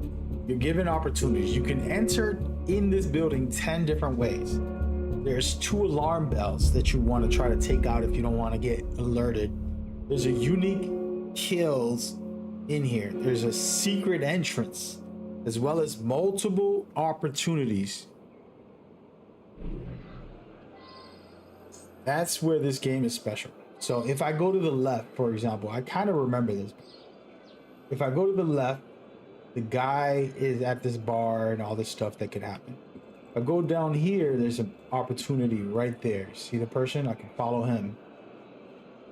you're given opportunities. You can enter in this building 10 different ways. There's 2 alarm bells that you want to try to take out if you don't want to get alerted. There's a unique kills in here. There's a secret entrance, as well as multiple opportunities. That's where this game is special. So if I go to the left, for example, I kind of remember this. If I go to the left, the guy is at this bar and all this stuff that could happen. If I go down here, there's an opportunity right there. See the person? I can follow him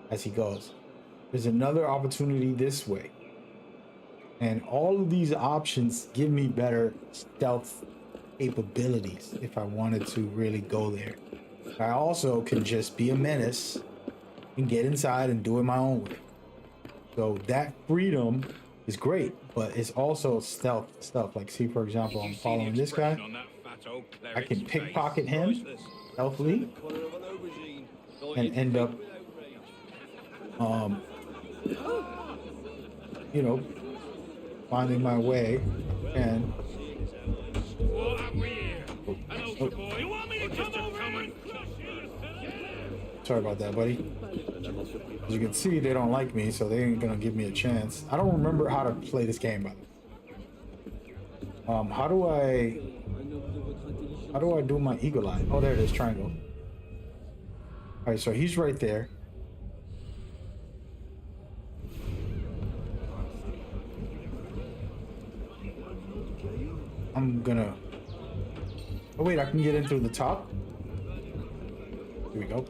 as he goes. There's another opportunity this way. And all of these options give me better stealth capabilities if I wanted to really go there. I also can just be a menace and get inside and do it my own way. So that freedom is great, but it's also stealth stuff. Like, see, for example, I'm following this guy. I can pickpocket him stealthily and end up, you know, finding my way. And sorry about that, buddy. As you can see, they don't like me, so they ain't gonna give me a chance. I don't remember how to play this game, by the way. How do I do my eagle eye? Oh, there it is, triangle. All right, so he's right there. I'm gonna, oh wait, I can get in through the top. Here we go.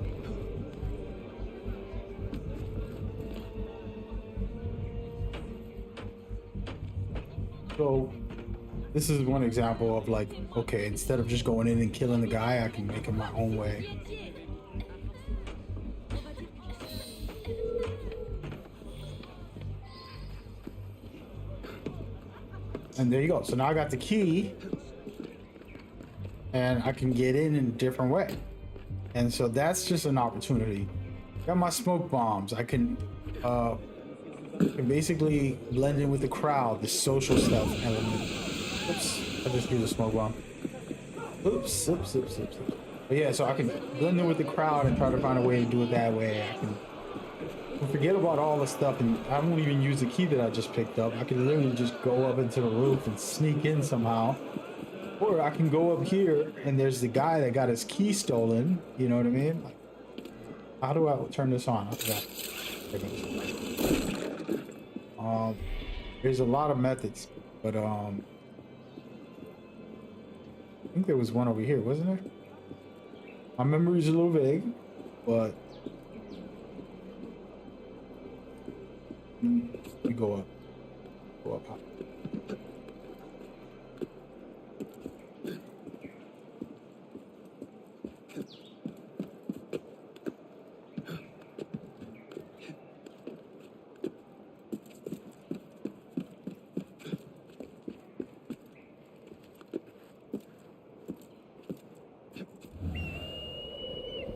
So this is one example of like, okay, instead of just going in and killing the guy, I can make it my own way. And there you go. So now I got the key and I can get in a different way. And so that's just an opportunity. Got my smoke bombs. I can basically blend in with the crowd, the social stuff element. Oops, I just threw the smoke bomb. Oops. But yeah, so I can blend in with the crowd and try to find a way to do it that way. I can forget about all the stuff, and I won't even use the key that I just picked up. I can literally just go up into the roof and sneak in somehow. Or I can go up here and there's the guy that got his key stolen. You know what I mean? Like, how do I turn this on? I forgot. There it goes. There's a lot of methods, but I think there was one over here, wasn't there? My memory's a little vague, but we go up. High.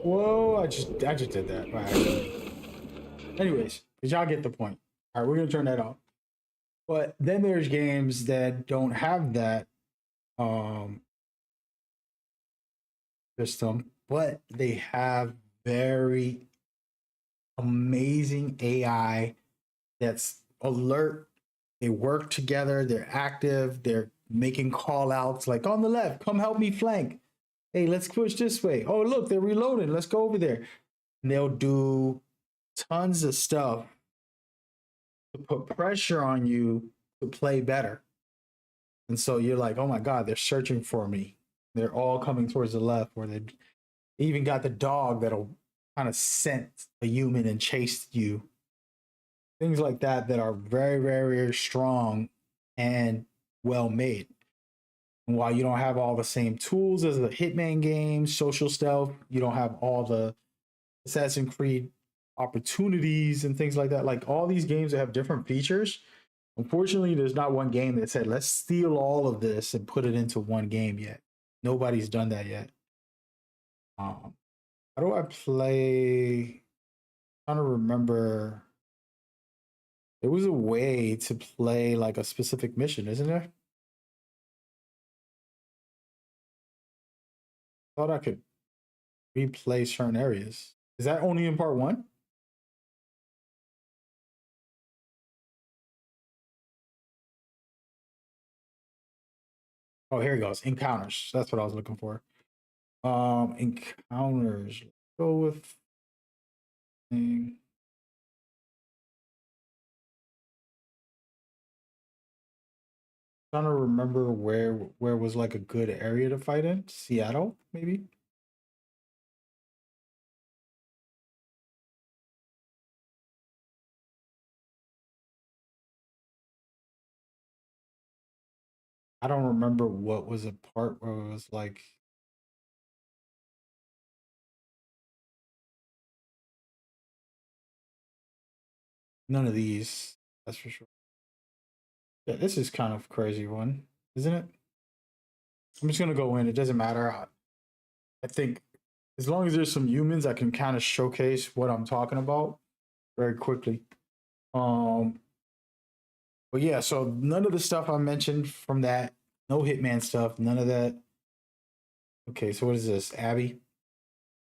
Whoa, I just did that by accident. Anyways, because y'all get the point. All right, we're gonna turn that off. But then there's games that don't have that system, but they have very amazing AI that's alert. They work together, they're active, they're making call outs like on the left, come help me flank. Hey, let's push this way. Oh, look, they're reloading. Let's go over there. And they'll do tons of stuff to put pressure on you to play better. And so you're like, oh my God, they're searching for me. They're all coming towards the left, where they even got the dog that'll kind of scent a human and chase you. Things like that that are very, very, very strong and well made. And while you don't have all the same tools as the Hitman games, social stealth, you don't have all the Assassin's Creed opportunities and things like that. Like all these games that have different features. Unfortunately, there's not one game that said, let's steal all of this and put it into one game yet. Nobody's done that yet. How do I play? I'm trying to remember There was a way to play like a specific mission, isn't there? Thought I could replay certain areas. Is that only in part one? Oh, here it goes. Encounters. That's what I was looking for. Encounters. Let's go with thing. Trying to remember where was like a good area to fight in. Seattle, maybe. I don't remember what was a part where it was like none of these. That's for sure. Yeah, this is kind of crazy one, isn't it? I'm just gonna go in. It doesn't matter. I think as long as there's some humans, I can kind of showcase what I'm talking about very quickly. Um, but yeah, so none of the stuff I mentioned from that, no Hitman stuff, none of that. Okay, so what is this? Abby?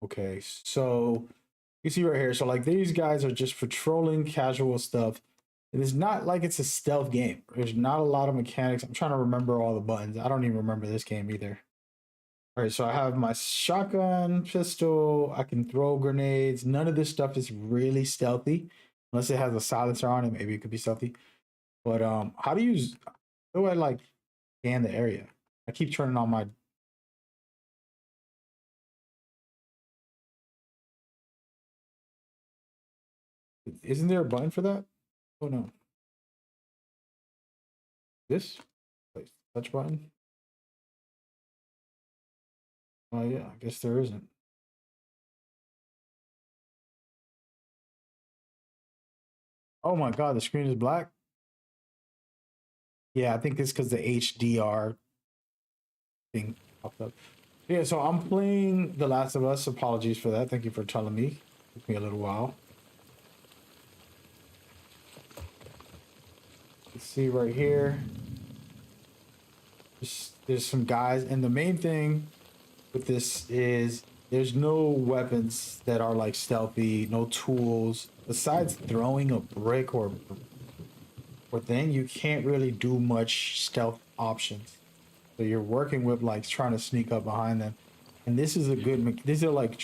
Okay, so you see right here. So like these guys are just patrolling casual stuff. It is not like it's a stealth game. There's not a lot of mechanics. I'm trying to remember all the buttons. I don't even remember this game either. All right, so I have my shotgun, pistol. I can throw grenades. None of this stuff is really stealthy, unless it has a silencer on it. Maybe it could be stealthy. But how do I like scan the area? I keep turning on my. Isn't there a button for that? Oh no. This? Like, touch button? Oh yeah, I guess there isn't. Oh my god, the screen is black. Yeah, I think it's because the HDR thing popped up. Yeah, so I'm playing The Last of Us. Apologies for that. Thank you for telling me. Took me a little while. Let's see right here. There's some guys, and the main thing with this is there's no weapons that are like stealthy, no tools. Besides throwing a brick or thing, you can't really do much stealth options. So you're working with like trying to sneak up behind them. And this is a good, these are like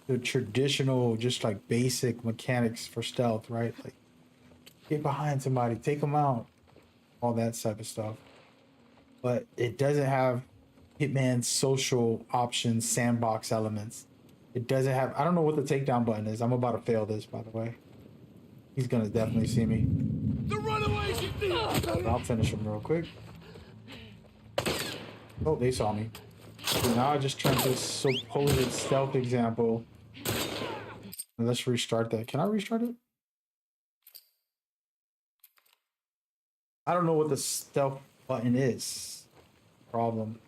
the traditional, just like basic mechanics for stealth, right? Like get behind somebody, take them out, all that type of stuff. But it doesn't have Hitman's social options, sandbox elements. It doesn't have, I don't know what the takedown button is. I'm about to fail this, by the way. He's gonna definitely see me. The runaways! I'll finish him real quick. Oh, they saw me. So now I just turned this supposed stealth example. And let's restart that. Can I restart it? I don't know what the stealth button is. Problem.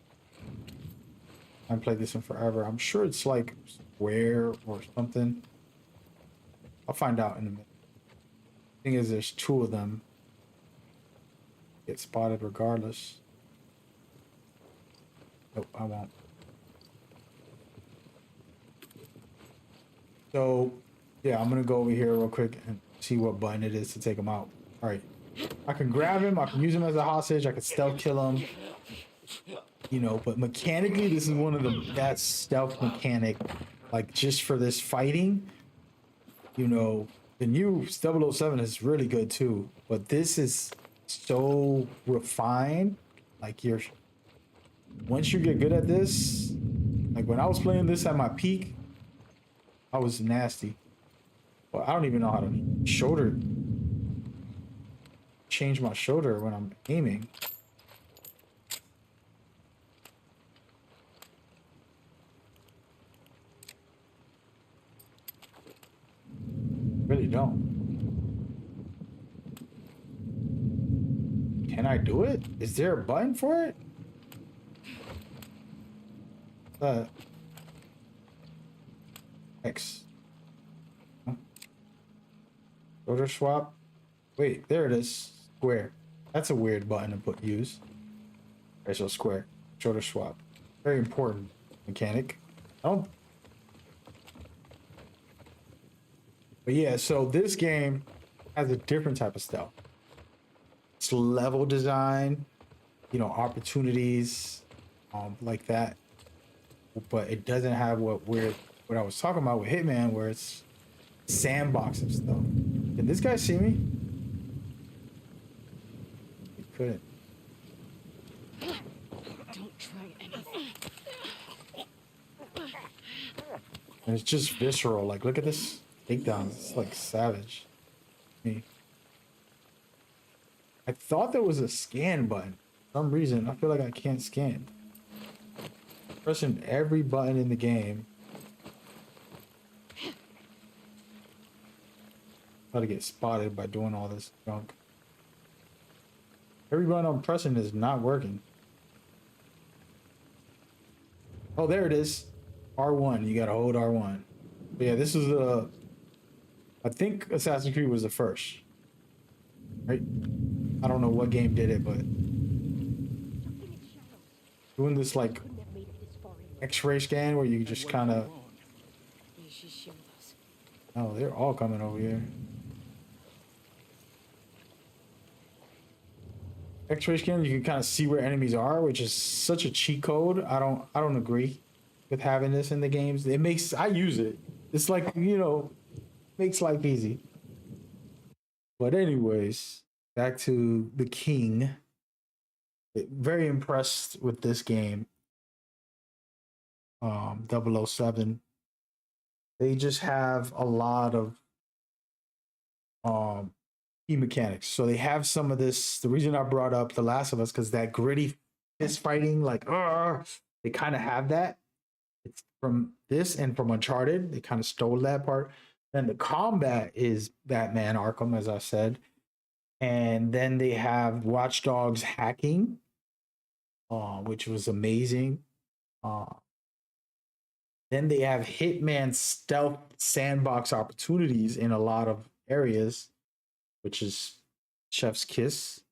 I haven't played this in forever. I'm sure it's like square or something. I'll find out in a minute. Thing is, there's two of them. Get spotted regardless. Nope, I won't. So, yeah, I'm gonna go over here real quick and see what button it is to take him out. All right, I can grab him. I can use him as a hostage. I can stealth kill him. You know, but mechanically, this is one of the best stealth mechanic. Like just for this fighting, you know, the new 007 is really good too. But this is so refined. Like once you get good at this, like when I was playing this at my peak, I was nasty. Well, I don't even know how to change my shoulder when I'm aiming. Really don't. Can I do it? Is there a button for it? X. Shoulder swap. Wait, there it is. Square. That's a weird button to use. Okay, so square. Shoulder swap. Very important mechanic. Oh. But yeah, so this game has a different type of stealth. It's level design, you know, opportunities, like that. But it doesn't have what I was talking about with Hitman, where it's sandbox of stuff. Did this guy see me? He couldn't. Don't try anything. And it's just visceral. Like, look at this takedown. It's like savage. Me. I thought there was a scan button. For some reason, I feel like I can't scan. Pressing every button in the game. Try to get spotted by doing all this junk. Every button I'm pressing is not working. Oh, there it is. R1. You gotta hold R1. But yeah, this is I think Assassin's Creed was the first. Right? I don't know what game did it, but doing this like X-ray scan where you just kind of. Oh, they're all coming over here. X-ray scan, you can kind of see where enemies are, which is such a cheat code. I don't agree with having this in the games. I use it. It's like, you know, makes life easy. But anyways, back to the King. Very impressed with this game. 007. They just have a lot of key mechanics. So they have some of this. The reason I brought up The Last of Us, because that gritty fist fighting, like, they kind of have that. It's from this and from Uncharted. They kind of stole that part. Then the combat is Batman Arkham, as I said. And then they have Watch Dogs hacking, which was amazing. Then they have Hitman stealth sandbox opportunities in a lot of areas, which is chef's kiss.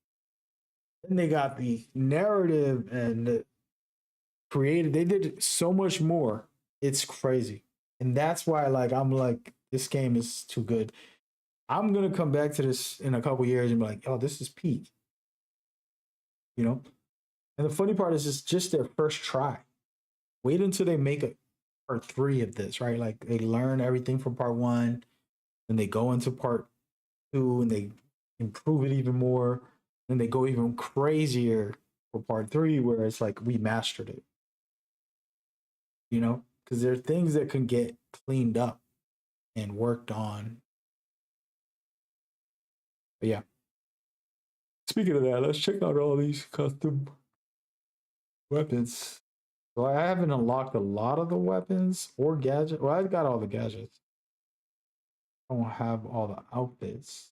Then they got the narrative and the creative. They did so much more. It's crazy. And that's why I'm like, this game is too good. I'm going to come back to this in a couple years and be like, oh, this is peak. You know? And the funny part is it's just their first try. Wait until they make a part 3 of this, right? Like they learn everything from part 1, and they go into part 2 and they improve it even more. And they go even crazier for part 3, where it's like we mastered it. You know? Because there are things that can get cleaned up and worked on. But yeah. Speaking of that, let's check out all these custom weapons. So I haven't unlocked a lot of the weapons or gadgets. Well, I've got all the gadgets. I don't have all the outfits.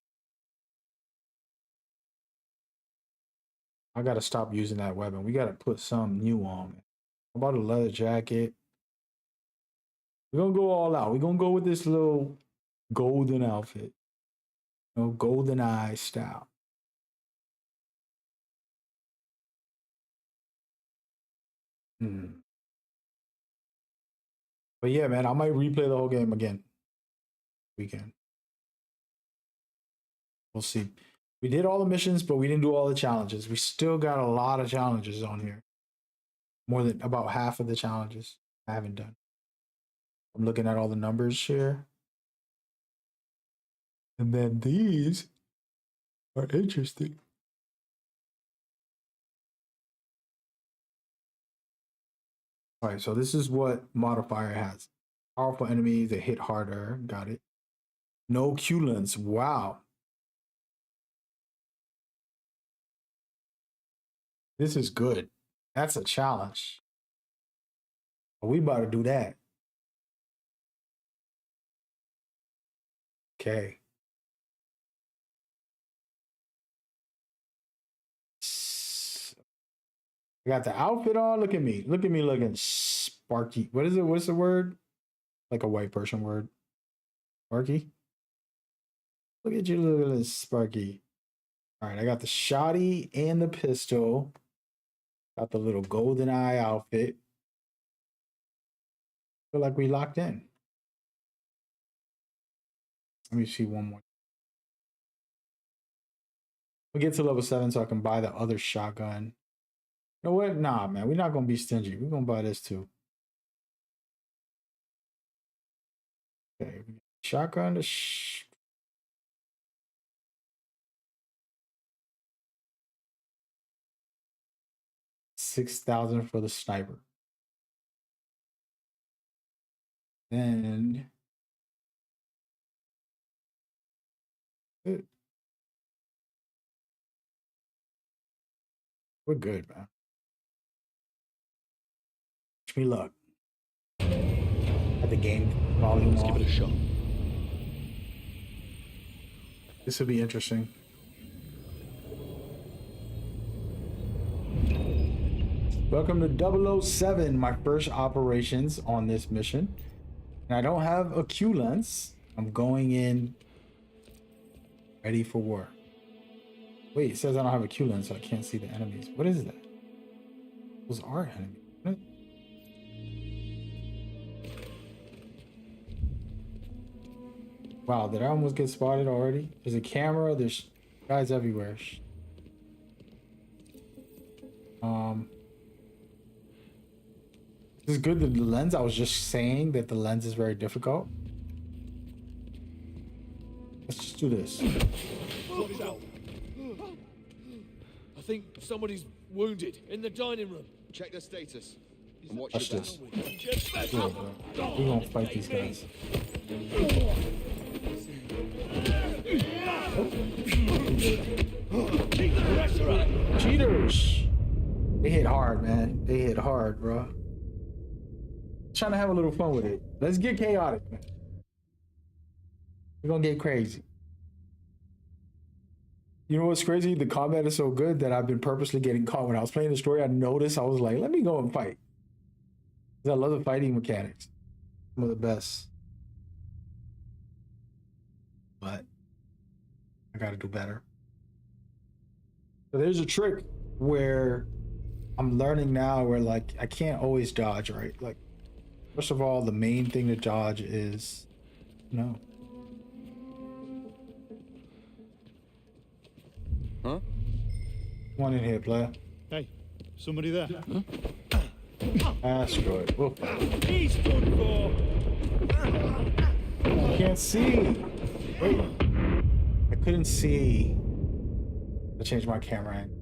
I gotta stop using that weapon. We gotta put some new on. How about a leather jacket? We're gonna go all out. We're gonna go with this little golden outfit. You know, golden eye style. But yeah, man, I might replay the whole game again. Weekend. We'll see. We did all the missions, but we didn't do all the challenges. We still got a lot of challenges on here. More than about half of the challenges I haven't done. I'm looking at all the numbers here. And then these are interesting. All right, so this is what modifier has. Powerful enemies that hit harder. Got it. No Q-lens. Wow. This is good. That's a challenge. We about to do that. Okay. I got the outfit on. Look at me. Look at me looking sparky. What is it? What's the word? Like a white person word. Sparky? Look at you, look at this Sparky. All right, I got the shotty and the pistol. Got the little golden eye outfit. Feel like we locked in. Let me see one more. We'll get to level 7 so I can buy the other shotgun. You know what? Nah, man, we're not gonna be stingy. We're gonna buy this too. Okay, shotgun to 6,000 for the sniper. And good. We're good, man. Wish me luck. At the game volume Let's give it a shot. This will be interesting. Welcome to 007, my first operations on this mission. And I don't have a Q lens. I'm going in ready for war. Wait, it says I don't have a Q lens, so I can't see the enemies. What is that? Those are enemies. What? Wow, did I almost get spotted already? There's a camera, there's guys everywhere. This is good, the lens. I was just saying that the lens is very difficult. Let's just do this. Watch out. I think somebody's wounded in the dining room. Check their status. And watch Watch your this. back. We're gonna fight these guys. Keep the pressure up. Cheaters! They hit hard, man. They hit hard, bro. Trying to have a little fun with it. Let's get chaotic, man. We're gonna get crazy. You know what's crazy? The combat is so good that I've been purposely getting caught. When I was playing the story, I noticed, I was like, let me go and fight. Because I love the fighting mechanics. Some of the best. But I gotta do better. So there's a trick where I'm learning now where like I can't always dodge, right? Like, first of all, the main thing to dodge is no. Huh? One in here, player. Hey, somebody there? Asteroid. Whoop. He's done for. I can't see. Wait. I couldn't see. I changed my camera angle.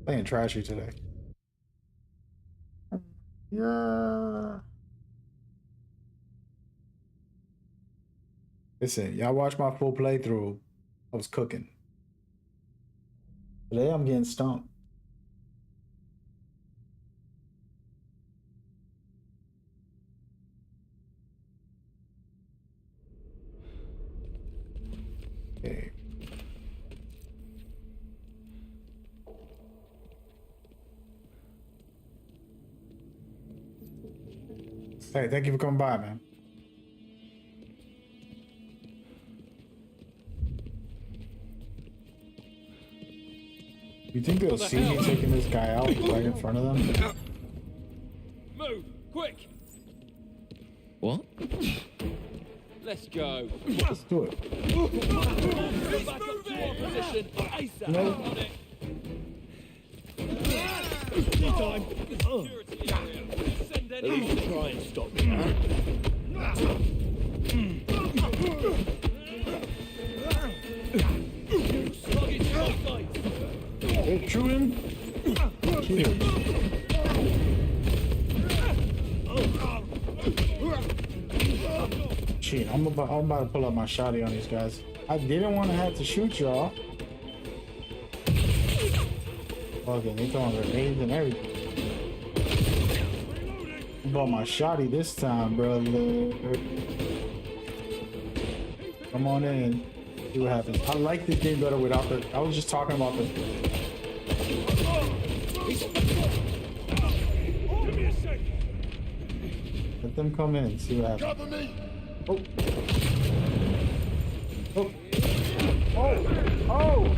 Playing trashy today. Yeah. Listen, y'all watch my full playthrough. I was cooking. Today I'm getting stumped. Okay. Hey, thank you for coming by, man. You think they'll see me taking this guy out right in front of them? Move, quick. What? Let's go. Let's do it. Get back up to our position. ASAP. No. On it. Time. Security area. Send At any. least try and stop me, huh? Slug into our sights. Hey, chew him. Cheers. Shit, I'm about to pull up my shotty on these guys. I didn't want to have to shoot y'all. Okay, they throwing grenades and everything. I bought my shotty this time, bro. Come on in. See what happens. I like this game better without the. I was just talking about the. Give me a sec. Let them come in. See what happens. Cover me! Oh. Oh. Oh! Oh!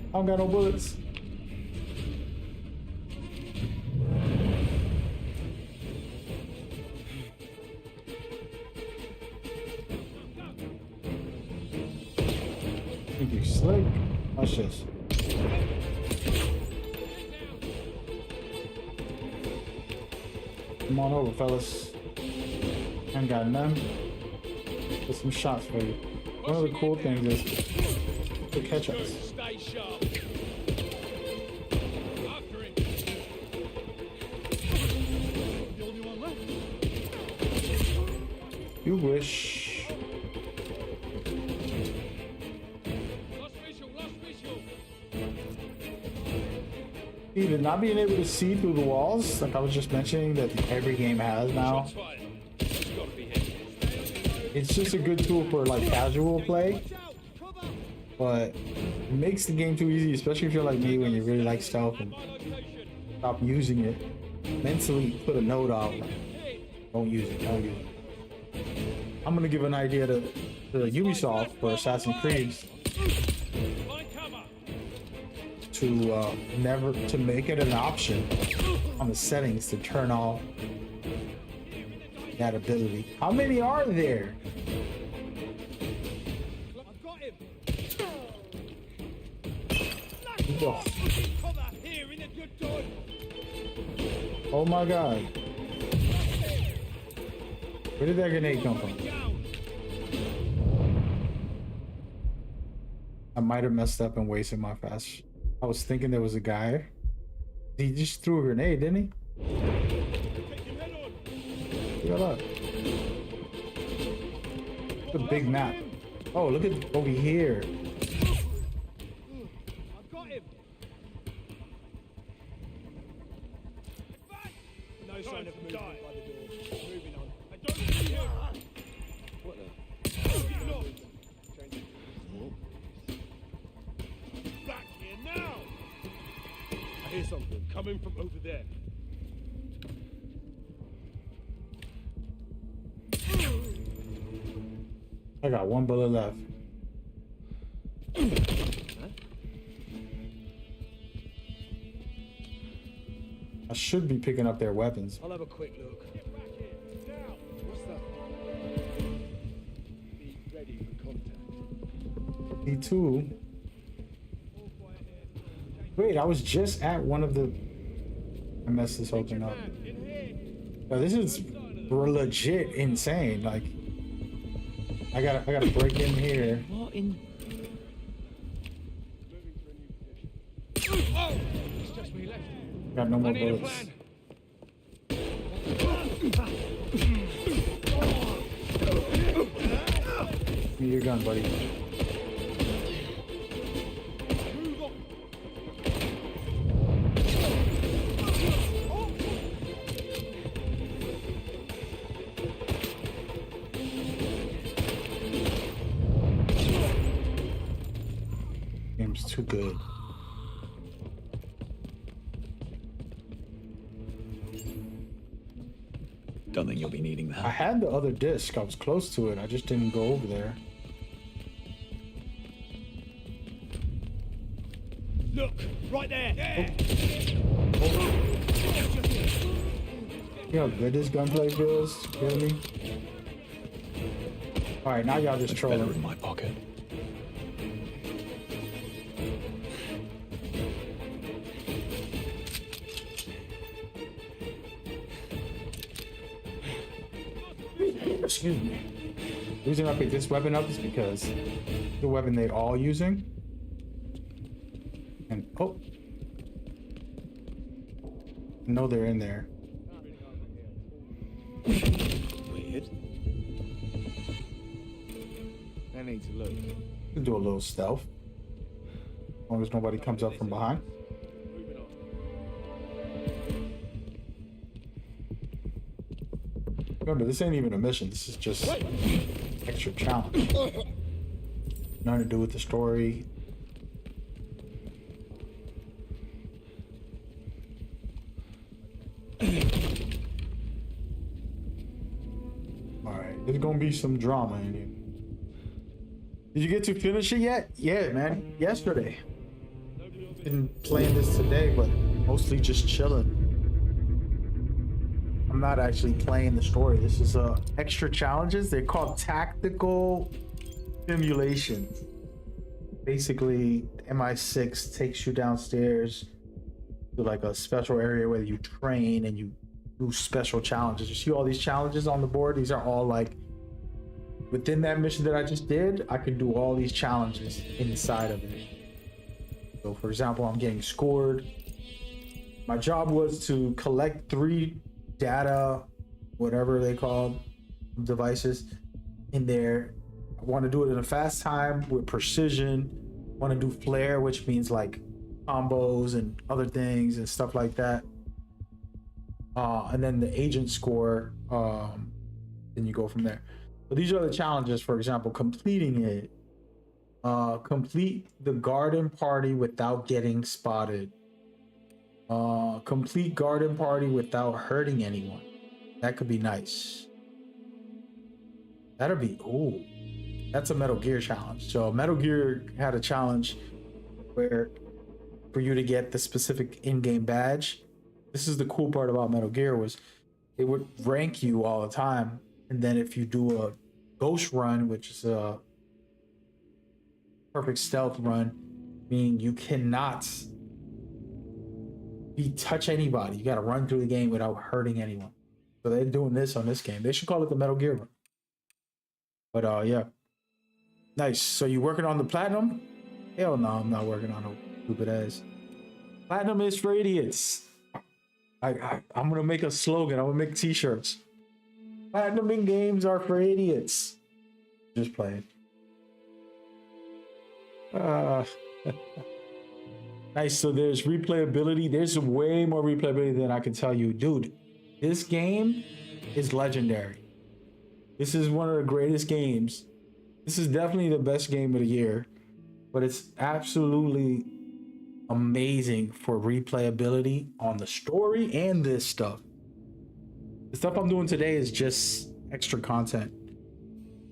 I don't got no bullets. Think you slick? Watch this. Come on over, fellas. I ain't got none. Get some shots for you. One of the cool things is to catch us. Stay sharp. After him. The only one left. You wish. Lost visual, lost visual. Even not being able to see through the walls, like I was just mentioning that every game has now. Shots fired. It's got to be hit. It's just a good tool for like casual play, but it makes the game too easy, especially if you're like me when you really like stealth and stop using it. Mentally put a note out, like, don't use it, don't use it. I'm gonna give an idea to Ubisoft for Assassin's Creed to never to make it an option on the settings to turn off that ability. How many are there? I've got him. Oh, Cover here in a good time. oh my god. Where did that grenade come from? Down. I might have messed up and wasted my fast. I was thinking there was a guy. He just threw a grenade, didn't he? Take your head on. Shut up. It's a big map. Oh, look at over here. I've got him. No sign of movement by the door. Moving on. I don't see him. What the? Back here now. I hear something coming from over there. I got one bullet left. I should be picking up their weapons. I'll have a quick look. Get back here now. What's that? Be ready for contact. E2. Wait, I was just at one of the. I messed this whole thing up. In here. Now, this is legit insane. Like, I gotta break in here. What in? Oh! It's just me left. Got no more I need a bullets. plan. Give me your gun, buddy. Move on. Game's too good. Don't think you'll be needing I that. had the other disc. I was close to it. I just didn't go over there. Look, right there. There. You know how good this gunplay feels? You hear me? Alright, now y'all just Better trolling. in my pocket. Excuse me. The reason I picked this weapon up is because the weapon they all using. And oh, I know they're in there. Weird. I need to look. We'll do a little stealth. As long as nobody comes up from behind. Moving on. Remember, this ain't even a mission. This is just extra challenge. Nothing to do with the story. Alright, there's gonna be some drama in here. Did you get to finish it yet? Yeah, man. Yesterday. Been playing this today, but mostly just chilling. I'm not actually playing the story. This is extra challenges. They're called tactical simulations. Basically, MI6 takes you downstairs to like a special area where you train and you do special challenges. You see all these challenges on the board? These are all like within that mission that I just did. I can do all these challenges inside of it. So for example, I'm getting scored. My job was to collect 3 data, whatever they call devices in there. I want to do it in a fast time with precision. I want to do flair, which means like combos and other things and stuff like that. And then the agent score, then you go from there. But these are the challenges. For example, completing it. Complete the garden party without getting spotted. Complete garden party without hurting anyone. That could be nice. That'll be, ooh, that's a Metal Gear challenge. So Metal Gear had a challenge where for you to get the specific in-game badge. This is the cool part about Metal Gear was it would rank you all the time. And then if you do a ghost run, which is a perfect stealth run, meaning you cannot touch anybody. You got to run through the game without hurting anyone. So they're doing this on this game. They should call it the Metal Gear run. But yeah, nice. So you working on the platinum? Hell no, I'm not working on no stupid ass. Platinum is for idiots. I'm gonna make a slogan. I'm gonna make t-shirts. Platinum in games are for idiots. Just playing. Nice. So there's replayability. There's way more replayability than I can tell you. Dude, this game is legendary. This is one of the greatest games. This is definitely the best game of the year, but it's absolutely amazing for replayability on the story and this stuff. The stuff I'm doing today is just extra content,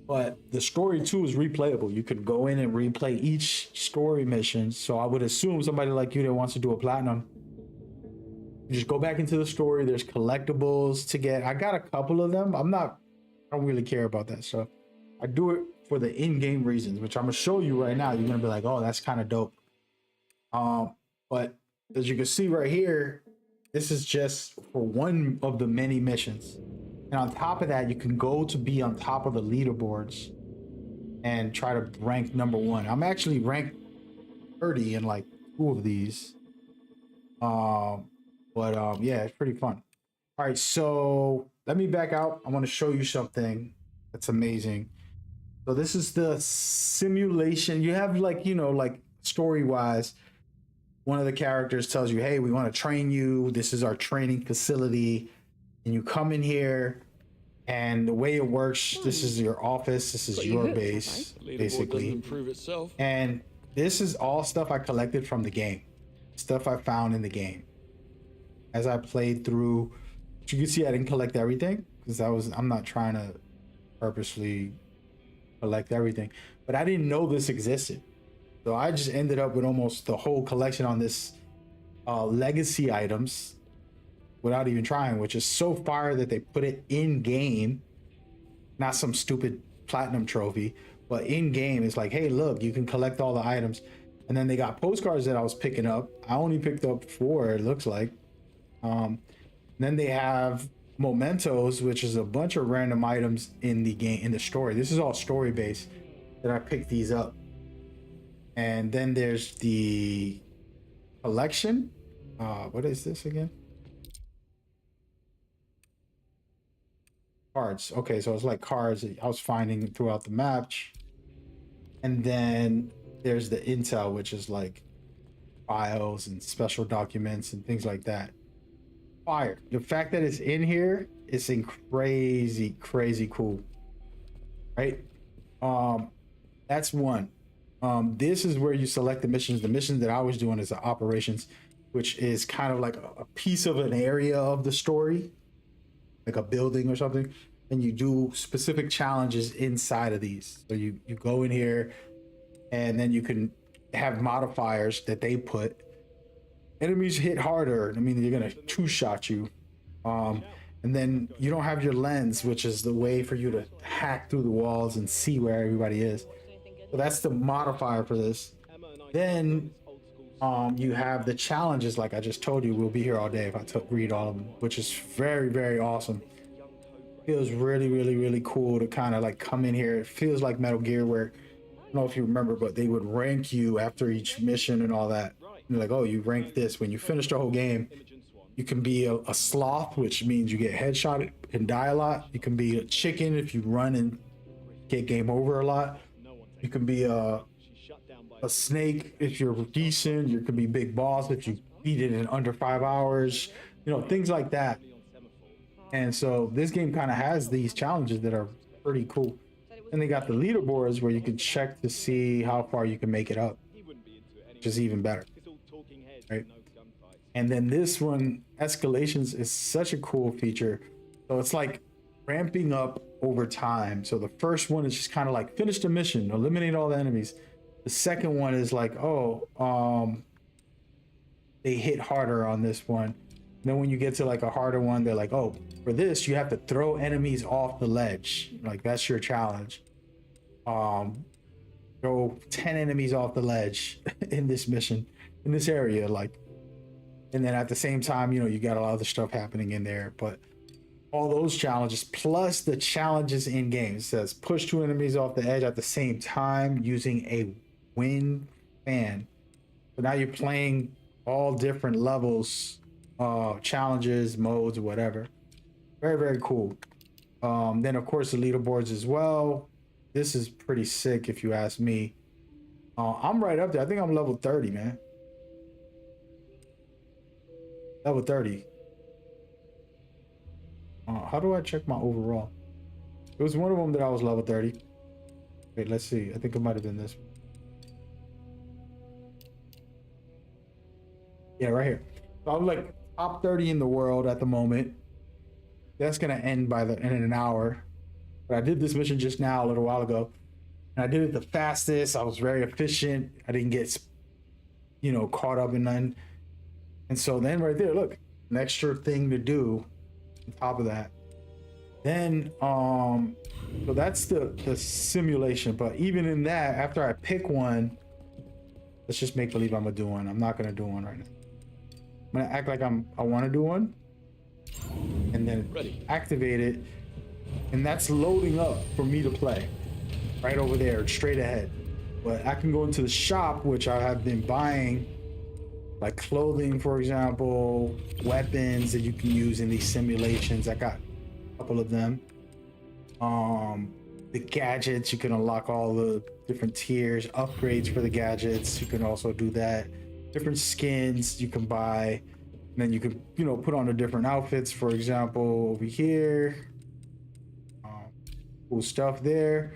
but the story too is replayable. You could go in and replay each story mission. So I would assume somebody like you that wants to do a platinum, you just go back into the story. There's collectibles to get. I got a couple of them. I don't really care about that stuff. I do it for the in-game reasons, which I'm gonna show you right now. You're gonna be like, oh, that's kind of dope. But as you can see right here, this is just for one of the many missions. And on top of that, you can go to be on top of the leaderboards and try to rank #1. I'm actually ranked 30 in like 2 of these. Yeah, it's pretty fun. All right, so let me back out. I want to show you something that's amazing. So this is the simulation. You have like, you know, like story-wise, one of the characters tells you, hey, we want to train you. This is our training facility. And you come in here, and the way it works, this is your office. This is your base, basically. And this is all stuff I collected from the game. Stuff I found in the game. As I played through, you can see I didn't collect everything because I'm not trying to purposely collect everything, but I didn't know this existed. So I just ended up with almost the whole collection on this legacy items without even trying, which is so fire that they put it in game, not some stupid platinum trophy, but in game. It's like, hey, look, you can collect all the items. And then they got postcards that I was picking up. I only picked up 4, it looks like. Then they have mementos, which is a bunch of random items in the game, in the story. This is all story based that I picked these up. And then there's the collection. What is this again? Cards. Okay, so it's like cards that I was finding throughout the match. And then there's the intel, which is like files and special documents and things like that. Fire. The fact that it's in here is crazy cool. Right? That's one. This is where you select the missions. The mission that I was doing is the operations, which is kind of like a piece of an area of the story, like a building or something. And you do specific challenges inside of these. So you go in here, and then you can have modifiers that they put. Enemies hit harder. I mean, they're gonna two-shot you. And then you don't have your lens, which is the way for you to hack through the walls and see where everybody is. So that's the modifier for this. Then you have the challenges, like I just told you. We'll be here all day if I read all of them, which is very, very awesome. Feels really, really, really cool to kind of like come in here. It feels like Metal Gear, where I don't know if you remember, but they would rank you after each mission and all that. You're like, oh, you rank this. When you finish the whole game, you can be a sloth, which means you get headshot and die a lot. You can be a chicken if you run and get game over a lot. You can be a snake if you're decent. You can be big boss if you beat it in under 5 hours. You know, things like that. And so this game kind of has these challenges that are pretty cool. And they got the leaderboards where you can check to see how far you can make it up, which is even better, right? And then this one, escalations, is such a cool feature. So it's like ramping up over time. So the first one is just kind of like finish the mission, eliminate all the enemies. The second one is like, they hit harder on this one. And then when you get to like a harder one, they're like, oh, for this, you have to throw enemies off the ledge. Like, that's your challenge. Throw 10 enemies off the ledge in this mission, in this area, like. And then at the same time, you know, you got a lot of other stuff happening in there, but all those challenges plus the challenges in game. It says push 2 enemies off the edge at the same time using a wind fan. So now you're playing all different levels, challenges, modes, whatever. Very, very cool. Then of course the leaderboards as well. This is pretty sick if you ask me. I'm right up there. I think I'm level 30, man. Level 30. How do I check my overall? It was one of them that I was level 30. Wait, let's see. I think it might have been this one. Yeah, right here. So I'm like top 30 in the world at the moment. That's gonna end in an hour. But I did this mission just now, a little while ago, and I did it the fastest. I was very efficient. I didn't get, you know, caught up in none. And so then right there, look, an extra thing to do on top of that. Then, so that's the simulation. But even in that, after I pick one, let's just make believe I'm gonna do one. I'm not gonna do one right now. I'm gonna act like I want to do one, and then activate it, and that's loading up for me to play right over there, straight ahead. But I can go into the shop, which I have been buying, like clothing, for example, weapons that you can use in these simulations. I got a couple of them. The gadgets, you can unlock all the different tiers, upgrades for the gadgets. You can also do that. Different skins you can buy. And then you can, you know, put on the different outfits. For example, over here, cool stuff there.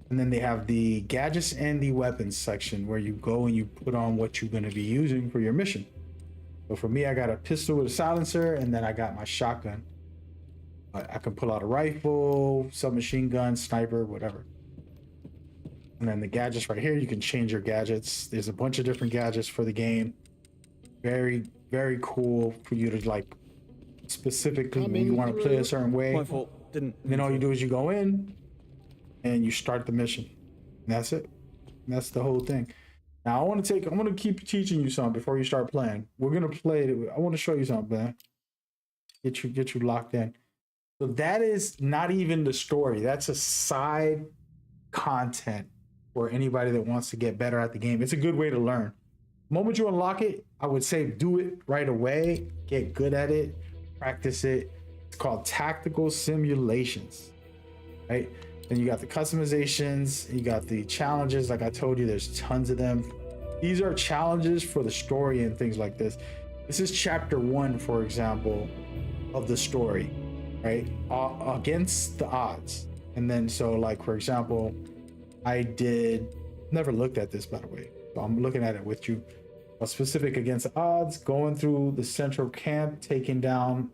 And then they have the gadgets and the weapons section where you go and you put on what you're going to be using for your mission. So for me, I got a pistol with a silencer, and then I got my shotgun. I can pull out a rifle, submachine gun, sniper, whatever. And then the gadgets right here, you can change your gadgets. There's a bunch of different gadgets for the game. Very, very cool for you to like specifically when you want to play a certain way. My fault. Didn't. And then all you do is you go in and you start the mission. And that's it. And that's the whole thing. Now I'm gonna keep teaching you something before you start playing. We're gonna play it. I want to show you something, man. Get you locked in. So that is not even the story. That's a side content for anybody that wants to get better at the game. It's a good way to learn. The moment you unlock it, I would say do it right away. Get good at it. Practice it. It's called tactical simulations, right? Then you got the customizations. You got the challenges. Like I told you, there's tons of them. These are challenges for the story and things like this. This is chapter 1, for example, of the story, right? Against the odds. And then so like, for example, never looked at this, by the way, so I'm looking at it with you. A specific against the odds, going through the central camp, taking down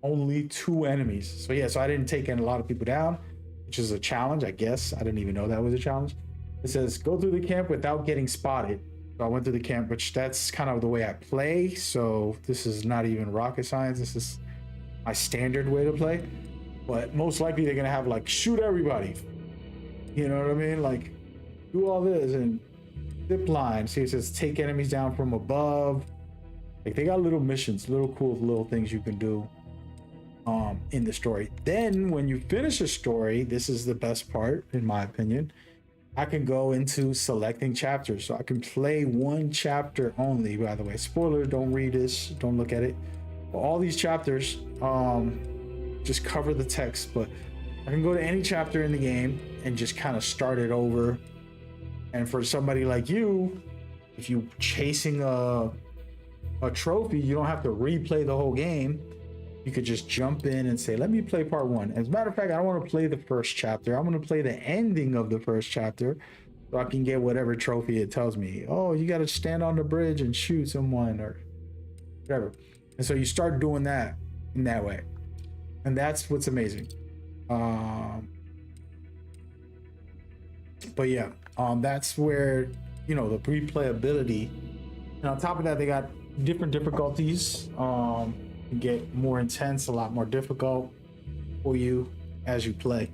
only 2 enemies. So yeah, so I didn't take in a lot of people down, which is a challenge, I guess. I didn't even know that was a challenge. It says go through the camp without getting spotted. So I went through the camp, which that's kind of the way I play. So this is not even rocket science. This is my standard way to play. But most likely they're gonna have like shoot everybody. You know what I mean? Like do all this and zip line. See, it says take enemies down from above. Like they got little missions, little cool little things you can do in the story. Then when you finish a story, this is the best part in my opinion. I can go into selecting chapters. So I can play one chapter only, by the way. Spoiler, don't read this, don't look at it. But all these chapters just cover the text, but I can go to any chapter in the game and just kind of start it over. And for somebody like you, if you're chasing a trophy, you don't have to replay the whole game. You could just jump in and say, let me play part one. As a matter of fact, I don't want to play the first chapter. I want to play the ending of the first chapter so I can get whatever trophy it tells me. Oh, you got to stand on the bridge and shoot someone or whatever. And so you start doing that in that way. And that's what's amazing. But yeah, that's where, you know, the replayability. And on top of that, they got different difficulties. Get more intense, a lot more difficult for you as you play.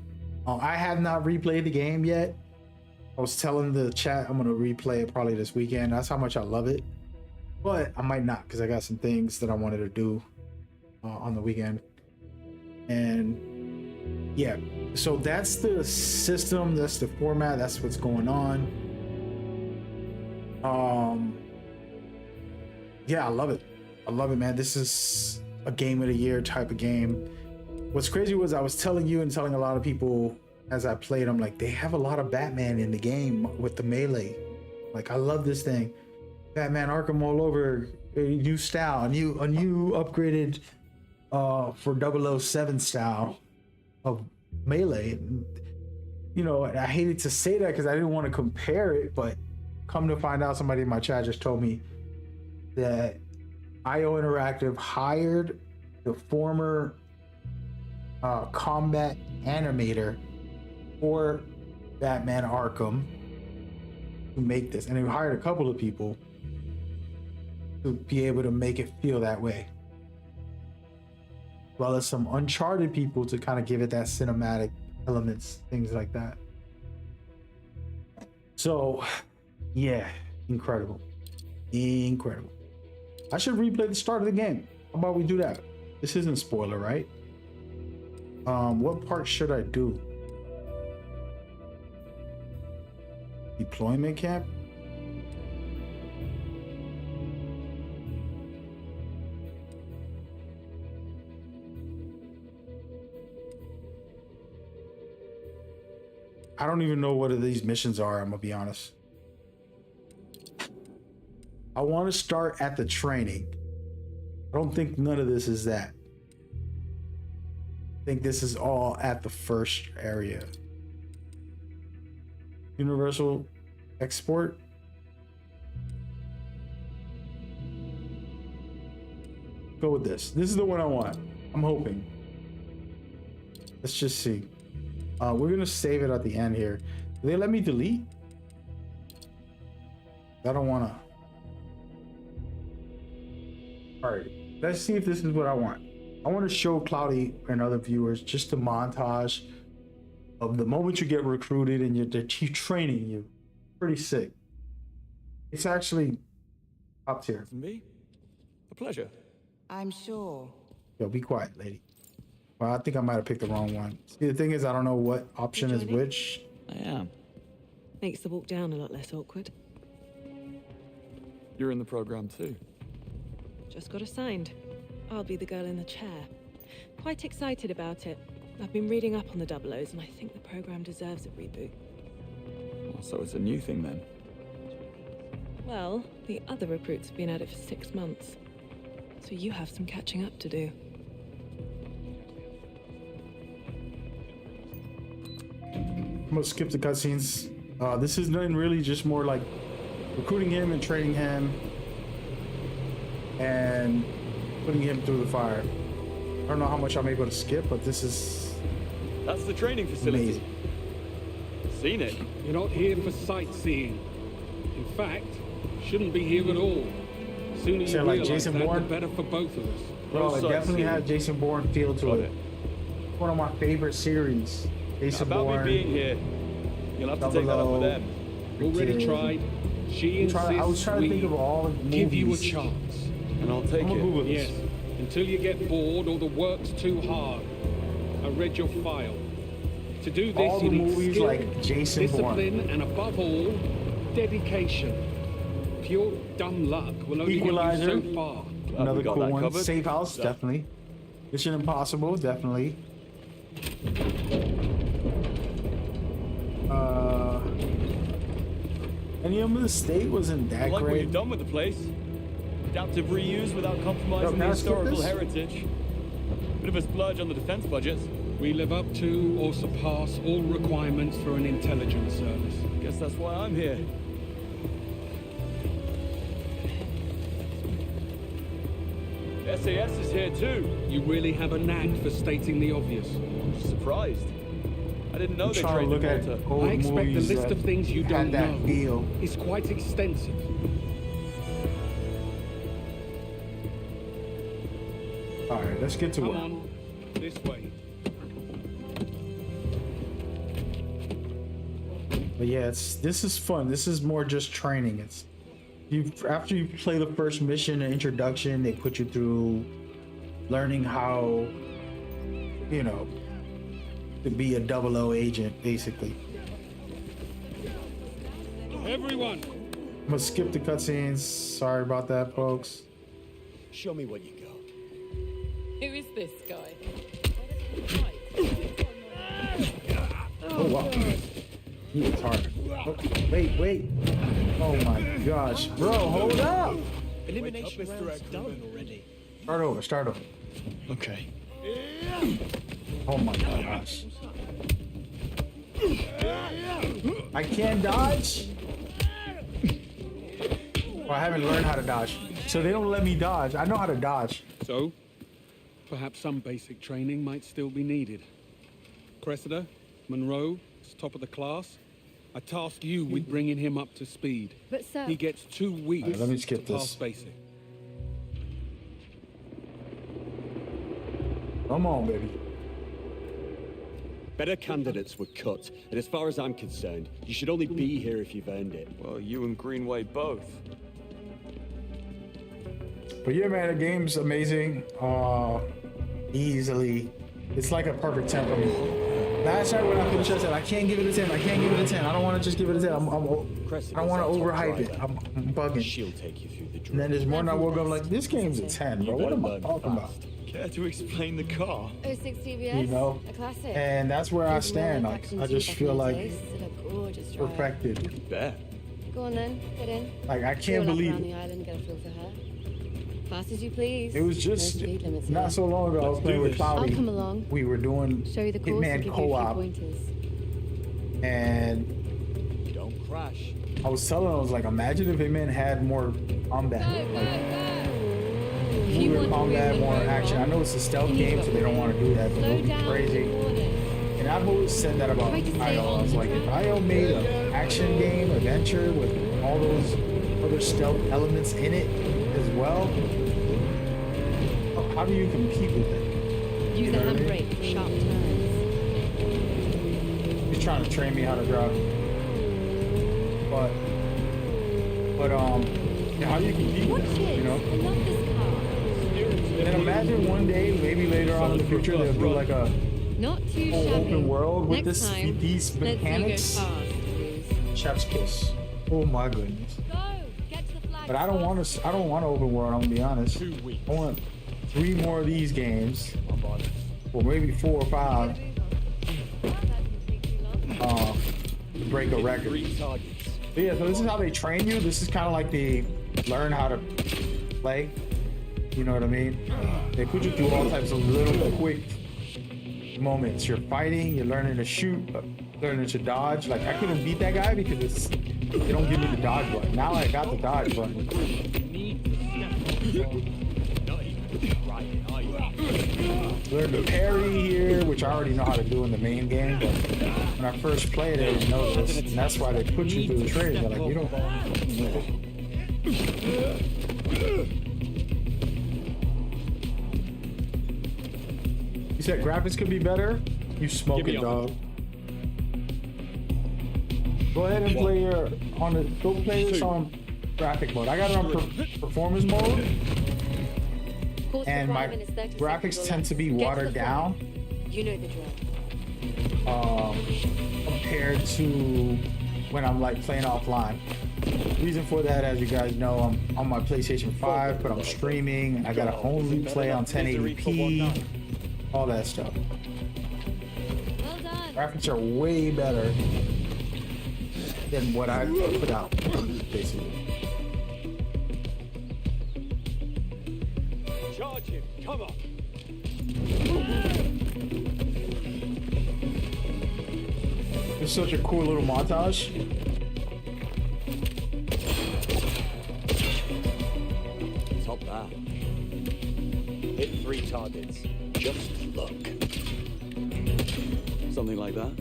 I have not replayed the game yet. I was telling the chat I'm gonna replay it probably this weekend. That's how much I love it. But I might not because I got some things that I wanted to do on the weekend. And yeah, so that's the system, that's the format, that's what's going on. Yeah, I love it. I love it, man. This is a game of the year type of game. What's crazy was I was telling you and telling a lot of people as I played, I'm like, they have a lot of Batman in the game with the melee. Like, I love this thing. Batman Arkham all over, a new style, a new upgraded for 007 style of melee. You know, I hated to say that because I didn't want to compare it, but come to find out, somebody in my chat just told me that iointeractive hired the former combat animator for Batman Arkham to make this, and they hired a couple of people to be able to make it feel that way, as well as some Uncharted people to kind of give it that cinematic elements, things like that. So yeah, incredible. I should replay the start of the game. How about we do that? This isn't spoiler, right? What part should I do? Deployment camp? I don't even know what these missions are, I'm gonna be honest. I want to start at the training. I don't think none of this is that. I think this is all at the first area. Universal export. Go with this. This is the one I want. I'm hoping. Let's just see. We're gonna save it at the end here. Do they let me delete? I don't wanna. All right, let's see if this is what I want. I want to show Cloudy and other viewers just a montage of the moment you get recruited and they're training you. Pretty sick. It's actually up tier. Me? A pleasure. I'm sure. Yo, be quiet, lady. Well, I think I might have picked the wrong one. See, the thing is, I don't know what option is which. I am. Makes the walk down a lot less awkward. You're in the program too. Just got assigned. I'll be the girl in the chair. Quite excited about it. I've been reading up on the Double O's and I think the program deserves a reboot. Well, so it's a new thing then? Well, the other recruits have been at it for 6 months. So you have some catching up to do. I'm gonna skip the cutscenes. This is nothing really, just more like recruiting him and training him and putting him through the fire. I don't know how much I'm able to skip, but this is That's the training facility. amazing. seen it. You're not here for sightseeing. In fact, shouldn't be here at all. Sooner Sound you like realize Jason that, the Bourne? better for both of us. Bro, it No definitely sightseeing. had Jason Bourne feel to Got it. it. One of my favorite series. Jason About Bourne. me being here. You'll have to take that up with them. Already Kid. tried. She I was insists trying to think of all the movies. give you a chance. And I'll take I'm gonna Google it. this. Yes, until you get bored or the work's too hard. I read your file. To do this, All you the need movies skill, like Jason Bourne. discipline, and above all, dedication. Pure dumb luck will only Equalizer. get you so far. Another we got cool that one. covered. Safe House, So- definitely. Mission Impossible, definitely. Any of the state wasn't I that like what great. you've done with the place. Adaptive reuse without Yo, compromising can the I skip historical this? heritage. Bit of a splurge on the defense budgets. We live up to or surpass all requirements for an intelligence service. Guess that's why I'm here. SAS is here too. You really have a knack for stating the obvious. I'm surprised. I didn't know I'm they trying to trained look in at Malta. old I expect the movies list that of things you had don't that know feel. is quite extensive. All right, let's get to Come it. on, this way. But yeah, this is fun. This is more just training. It's after you play the first mission, an introduction, they put you through learning how, you know, to be a 00 agent, basically. Everyone, I'm gonna skip the cutscenes. Sorry about that, folks. Show me what you got. Who is this guy? Oh wow, he was hard. Oh, wait. Oh my gosh, bro, hold up. Elimination round's done already. Start over. Okay. Oh my gosh. I can't dodge. Well, I haven't learned how to dodge. So they don't let me dodge. I know how to dodge. so perhaps some basic training might still be needed. Cressida, Monroe is top of the class. I task you with bringing him up to speed. But sir, He gets 2 weeks Alright, let me skip to pass this. basic. Come on, baby. Better candidates were cut, and as far as I'm concerned, you should only be here if you've earned it. Well, you and Greenway both. But yeah, man, the game's amazing. Easily. It's like a perfect 10 for me. Last night when I finished, I said, I can't give it a 10. I can't give it a 10. I don't want to just give it a 10. I don't want to overhype it. I'm bugging. She'll take you through the drill. And then this morning I woke up like, this game's a 10, bro. What am I talking about? Care to explain the car? 06 TBS, You know? a classic. And that's where I Didn't stand. know Like, action I just back feel in the like days. Did a gorgeous drive. perfected. Bet. Go on then, get in. Like, I Feel can't like believe around it. the island, get a feel for her. Fast as you please. It was No just speed limits not here. so long ago. I was Let's playing do with this. I'll Cloudy. come along. We were doing Show you the course and Hitman give you a few co-op, pointers. and Don't crash. I was telling him, I was like, imagine if Hitman had more combat, like You more want to combat, win more the action. I know it's a stealth game, so they don't want to do that, but it Slow would be down. crazy. And I've always said that about Try to stay IO. I on was the like, if track. IO made an action game, adventure with all those other stealth elements in it as well, how do you compete with that? Use You the know what I mean? handbrake for sharp turns. He's trying to train me how to drive. But yeah, how do you compete Watch with that, it. you know? I love this car. And then imagine one day, maybe later on in the future, they'll do like a Not too whole shabby. open world with Next this time, these let's mechanics. see you go fast, please. Chef's kiss. Oh my goodness. Go. Get to the flag. But I don't want to. I don't want an open world. I'm gonna be honest. 2 weeks. I want 3 more of these games, or maybe 4 or 5. Break a record. 3 targets. But yeah, so this is how they train you. This is kind of like they learn how to play. You know what I mean? They put you through all types of little quick moments. You're fighting, you're learning to shoot, learning to dodge. Like I couldn't beat that guy because they don't give me the dodge button. Now I got the dodge button. Not even trying, are you? Learn to parry here, which I already know how to do in the main game, but when I first played it, I didn't know this, and that's why they put you through the training. They're like, you don't. You said graphics could be better? You smoking, dog. Go ahead and play go play this on graphic mode. I got it on performance mode, and my graphics tend to be watered down. You know the drill. Compared to when I'm like playing offline. Reason for that, as you guys know, I'm on my PlayStation 5, but I'm streaming. I gotta only play on 1080p, all that stuff. Well done. Graphics are way better than what I put out, basically. Charge him. Come on. It's such a cool little montage. Top that. Hit 3 targets. Just look. Something like that.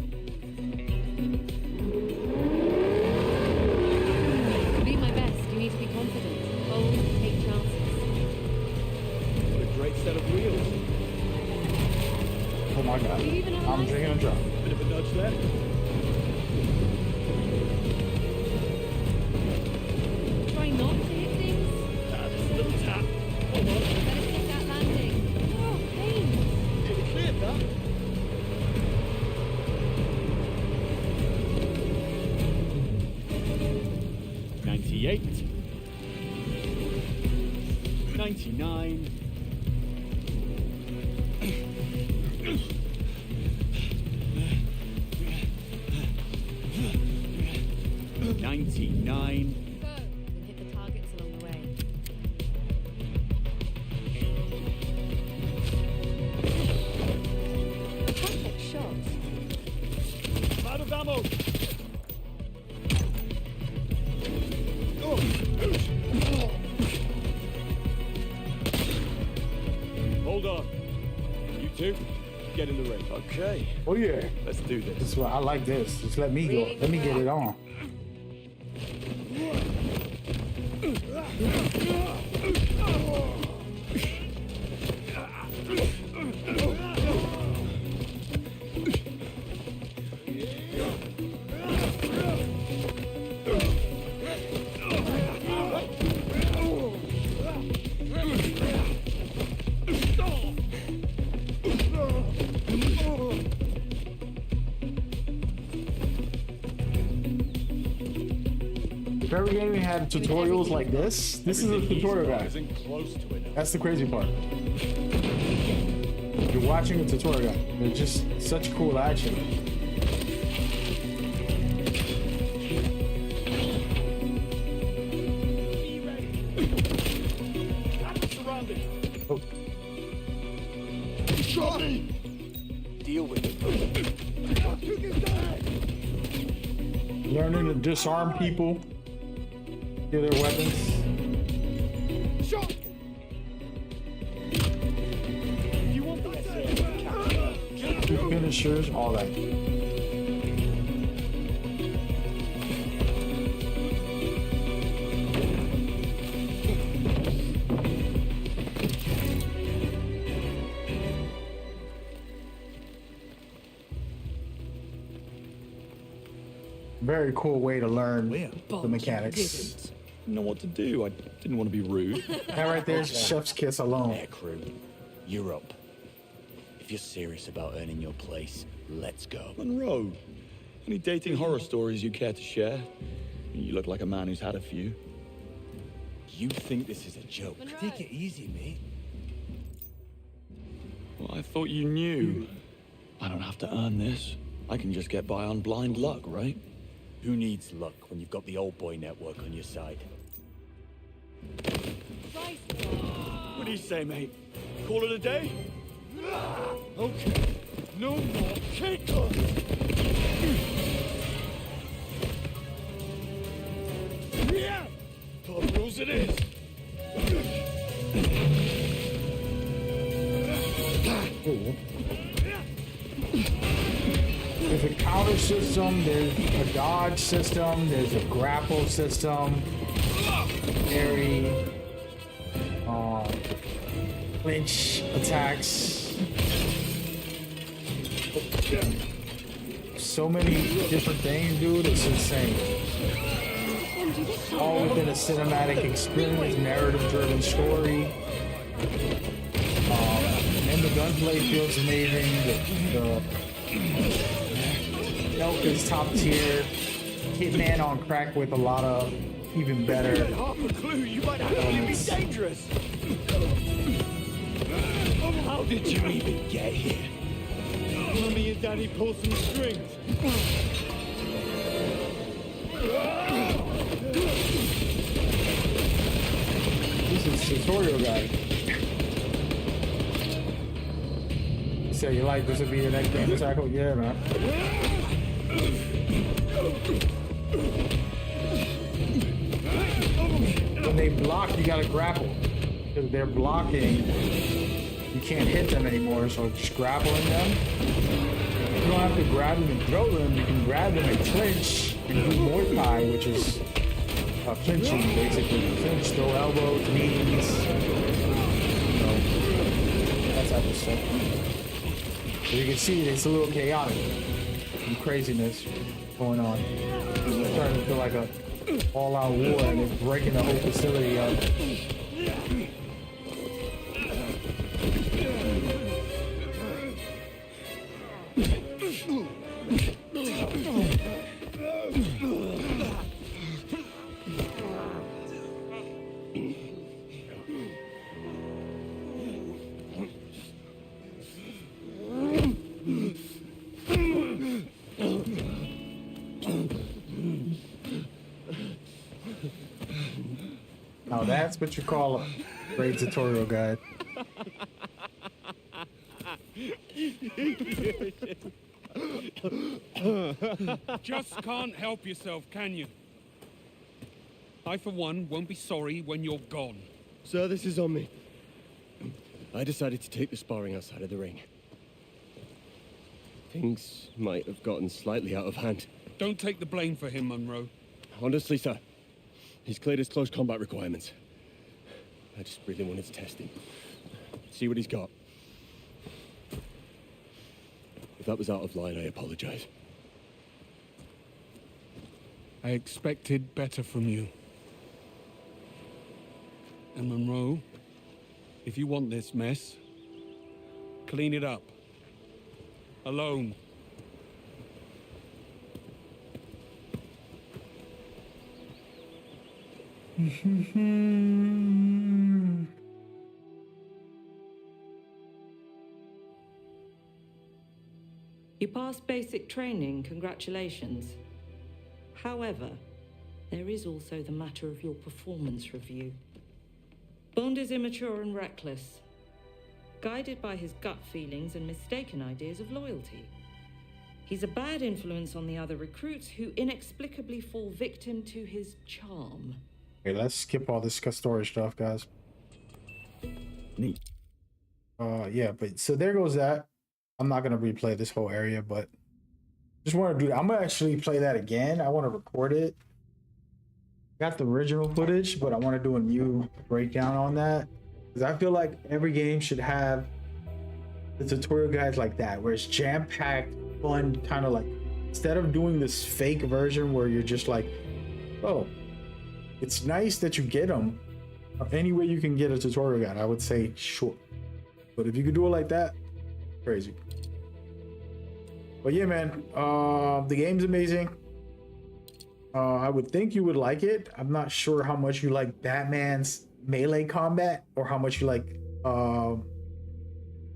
To be my best, you need to be confident. Bold, take chances. What a great set of wheels. Oh my god. I'm drinking a drop. Bit of a nudge there. Try not to hit things. Just a little tap. Better stick that landing. Oh, pain. Nearly cleared that. $98. $99. $99. Go. And hit the targets along the way. Perfect shot. I'm out of ammo. Hold on. You two, get in the ring. Okay, Oh yeah. let's do this. This is what I like this. Just let me go. Let me get it on. If every game had tutorials like this is a tutorial guide. Close to it. That's the crazy part. You're watching a tutorial guide. They're just such cool action. Be ready. Surrounded. Oh. Shot me. Deal with it. Learning to disarm people. Get their weapons. Shot. You want the Finishers, all that. Very cool way to learn the mechanics. Know what to do. I didn't want to be rude. That right there is chef's kiss alone. Air crew, you're up. If you're serious about earning your place, let's go. Monroe, any dating horror stories you care to share? You look like a man who's had a few. You think this is a joke? Take it easy, mate. Well, I thought you knew. I don't have to earn this. I can just get by on blind luck, right? Who needs luck when you've got the old boy network on your side? What do you say, mate? Call it a day? Okay. No more cake. Yeah. Pub rules it is. Oh there's a counter system, there's a dodge system, there's a grapple system, parry, clinch attacks. So many different things, dude. It's insane. All within a cinematic experience, narrative-driven story. And the gunplay feels amazing. The elk is top tier. Hitman on crack with a lot of even better. Half a clue, you might actually be dangerous. How did you even get here? Mommy and Daddy pull some strings. This is tutorial guide. So you like this would be your next game tackle? Yeah, man. When they block, you gotta grapple. Because they're blocking, you can't hit them anymore, so just grappling them. You don't have to grab them and throw them, you can grab them and clinch and do Muay Thai, which is clinching basically. Clinch, throw elbows, knees, you know, that type of stuff. So you can see it's a little chaotic. Some craziness going on. It's starting to feel like a all-out war and they're breaking the whole facility up. Now that's what you call a great tutorial guide. Just can't help yourself, can you? I, for one, won't be sorry when you're gone. Sir, this is on me. I decided to take the sparring outside of the ring. Things might have gotten slightly out of hand. Don't take the blame for him, Monroe. Honestly, sir, he's cleared his close combat requirements. I just really wanted to test him. See what he's got. If that was out of line, I apologize. I expected better from you. And Monroe, if you want this mess, clean it up. Alone. You passed basic training, congratulations. However, there is also the matter of your performance review. Bond is immature and reckless, guided by his gut feelings and mistaken ideas of loyalty. He's a bad influence on the other recruits who inexplicably fall victim to his charm. Okay, let's skip all this storage stuff, guys. Neat. Yeah, but so there goes that. I'm not gonna replay this whole area, but just want to do that. I'm gonna actually play that again. I want to record it. Got the original footage, but I want to do a new breakdown on that because I feel like every game should have the tutorial guides like that, where it's jam-packed, fun, kind of like instead of doing this fake version where you're just like, oh, it's nice that you get them. Any way you can get a tutorial guide, I would say sure. But if you could do it like that, crazy. But yeah, man, the game's amazing. I would think you would like it. I'm not sure how much you like Batman's melee combat or how much you like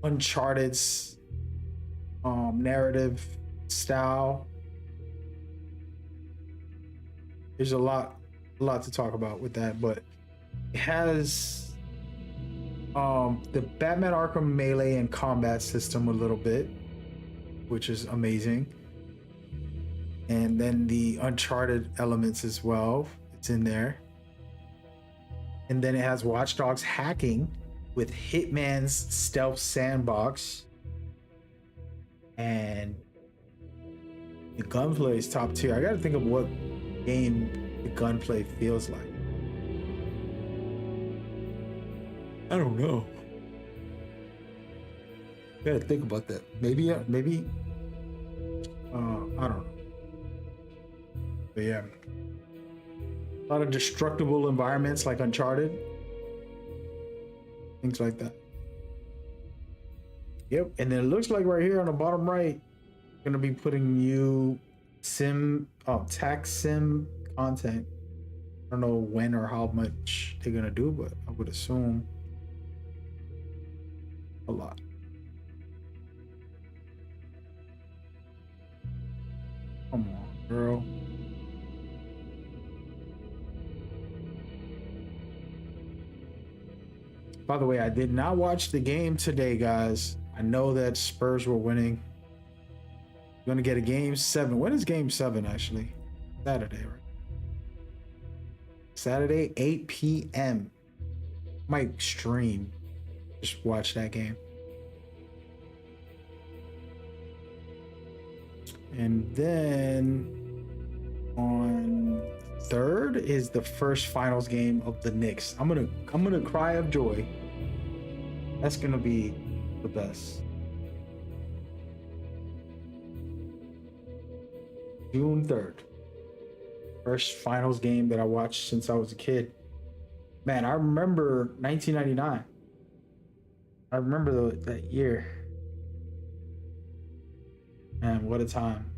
Uncharted's narrative style. There's a lot to talk about with that, but it has the Batman Arkham melee and combat system a little bit, which is amazing. And then the Uncharted elements as well, it's in there. And then it has Watch Dogs hacking with Hitman's stealth sandbox and The gunplay is top tier. I gotta think of what game the gunplay feels like. I don't know. Gotta think about that. Maybe, I don't know. But yeah, a lot of destructible environments like Uncharted, things like that. Yep, and then it looks like right here on the bottom right, gonna be putting new tax sim content. I don't know when or how much they're gonna do, but I would assume a lot. Come on, girl. By the way, I did not watch the game today, guys. I know that Spurs were winning. We're gonna get a game 7. When is game 7 actually? Saturday, right? Saturday, 8 p.m. Might stream. Just watch that game. And then on 3rd is the first finals game of the Knicks. I'm gonna cry of joy. That's gonna be the best. June 3rd. First finals game that I watched since I was a kid. Man, I remember 1999. I remember that year. Man, what a time.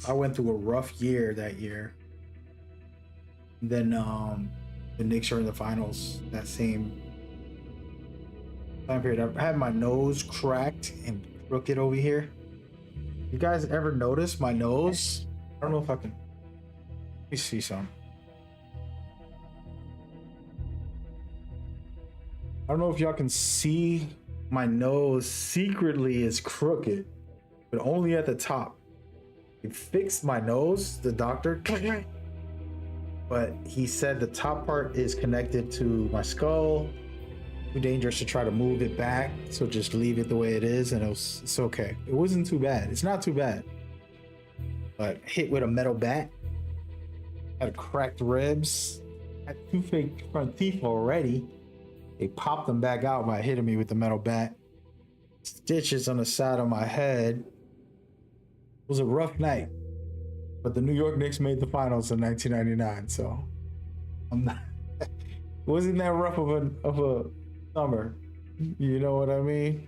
I went through a rough year that year. And then the Knicks are in the finals that same time period. I had my nose cracked and crooked over here. You guys ever notice my nose? I don't know if I can. Let me see some. I don't know if y'all can see my nose secretly is crooked, but only at the top. He fixed my nose, the doctor, but he said the top part is connected to my skull. Too dangerous to try to move it back, so just leave it the way it is, and it's okay. It wasn't too bad. It's not too bad. But hit with a metal bat, had cracked ribs, had 2 fake front teeth already. They popped them back out by hitting me with the metal bat. Stitches on the side of my head. It was a rough night, but the New York Knicks made the finals in 1999, so I'm not. It wasn't that rough of a summer, you know what I mean?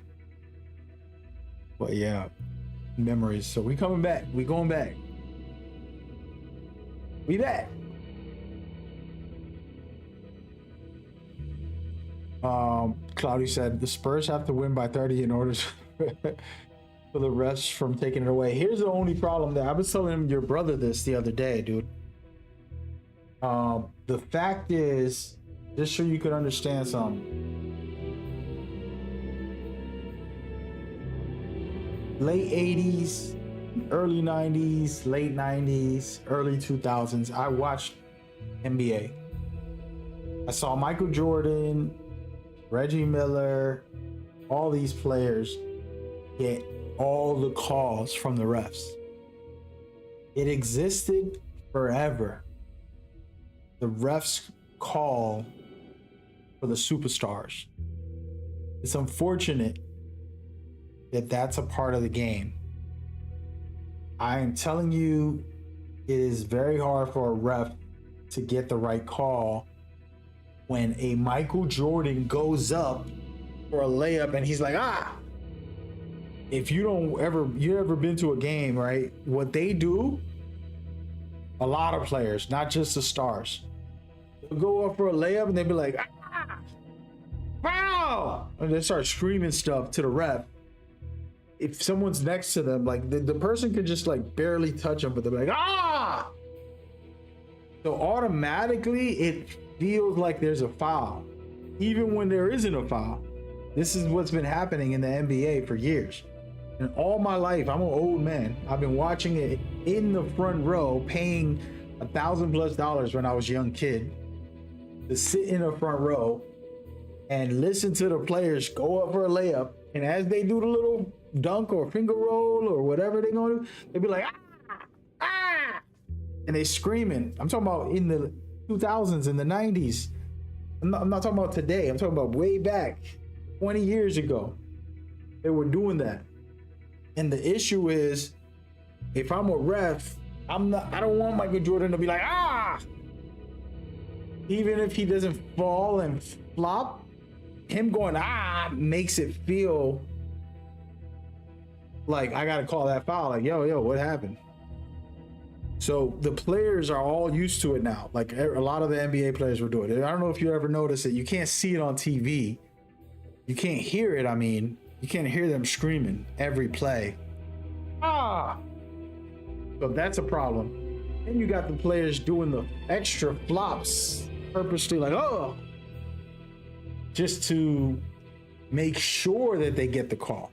But yeah, memories. So we coming back. We going back. We back. Cloudy said the Spurs have to win by 30 in order for the rest from taking it away. Here's the only problem that I was telling your brother this the other day, dude. The fact is, just so you could understand something. Late 80s, early 90s, late 90s, early 2000s, I watched NBA. I saw Michael Jordan, Reggie Miller, all these players get all the calls from the refs. It existed forever. The refs call for the superstars. It's unfortunate that that's a part of the game. I am telling you, it is very hard for a ref to get the right call when a Michael Jordan goes up for a layup and he's like, if you ever been to a game, right? What they do, a lot of players, not just the stars, they'll go up for a layup and they'll be like, foul! And they start screaming stuff to the ref. If someone's next to them, like the person could just like barely touch them, but they're like, So automatically it feels like there's a foul, even when there isn't a foul. This is what's been happening in the NBA for years. And all my life, I'm an old man. I've been watching it in the front row, paying $1,000+ when I was a young kid to sit in the front row and listen to the players go up for a layup And as they do the little dunk or finger roll or whatever they're gonna do, they be like, ah, ah, and they screaming. I'm talking about in the 2000s, in the 90s. I'm not talking about today. I'm talking about way back, 20 years ago. They were doing that. And the issue is, if I'm a ref, I don't want Michael Jordan to be like, ah! Even if he doesn't fall and flop, him going, ah, makes it feel like I gotta call that foul. Like, yo, what happened? So the players are all used to it now. Like a lot of the NBA players were doing it. I don't know if you ever noticed it. You can't see it on TV. You can't hear it. I mean, you can't hear them screaming every play. Ah! So that's a problem. Then you got the players doing the extra flops purposely, like, oh, just to make sure that they get the call.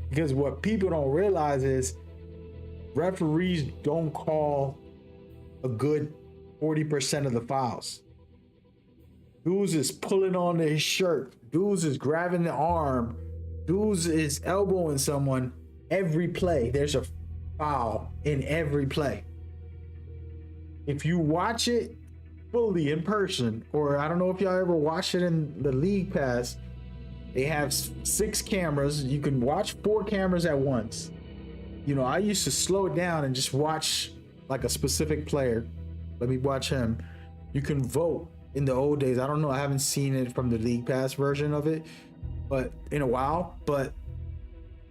Because what people don't realize is referees don't call a good 40% of the fouls. Dudes is pulling on his shirt. Dudes is grabbing the arm. Dudes is elbowing someone. Every play, there's a foul in every play. If you watch it fully in person, or I don't know if y'all ever watched it in the league pass, they have 6 cameras. You can watch 4 cameras at once. You know, I used to slow it down and just watch like a specific player. Let me watch him. You can vote in the old days. I don't know. I haven't seen it from the league pass version of it, but in a while. But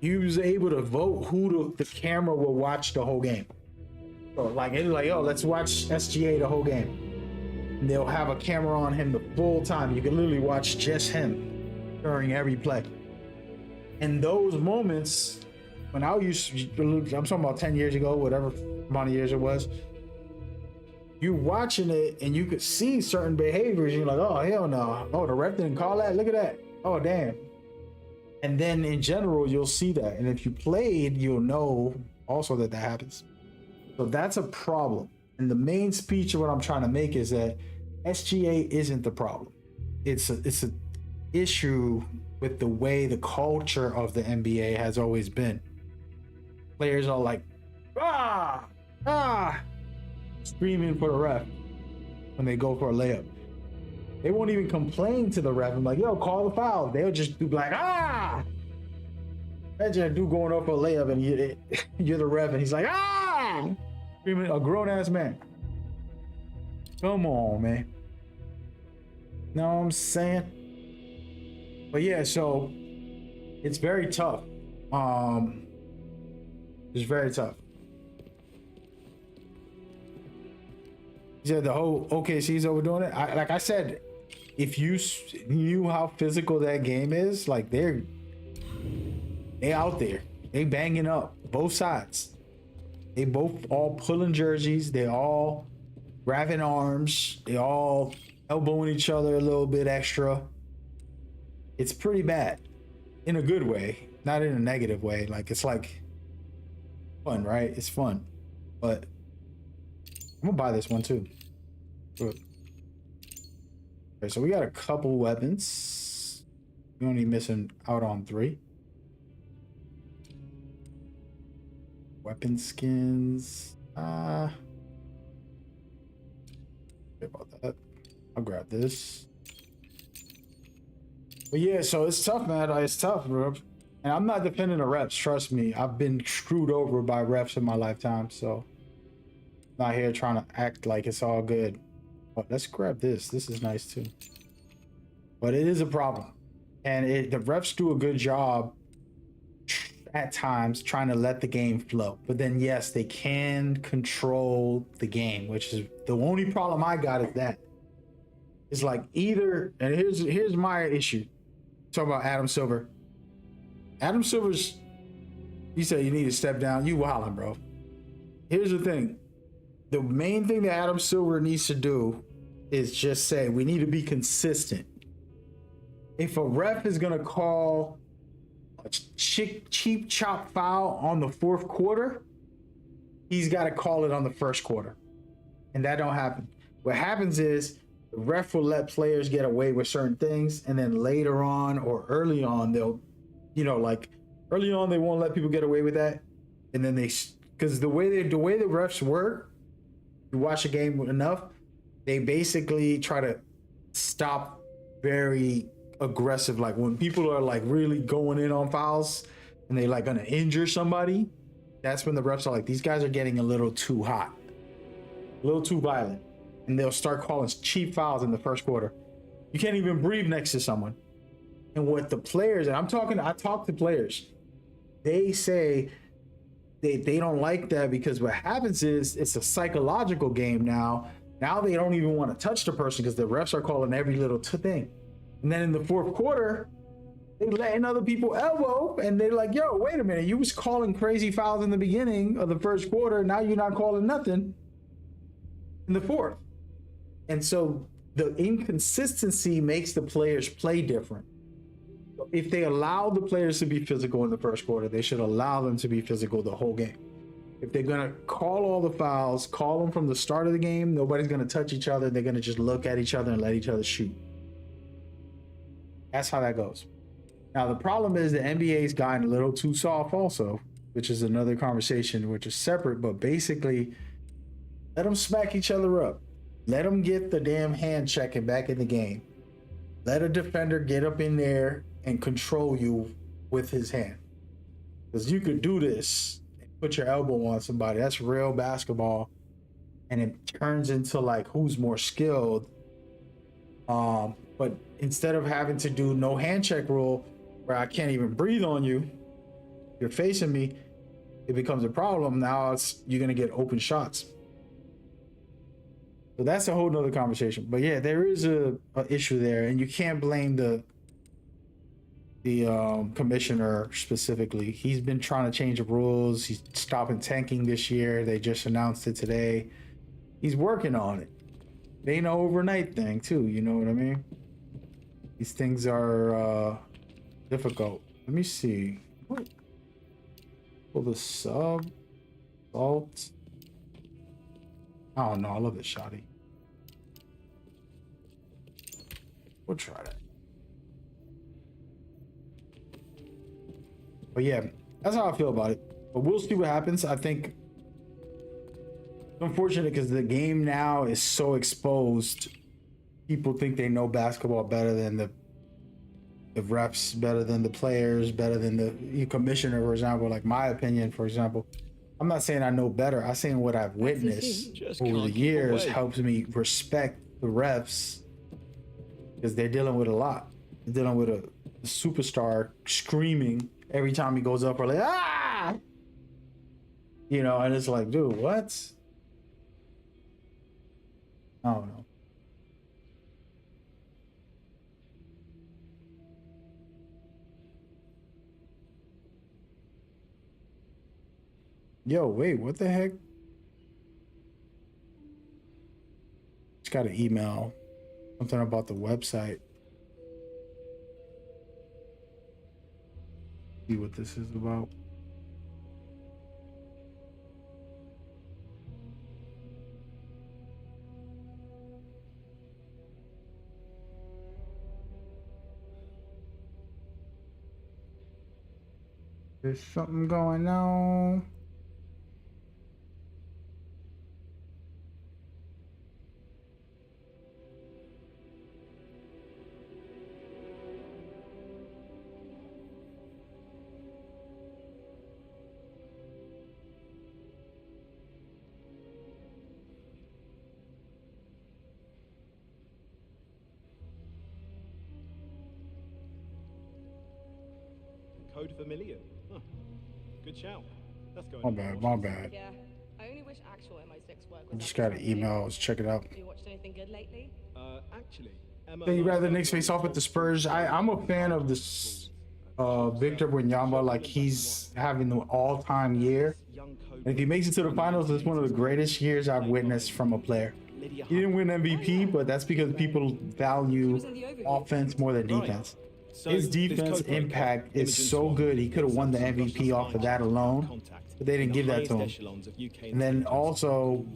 you was able to vote who the camera will watch the whole game. So like, it's like, oh, let's watch SGA the whole game. And they'll have a camera on him the full time. You can literally watch just him during every play. And those moments, when I used to, I'm talking about 10 years ago, whatever amount of years it was, you watching it and you could see certain behaviors. You're like, oh, hell no. Oh, the ref didn't call that? Look at that. Oh, damn. And then in general, you'll see that. And if you played, you'll know also that that happens. So that's a problem. And the main speech of what I'm trying to make is that SGA isn't the problem. It's a issue with the way the culture of the NBA has always been. Players are like, screaming for the ref when they go for a layup. They won't even complain to the ref. I'm like, yo, call the foul. They'll just be like, Imagine a dude going up for a layup and you're the ref and he's like, screaming, a grown-ass man. Come on, man. Know what I'm saying? But yeah, so it's very tough. It's very tough. Yeah, the whole OKC's overdoing it. Like I said, if you knew how physical that game is, like they out there, they banging up both sides. They both all pulling jerseys. They all grabbing arms. They all elbowing each other a little bit extra. It's pretty bad in a good way, not in a negative way. Like it's like fun, right? It's fun, but I'm gonna buy this one too. Good. Okay, so we got a couple weapons. We're only missing out on 3. Weapon skins. Sorry about that. I'll grab this. But yeah, so it's tough, man. It's tough, bro. And I'm not defending the reps. Trust me, I've been screwed over by reps in my lifetime. So I'm not here trying to act like it's all good. But let's grab this. This is nice too. But it is a problem, and the refs do a good job at times trying to let the game flow. But then yes, they can control the game, which is the only problem I got is that. It's like either, and here's my issue. Talk about Adam Silver. Adam Silver's, you said you need to step down. You wildin', bro. Here's the thing. The main thing that Adam Silver needs to do is just say, we need to be consistent. If a ref is gonna call a cheap chop foul on the 4th quarter, he's got to call it on the 1st quarter. And that don't happen. What happens is the ref will let players get away with certain things, and then later on or early on, they'll you know, like early on they won't let people get away with that, and then because the way the refs work, you watch a game enough, they basically try to stop very aggressive, like when people are like really going in on fouls and they like gonna injure somebody, that's when the refs are like, these guys are getting a little too hot, a little too violent, and they'll start calling cheap fouls in the first quarter. You can't even breathe next to someone. And what the players, and I talk to players, they say they don't like that, because what happens is it's a psychological game now. Now they don't even want to touch the person because the refs are calling every little thing. And then in the fourth quarter, they letting other people elbow, and they're like, yo, wait a minute, you was calling crazy fouls in the beginning of the first quarter, now you're not calling nothing in the fourth. And so the inconsistency makes the players play different. If they allow the players to be physical in the first quarter, they should allow them to be physical the whole game. If they're going to call all the fouls, call them from the start of the game, nobody's going to touch each other. They're going to just look at each other and let each other shoot. That's how that goes. Now, the problem is the NBA's gotten a little too soft also, which is another conversation, which is separate, but basically let them smack each other up. Let them get the damn hand checking back in the game. Let a defender get up in there and control you with his hand. Because you could do this and put your elbow on somebody. That's real basketball. And it turns into like who's more skilled. But instead of having to do no hand check rule where I can't even breathe on you, you're facing me, it becomes a problem. Now you're going to get open shots. So that's a whole nother conversation. But yeah, there is a issue there, and you can't blame the commissioner specifically. He's been trying to change the rules. He's stopping tanking this year. They just announced it today. He's working on it. It ain't an overnight thing too, you know what I mean? These things are difficult. Let me see. What? Pull the sub. Salt. I don't know. I love this shotty. We'll try that. But yeah, that's how I feel about it. But we'll see what happens. I think it's unfortunate because the game now is so exposed. People think they know basketball better than the refs, better than the players, better than the commissioner, for example. Like my opinion, for example. I'm not saying I know better. I'm saying what I've witnessed over the years helps me respect the refs, because they're dealing with a lot. They're dealing with a superstar screaming every time he goes up, or like, ah! You know, and it's like, dude, what? I don't know. Yo, wait, what the heck? Just got an email. Something about the website. See what this is about. There's something going on. Code Vermilion. Huh. Good shout. That's going. My bad, my bad. Yeah, I only wish actual MI6 work I just got an email. Let's check it out. Have you watched anything good lately? Actually, So you rather Knicks face off with the Spurs? I'm a fan of this Victor Wembanyama. Like, he's having the all-time year. And if he makes it to the finals, it's one of the greatest years I've witnessed from a player. He didn't win MVP, but that's because people value offense more than defense. His defense impact is so good. He could have won the MVP off of that alone, but they didn't give that to him. And then also,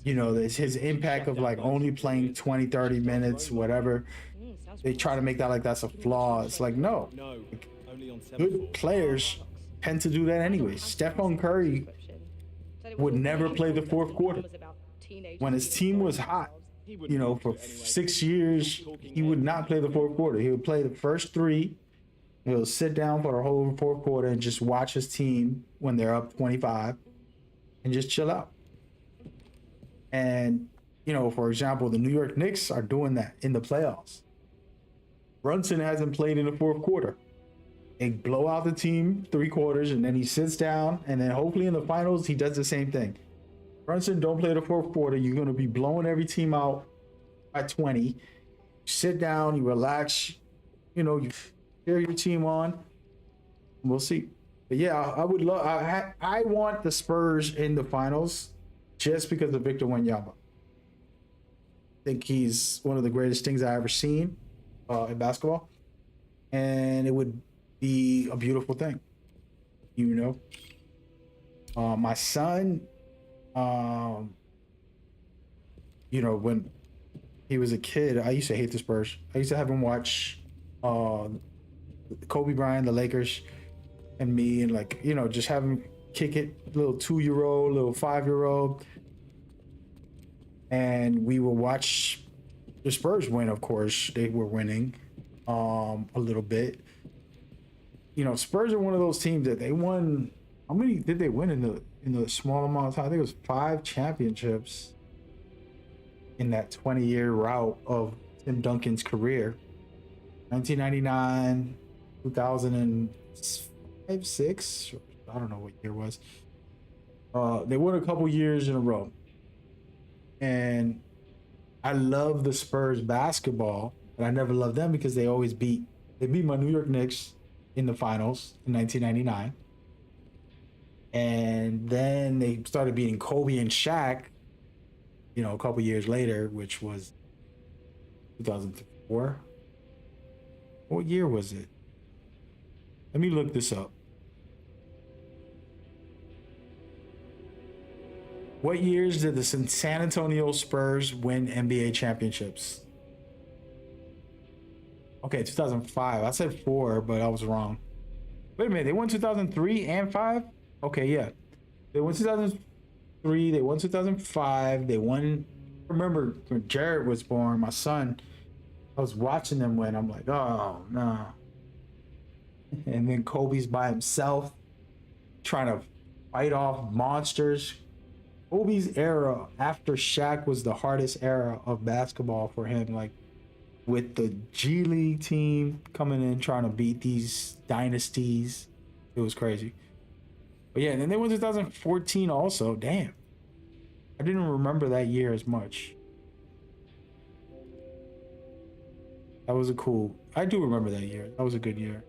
you know, there's his impact of like only playing 20, 30 minutes, whatever. they try to make that like that's a flaw. It's like, no. No, only on Good players tend to do that anyway. Stephen Curry would never play the fourth quarter. When his team was hot, you know, for 6 years, he would not play the fourth quarter. He would play the first three. He'll sit down for the whole fourth quarter and just watch his team when they're up 25 and just chill out. And, you know, for example, the New York Knicks are doing that in the playoffs. Brunson hasn't played in the fourth quarter. They blow out the team 3 quarters and then he sits down, and then hopefully in the finals he does the same thing. Brunson, don't play the fourth quarter. You're going to be blowing every team out by 20. You sit down, you relax, you know, you cheer your team on. We'll see. But yeah, I would love. I want the Spurs in the finals just because of Victor Wembanyama. I think he's one of the greatest things I've ever seen in basketball, and it would be a beautiful thing. You know, my son, you know, when he was a kid, I used to hate the Spurs. I used to have him watch Kobe Bryant, the Lakers, and me, and like, you know, just have him kick it, little 2-year-old, little 5-year-old, and we will watch the Spurs win. Of course, they were winning a little bit. You know, Spurs are one of those teams that they won. How many did they win in the small amount of time? I think it was 5 championships in that 20-year route of Tim Duncan's career. 1999, 2005, 6. I don't know what year it was. They won a couple years in a row, and I love the Spurs basketball, but I never loved them because they always beat my New York Knicks in the finals in 1999. And then they started beating Kobe and Shaq, you know, a couple years later, which was 2004. What year was it? Let me look this up. What years did the San Antonio Spurs win NBA championships? Okay, 2005. I said 4, but I was wrong. Wait a minute, they won 2003 and 5? Okay, yeah. They won 2003, they won 2005, they won... Remember, when Jared was born, my son, I was watching them win. I'm like, oh, no. And then Kobe's by himself, trying to fight off monsters. Kobe's era after Shaq was the hardest era of basketball for him, like with the G League team coming in trying to beat these dynasties. It was crazy. But yeah, and then they went 2014 also. Damn. I didn't remember that year as much. That was I do remember that year. That was a good year.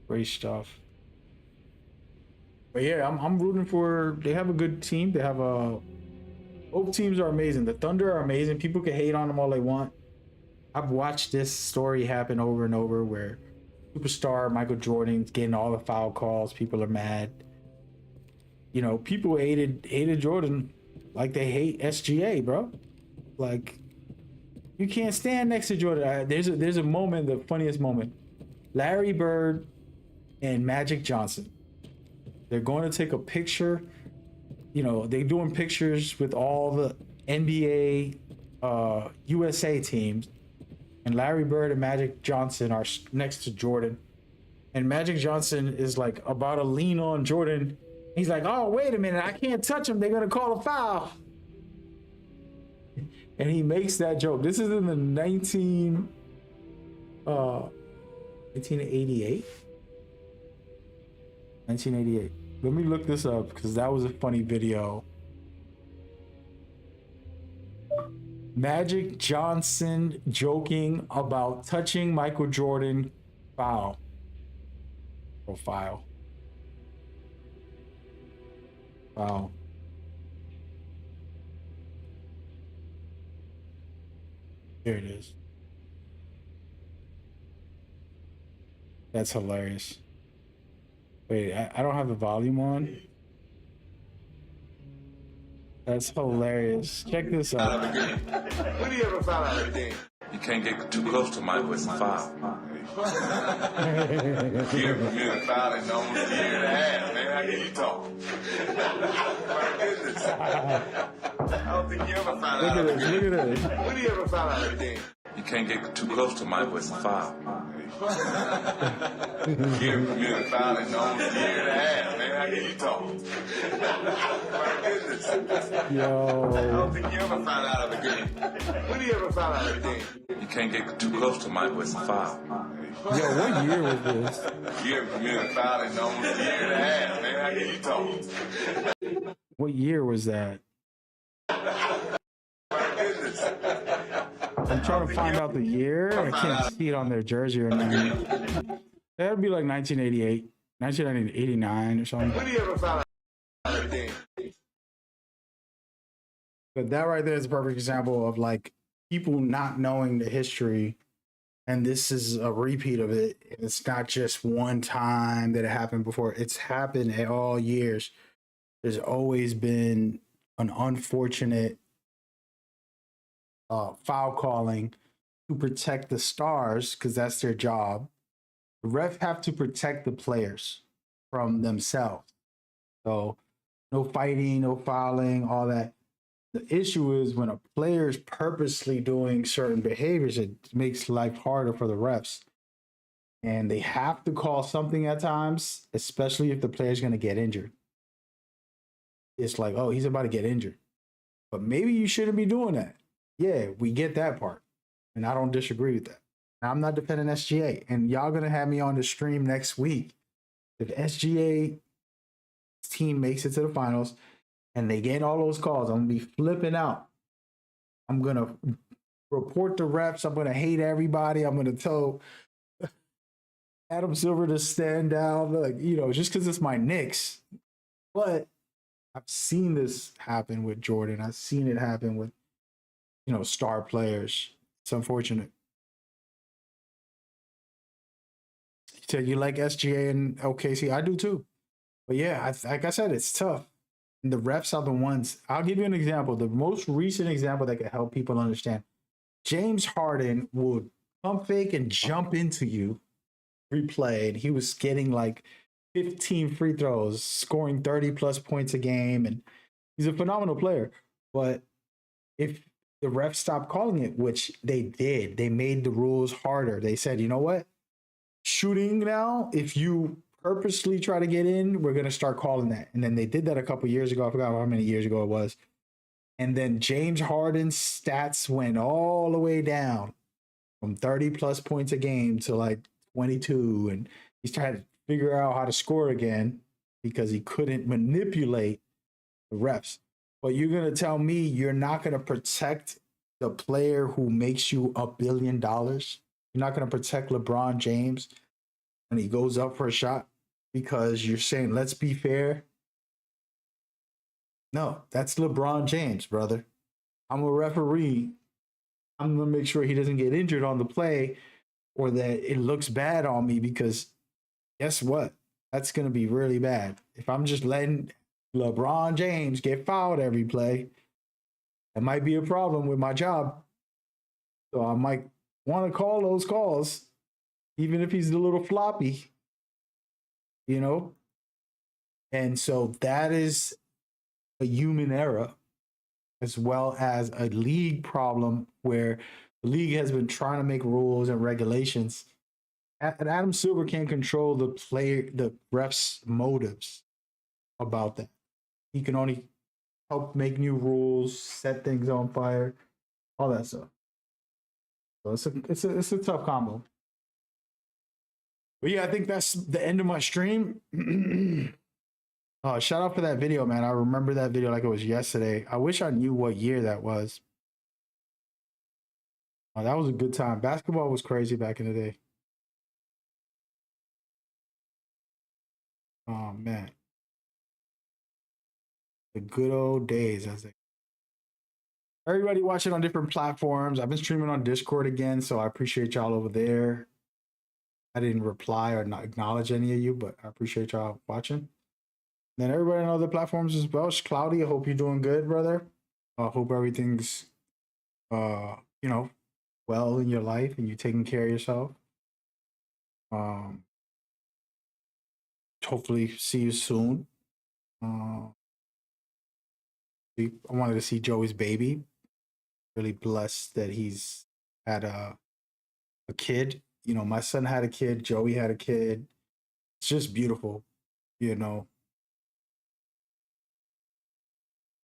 Great stuff. But yeah, I'm rooting for. They have a good team. They have both teams are amazing. The Thunder are amazing. People can hate on them all they want. I've watched this story happen over and over where superstar Michael Jordan's getting all the foul calls. People are mad. You know, people hated Jordan like they hate SGA, bro. Like, you can't stand next to Jordan. There's a moment, the funniest moment. Larry Bird and Magic Johnson. They're going to take a picture. You know, they're doing pictures with all the NBA USA teams. And Larry Bird and Magic Johnson are next to Jordan. And Magic Johnson is like about to lean on Jordan. He's like, oh, wait a minute. I can't touch him. They're going to call a foul. And he makes that joke. This is in the 1988? 1988. Let me look this up because that was a funny video. Magic Johnson joking about touching Michael Jordan foul. Profile. Wow. Here it is. That's hilarious. Wait, I don't have the volume on. That's hilarious. Check this out. When do you ever found out of the game? You can't get too close to my voice and file. You're a foul in almost a year and a half, man. How can you talk? My goodness. I don't think you ever found out of the game. Look at this. When do you ever found out of the game? You can't get too close to my voice and file. You're a foul in almost a year and a half, man. How can you talk? My goodness. Yo. I don't think you ever found out of the game. When do you ever found out of the game? You can't get too close to my voice and file. Yo, what year was this? You're a foul in almost a year and a half, man. How can you talk? What year was that? My goodness. I'm trying to find out the year. I can't see it on their jersey or anything. That would be like 1988, 1989 or something. When do you ever found out of the game? But that right there is a perfect example of like people not knowing the history. And this is a repeat of it. It's not just one time that it happened before. It's happened at all years. There's always been an unfortunate foul calling to protect the stars because that's their job. The ref have to protect the players from themselves. So no fighting, no fouling, all that. The issue is when a player is purposely doing certain behaviors, it makes life harder for the refs. And they have to call something at times, especially if the player's going to get injured. It's like, oh, he's about to get injured. But maybe you shouldn't be doing that. Yeah, we get that part. And I don't disagree with that. I'm not defending SGA. And y'all going to have me on the stream next week. If SGA team makes it to the finals and they get all those calls, I'm going to be flipping out. I'm going to report the refs. I'm going to hate everybody. I'm going to tell Adam Silver to stand down. Like, you know, just because it's my Knicks. But I've seen this happen with Jordan. I've seen it happen with, you know, star players. It's unfortunate. So you like SGA and OKC? I do too. But yeah, like I said, it's tough. And the refs are the ones. I'll give you an example. The most recent example that can help people understand. James Harden would pump fake and jump into you, replay, and he was getting like 15 free throws, scoring 30 plus points a game, and he's a phenomenal player. But if the refs stopped calling it, which they did, they made the rules harder. They said, you know what? Shooting now, if you purposely try to get in, we're going to start calling that. And then they did that a couple years ago. I forgot how many years ago it was. And then James Harden's stats went all the way down from 30 plus points a game to like 22. And he's trying to figure out how to score again because he couldn't manipulate the refs. But you're going to tell me you're not going to protect the player who makes you $1 billion? You're not going to protect LeBron James when he goes up for a shot because you're saying, let's be fair? No, that's LeBron James, brother. I'm a referee. I'm going to make sure he doesn't get injured on the play or that it looks bad on me because guess what? That's going to be really bad. If I'm just letting LeBron James get fouled every play, that might be a problem with my job. So I might want to call those calls, even if he's a little floppy, you know? And so that is a human error as well as a league problem where the league has been trying to make rules and regulations. And Adam Silver can't control the refs' motives about that. He can only help make new rules, set things on fire, all that stuff. So it's a tough combo. But yeah, I think that's the end of my stream. Shout out for that video, man. I remember that video like it was yesterday. I wish I knew what year that was. That was a good time. Basketball was crazy back in the day. Oh, man. The good old days, I think. Everybody watching on different platforms. I've been streaming on Discord again, so I appreciate y'all over there. I didn't reply or not acknowledge any of you, but I appreciate y'all watching. Then everybody on other platforms as well. Cloudy, I hope you're doing good, brother. I hope everything's you know, well in your life and you're taking care of yourself. Um, hopefully see you soon. I wanted to see Joey's baby. Really blessed that he's had a kid. You know, my son had a kid, Joey had a kid. It's just beautiful, you know,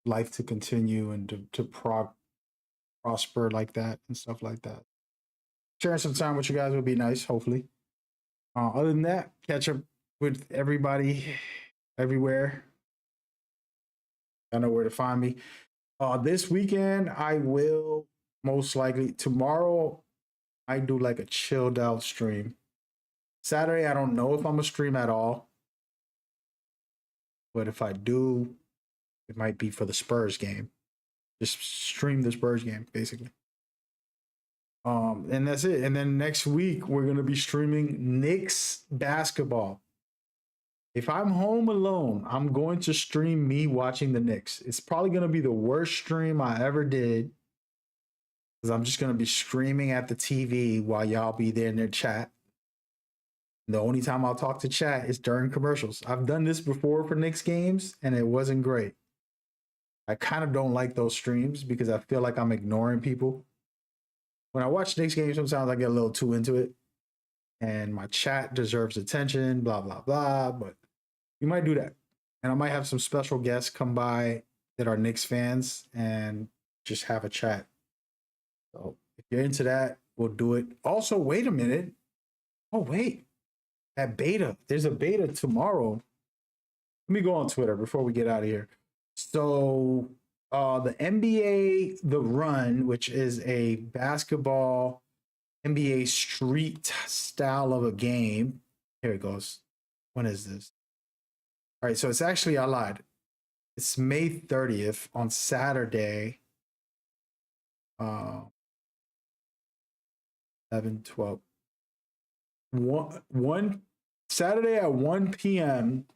life to continue and to prosper like that and stuff like that. Sharing some time with you guys would be nice, hopefully. Other than that, catch up with everybody everywhere. I know where to find me. This weekend, I will most likely, tomorrow, I do like a chilled out stream. Saturday, I don't know if I'm gonna stream at all. But if I do, it might be for the Spurs game. Just stream the Spurs game, basically. And that's it. And then next week we're gonna be streaming Knicks basketball. If I'm home alone, I'm going to stream me watching the Knicks. It's probably gonna be the worst stream I ever did. Because I'm just gonna be screaming at the TV while y'all be there in their chat. The only time I'll talk to chat is during commercials. I've done this before for Knicks games, and it wasn't great. I kind of don't like those streams because I feel like I'm ignoring people. When I watch Knicks games, sometimes I get a little too into it, and my chat deserves attention, blah, blah, blah. But you might do that. And I might have some special guests come by that are Knicks fans and just have a chat. So if you're into that, we'll do it. Also, wait a minute. Oh, wait. That beta. There's a beta tomorrow. Let me go on Twitter before we get out of here. So the NBA The Run, which is a basketball NBA street style of a game. Here it goes. When is this? All right, so it's actually, I lied. It's May 30th on Saturday. 11, 12. One Saturday at 1 p.m.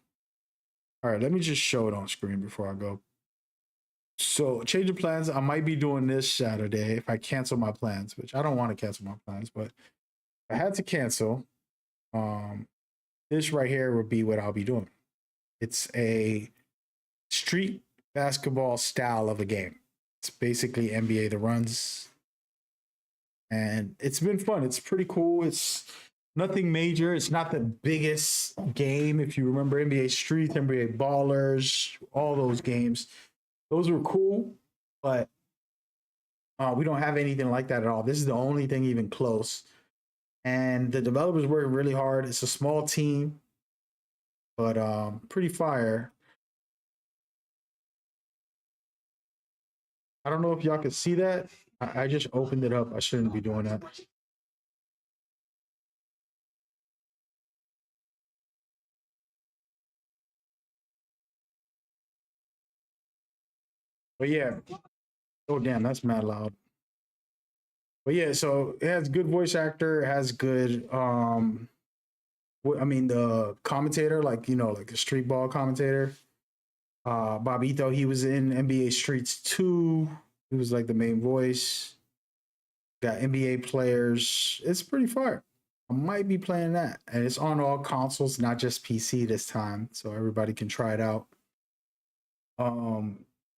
All right, let me just show it on screen before I go. So, change of plans. I might be doing this Saturday if I cancel my plans, which I don't want to cancel my plans, but if I had to cancel, this right here would be what I'll be doing. It's a street basketball style of a game. It's basically NBA The Runs. And it's been fun. It's pretty cool. It's nothing major. It's not the biggest game. If you remember NBA Street, NBA Ballers, all those games, those were cool, but we don't have anything like that at all. This is the only thing even close. And the developers work really hard. It's a small team, but pretty fire. I don't know if y'all can see that. I just opened it up. I shouldn't be doing that. But yeah. Oh, damn, that's mad loud. But yeah, so it has good voice actor, it has good I mean the commentator, like like the street ball commentator. Bobito, he was in NBA Streets 2. He was like the main voice. Got NBA players. It's pretty fire. I might be playing that. And it's on all consoles, not just PC this time. So everybody can try it out.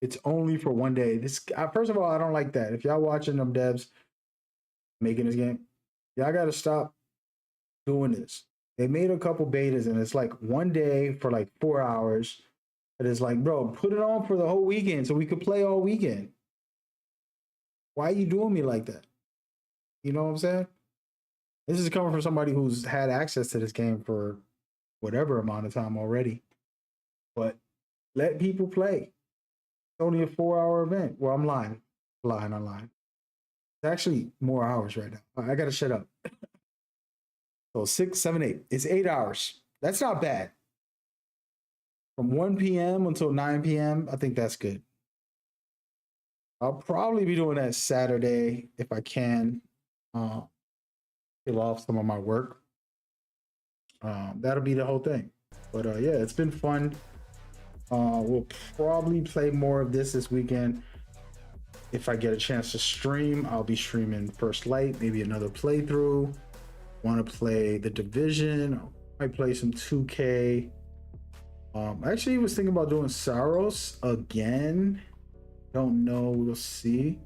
It's only for one day. This first of all, I don't like that. If y'all watching them devs making this game, y'all gotta stop doing this. They made a couple betas and it's like one day for like 4 hours. But it's like, bro, put it on for the whole weekend so we could play all weekend. Why are you doing me like that? You know what I'm saying? This is coming from somebody who's had access to this game for whatever amount of time already. But let people play. It's only a 4-hour event. Well, I'm lying. I'm lying. It's actually more hours right now. I gotta shut up. So 6, 7, 8. It's 8 hours. That's not bad. From 1 p.m. until 9 p.m., I think that's good. I'll probably be doing that Saturday if I can. Kill off some of my work. That'll be the whole thing. But yeah, it's been fun. We'll probably play more of this weekend. If I get a chance to stream, I'll be streaming First Light, maybe another playthrough. Want to play The Division? I might play some 2K. I actually was thinking about doing Saros again. Don't know, we'll see.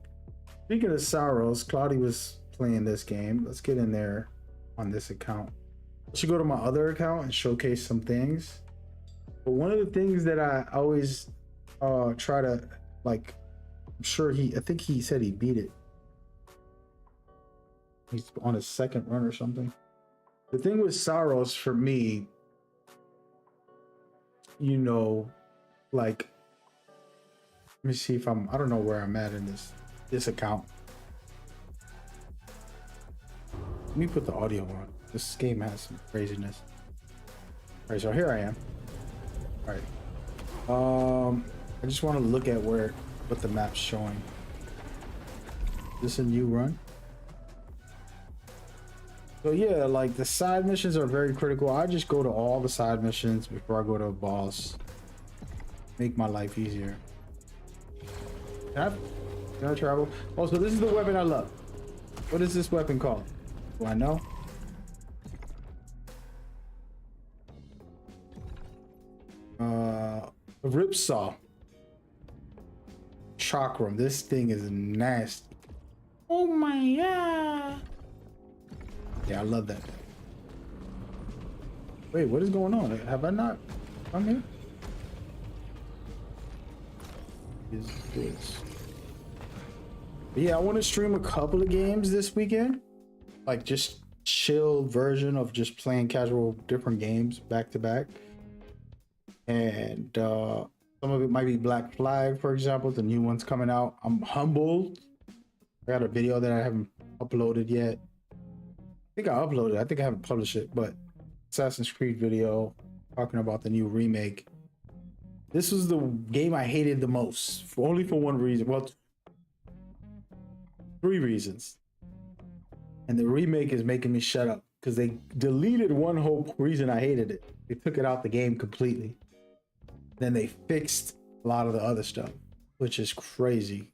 Speaking of Saros, Cloudy was playing this game. Let's get in there on this account. I should go to my other account and showcase some things. But one of the things that I always try to, like, I'm sure I think he said he beat it. He's on his second run or something. The thing with Saros for me, you know, like, let me see if I don't know where I'm at in this account. Let me put the audio on. This game has some craziness. All right, so here I am. All right. I just want to look at what the map's showing. Is this a new run? So yeah, like the side missions are very critical. I just go to all the side missions before I go to a boss. Make my life easier. Can I travel? Oh, so this is the weapon I love. What is this weapon called? Do I know? A ripsaw. Chakram. This thing is nasty. Oh my god. Yeah, I love that. Wait, what is going on? Have I not come here? Is this? But yeah, I want to stream a couple of games this weekend. Like just chill version of just playing casual different games back to back. And some of it might be Black Flag, for example, the new one's coming out. I'm humbled. I got a video that I haven't uploaded yet. I think I uploaded it. I think I haven't published it, but Assassin's Creed video talking about the new remake. This was the game I hated the most, only for one reason. Well, 3 reasons. And the remake is making me shut up because they deleted one whole reason I hated it. They took it out the game completely. Then they fixed a lot of the other stuff, which is crazy.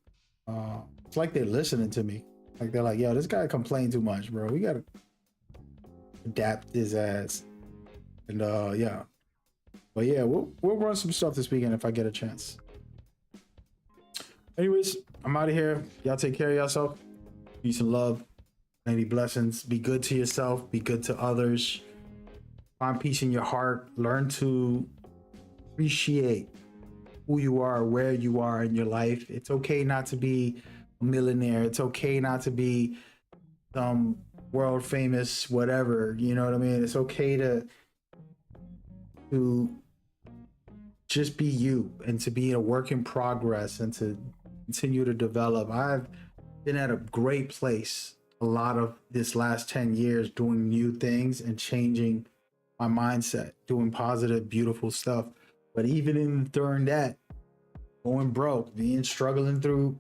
It's like they're listening to me. Like they're like, yo, this guy complained too much, bro. We gotta adapt his ass. And yeah. But yeah, we'll run some stuff this weekend if I get a chance. Anyways, I'm out of here. Y'all take care of yourself. Peace and love. Many blessings. Be good to yourself. Be good to others. Find peace in your heart. Learn to appreciate who you are, where you are in your life. It's okay not to be a millionaire. It's okay not to be some world famous whatever. You know what I mean? It's okay to just be you and to be a work in progress and to continue to develop. I've been at a great place a lot of this last 10 years doing new things and changing my mindset, doing positive, beautiful stuff. But even during that, going broke, struggling to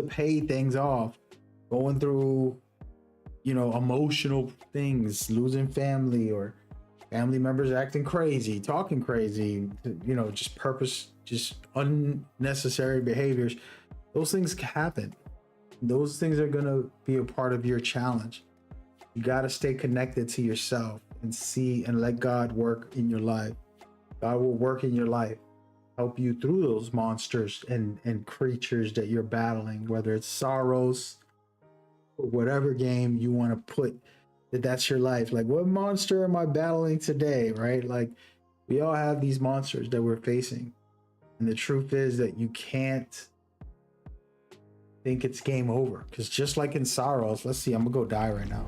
pay things off, going through, you know, emotional things, losing family or family members acting crazy, talking crazy, you know, just unnecessary behaviors. Those things happen. Those things are gonna be a part of your challenge. You gotta stay connected to yourself and see and let God work in your life. God will work in your life, help you through those monsters and creatures that you're battling, whether it's sorrows or whatever game you want to put that's your life. Like, what monster am I battling today, right? Like, we all have these monsters that we're facing. And the truth is that you can't think it's game over. Because just like in Sorrows, let's see, I'm gonna go die right now.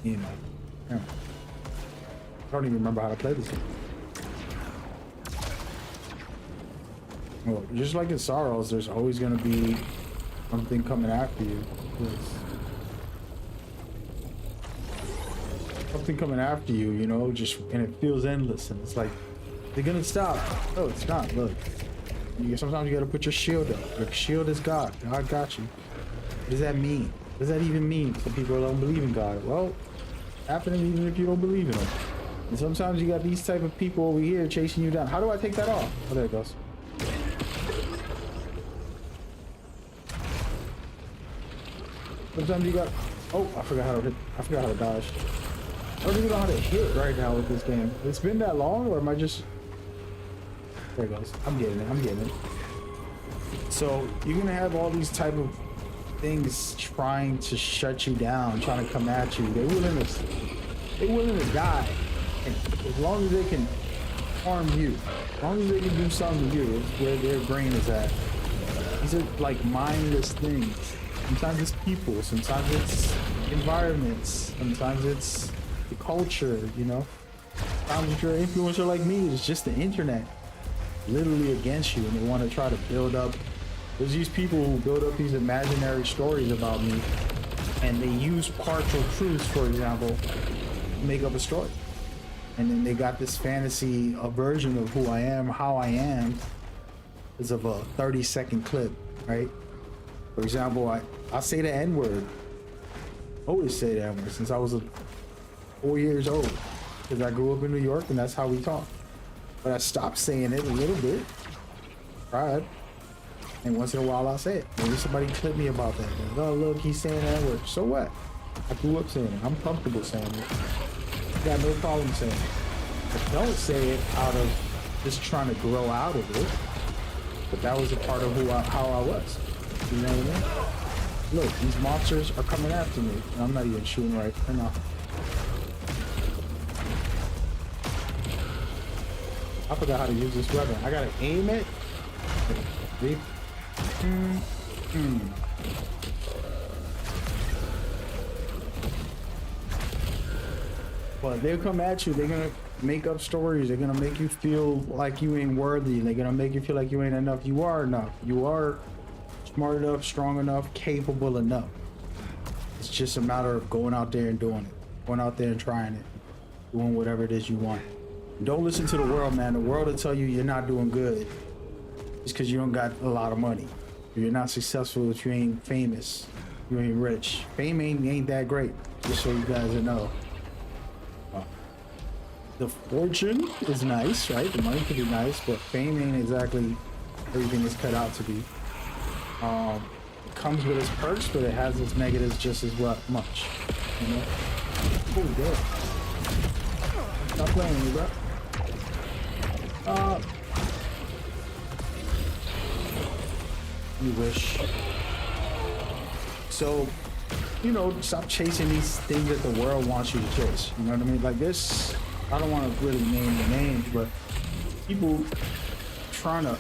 You know, yeah. I don't even remember how to play this game. Well, just like in Sorrows, there's always gonna be something coming after you. Something coming after you, you know, and it feels endless, and it's like, they're gonna stop. No, it's not. Look, sometimes you gotta put your shield up. Your shield is God. God got you. What does that mean? What does that even mean? Some people don't believe in God. Well, happening even if you don't believe in them. And sometimes you got these type of people over here chasing you down. How do I take that off? Oh, there it goes. Sometimes you got. Oh, I forgot how to hit. I forgot how to dodge. I don't even know how to hit right now with this game. It's been that long, or am I just? There it goes. I'm getting it. I'm getting it. So you're gonna have all these type of things trying to shut you down, trying to come at you. They're willing to die, and as long as they can harm you, as long as they can do something to you, it's where their brain is at. These are like mindless things. Sometimes it's people, sometimes it's environments, sometimes it's the culture, you know. Sometimes if you're an influencer like me, it's just the internet literally against you, and they want to try to build up. There's these people who build up these imaginary stories about me, and they use partial truths, for example, to make up a story. And then they got this fantasy, a version of who I am, how I am, is of a 30-second clip, right? For example, I say the N-word. Always say the N-word since I was 4 years old, because I grew up in New York and that's how we talk. But I stopped saying it a little bit, tried, and once in a while I'll say it. Maybe somebody clip me about that. Like, oh look, he's saying that word. So what? I grew up saying it. I'm comfortable saying it. I got no problem saying it. I don't say it out of just trying to grow out of it, but that was a part of how I was. You know what I mean? Look, these monsters are coming after me, and I'm not even shooting right now. I forgot how to use this weapon. I gotta aim it. See? But they'll come at you. They're gonna make up stories. They're gonna make you feel like you ain't worthy. They're gonna make you feel like you ain't enough. You are enough. You are smart enough, strong enough, capable enough. It's just a matter of going out there and doing it. Going out there and trying it. Doing whatever it is you want. Don't listen to the world, man. The world will tell you you're not doing good. It's because you don't got a lot of money. If you're not successful, if you ain't famous, you ain't rich. Fame ain't that great, just so you guys know. The fortune is nice, right? The money can be nice, but fame ain't exactly everything it's cut out to be. It comes with its perks, but it has its negatives just as much. You know? Oh, damn. Stop playing with me, bro. You wish. So, you know, stop chasing these things that the world wants you to chase. You know what I mean? Like this, I don't want to really name the names, but people trying to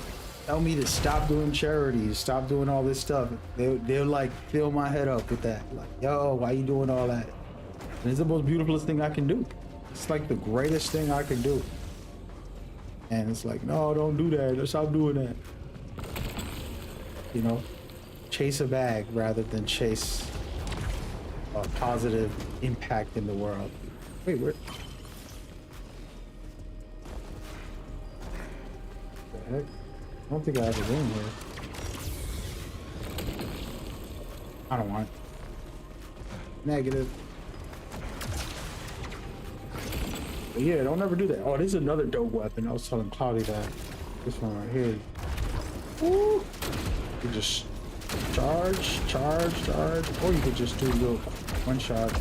tell me to stop doing charities, stop doing all this stuff. They'll like fill my head up with that. Like, yo, why you doing all that? And it's the most beautiful thing I can do. It's like the greatest thing I can do. And it's like, no, don't do that. Just stop doing that. You know, chase a bag rather than chase a positive impact in the world. Wait, where? What the heck? I don't think I have a room here. I don't want it. Negative. But yeah, don't ever do that. Oh, this is another dope weapon. I was telling Cloudy that. This one right here. Woo! You just charge, or you could just do a little one shot.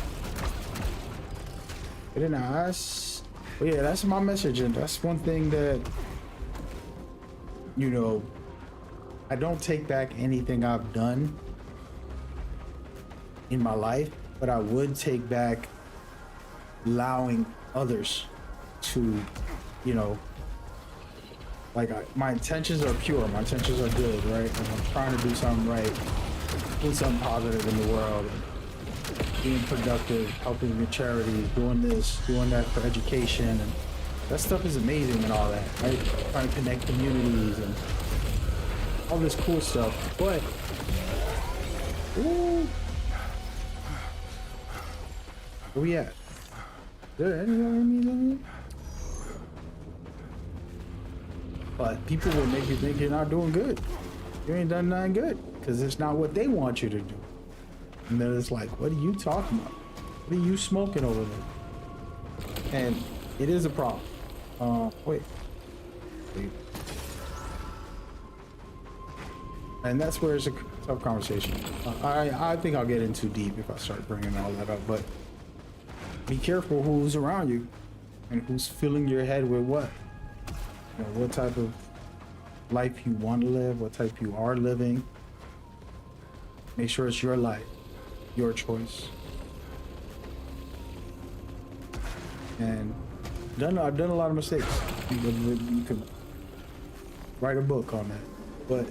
Very nice. But yeah, that's my message, and that's one thing that, you know, I don't take back anything I've done in my life, but I would take back allowing others to, you know, like my intentions are pure, my intentions are good, right? And I'm trying to do something right, do something positive in the world, and being productive, helping with charities, doing this, doing that for education, and that stuff is amazing and all that, right? Trying to connect communities and all this cool stuff, but ooh, where we at? Is there any other enemies on here? But people will make you think you're not doing good. You ain't done nothing good because it's not what they want you to do. And then it's like, what are you talking about? What are you smoking over there? And it is a problem. Wait. And that's where it's a tough conversation. I think I'll get in too deep if I start bringing all that up, but be careful who's around you and who's filling your head with what. You know, what type of life you want to live, what type you are living. Make sure it's your life, your choice. And I've done a lot of mistakes. You could write a book on that, but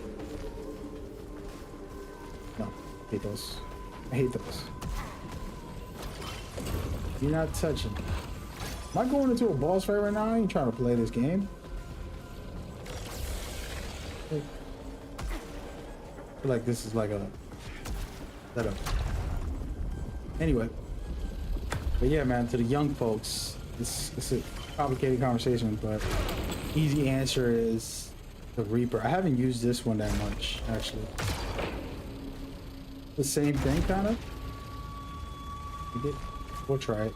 no, I hate those. I hate those. You're not touching. Am I going into a boss fight right now? I ain't trying to play this game. I feel like this is like a setup. Anyway, but yeah, man, to the young folks, it's a complicated conversation, but easy answer is the Reaper. I haven't used this one that much, actually. The same thing, kind of. We'll try it.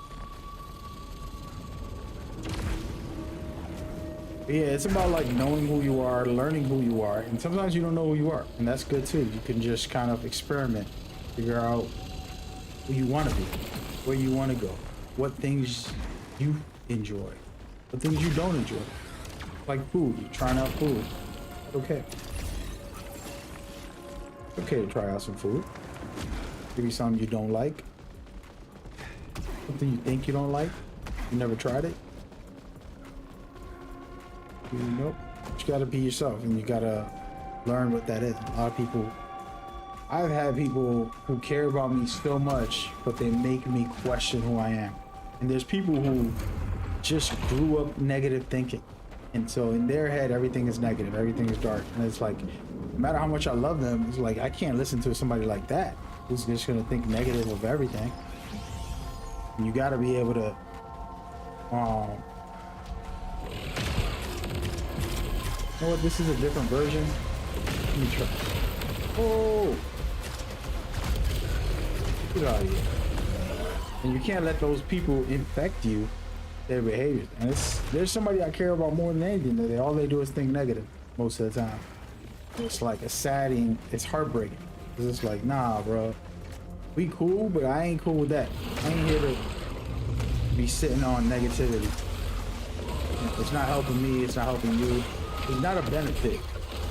But yeah, it's about like knowing who you are, learning who you are, and sometimes you don't know who you are, and that's good too. You can just kind of experiment, figure out who you want to be, where you want to go, what things you enjoy, what things you don't enjoy. Like food, you're trying out food. Okay. Okay to try out some food. Maybe something you don't like. Something you think you don't like. You never tried it. Nope. You gotta be yourself and you gotta learn what that is. A lot of people, I've had people who care about me so much, but they make me question who I am. And there's people who just grew up negative thinking. And so in their head, everything is negative, everything is dark. And it's like, no matter how much I love them, it's like, I can't listen to somebody like that who's just gonna think negative of everything. And you gotta be able to, you know what, this is a different version. Let me try. Oh! Get out of here. And you can't let those people infect you, their behaviors. And there's somebody I care about more than anything. All they do is think negative most of the time. It's like a sadding, it's heartbreaking. It's just like, nah, bro. We cool, but I ain't cool with that. I ain't here to be sitting on negativity. It's not helping me, it's not helping you. It's not a benefit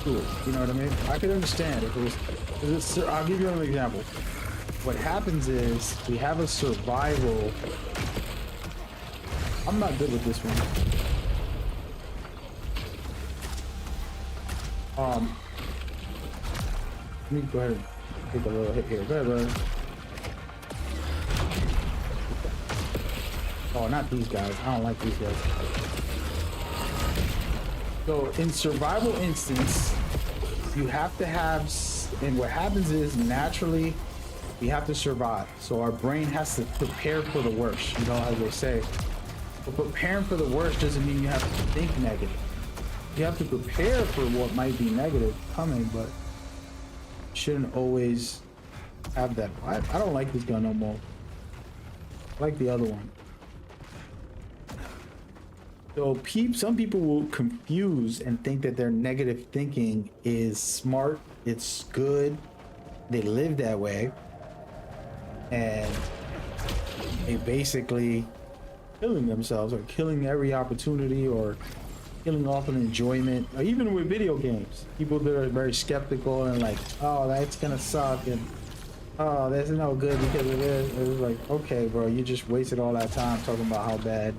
to it. You know what I mean? I could understand if it was, I'll give you an example. What happens is we have a survival. I'm not good with this one. Let me go ahead and take a little hit here. Go ahead, brother. Oh, not these guys. I don't like these guys. So in survival instance, you have to have, and what happens is naturally we have to survive. So our brain has to prepare for the worst, you know, as they say. But preparing for the worst doesn't mean you have to think negative. You have to prepare for what might be negative coming, but you shouldn't always have that. I don't like this gun no more. I like the other one. So some people will confuse and think that their negative thinking is smart, it's good, they live that way, and they basically killing themselves or killing every opportunity or killing off an enjoyment, or even with video games. People that are very skeptical and like, oh, that's gonna suck, and oh, that's no good because of this. It's like, okay, bro, you just wasted all that time talking about how bad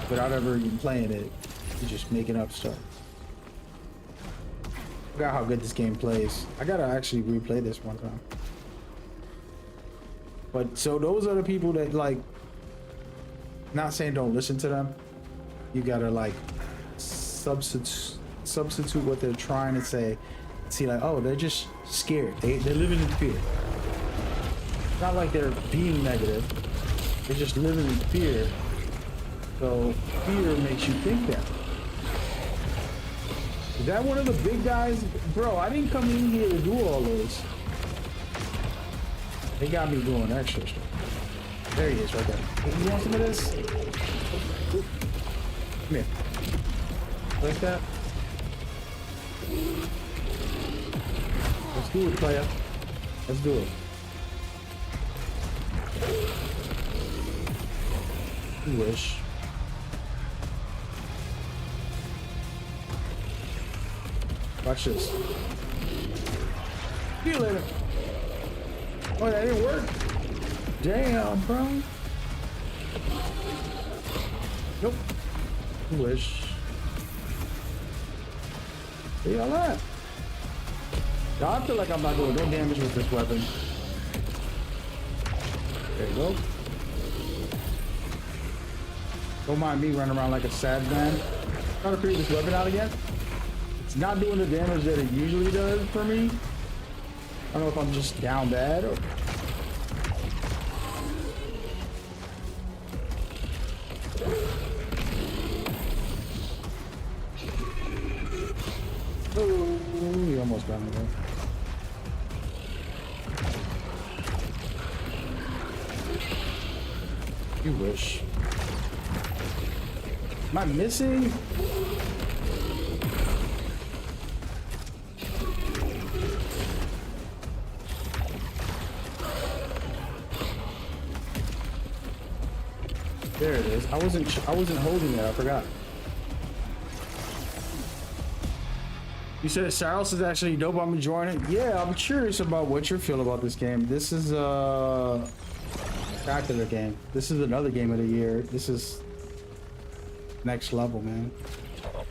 without ever even playing it. You're just making up stuff. I forgot how good this game plays. I gotta actually replay this one time. But so those are the people that, like, not saying don't listen to them. You gotta like substitute what they're trying to say. See, like, oh, they're just scared. They're living in fear. It's not like they're being negative. They're just living in fear. So fear makes you think that. Is that one of the big guys? Bro, I didn't come in here to do all this. They got me doing extra stuff. There he is right there. You want some of this? Come here. Like that. Let's do it, player. Let's do it. You wish. Watch this. See you later. Oh, that didn't work. Damn, bro. Nope. You wish. See all that? Now, I feel like I'm not doing no damage with this weapon. There you go. Don't mind me running around like a sad man. Trying to figure this weapon out again. It's not doing the damage that it usually does for me. I don't know if I'm just down bad or... Oh, he almost got me there. You wish. Am I missing? There it is. I wasn't holding it. I forgot. You said Saros is actually dope. I'm enjoying it. Yeah, I'm curious about what you feel about this game. This is back to the game. This is another game of the year. This is next level, man. How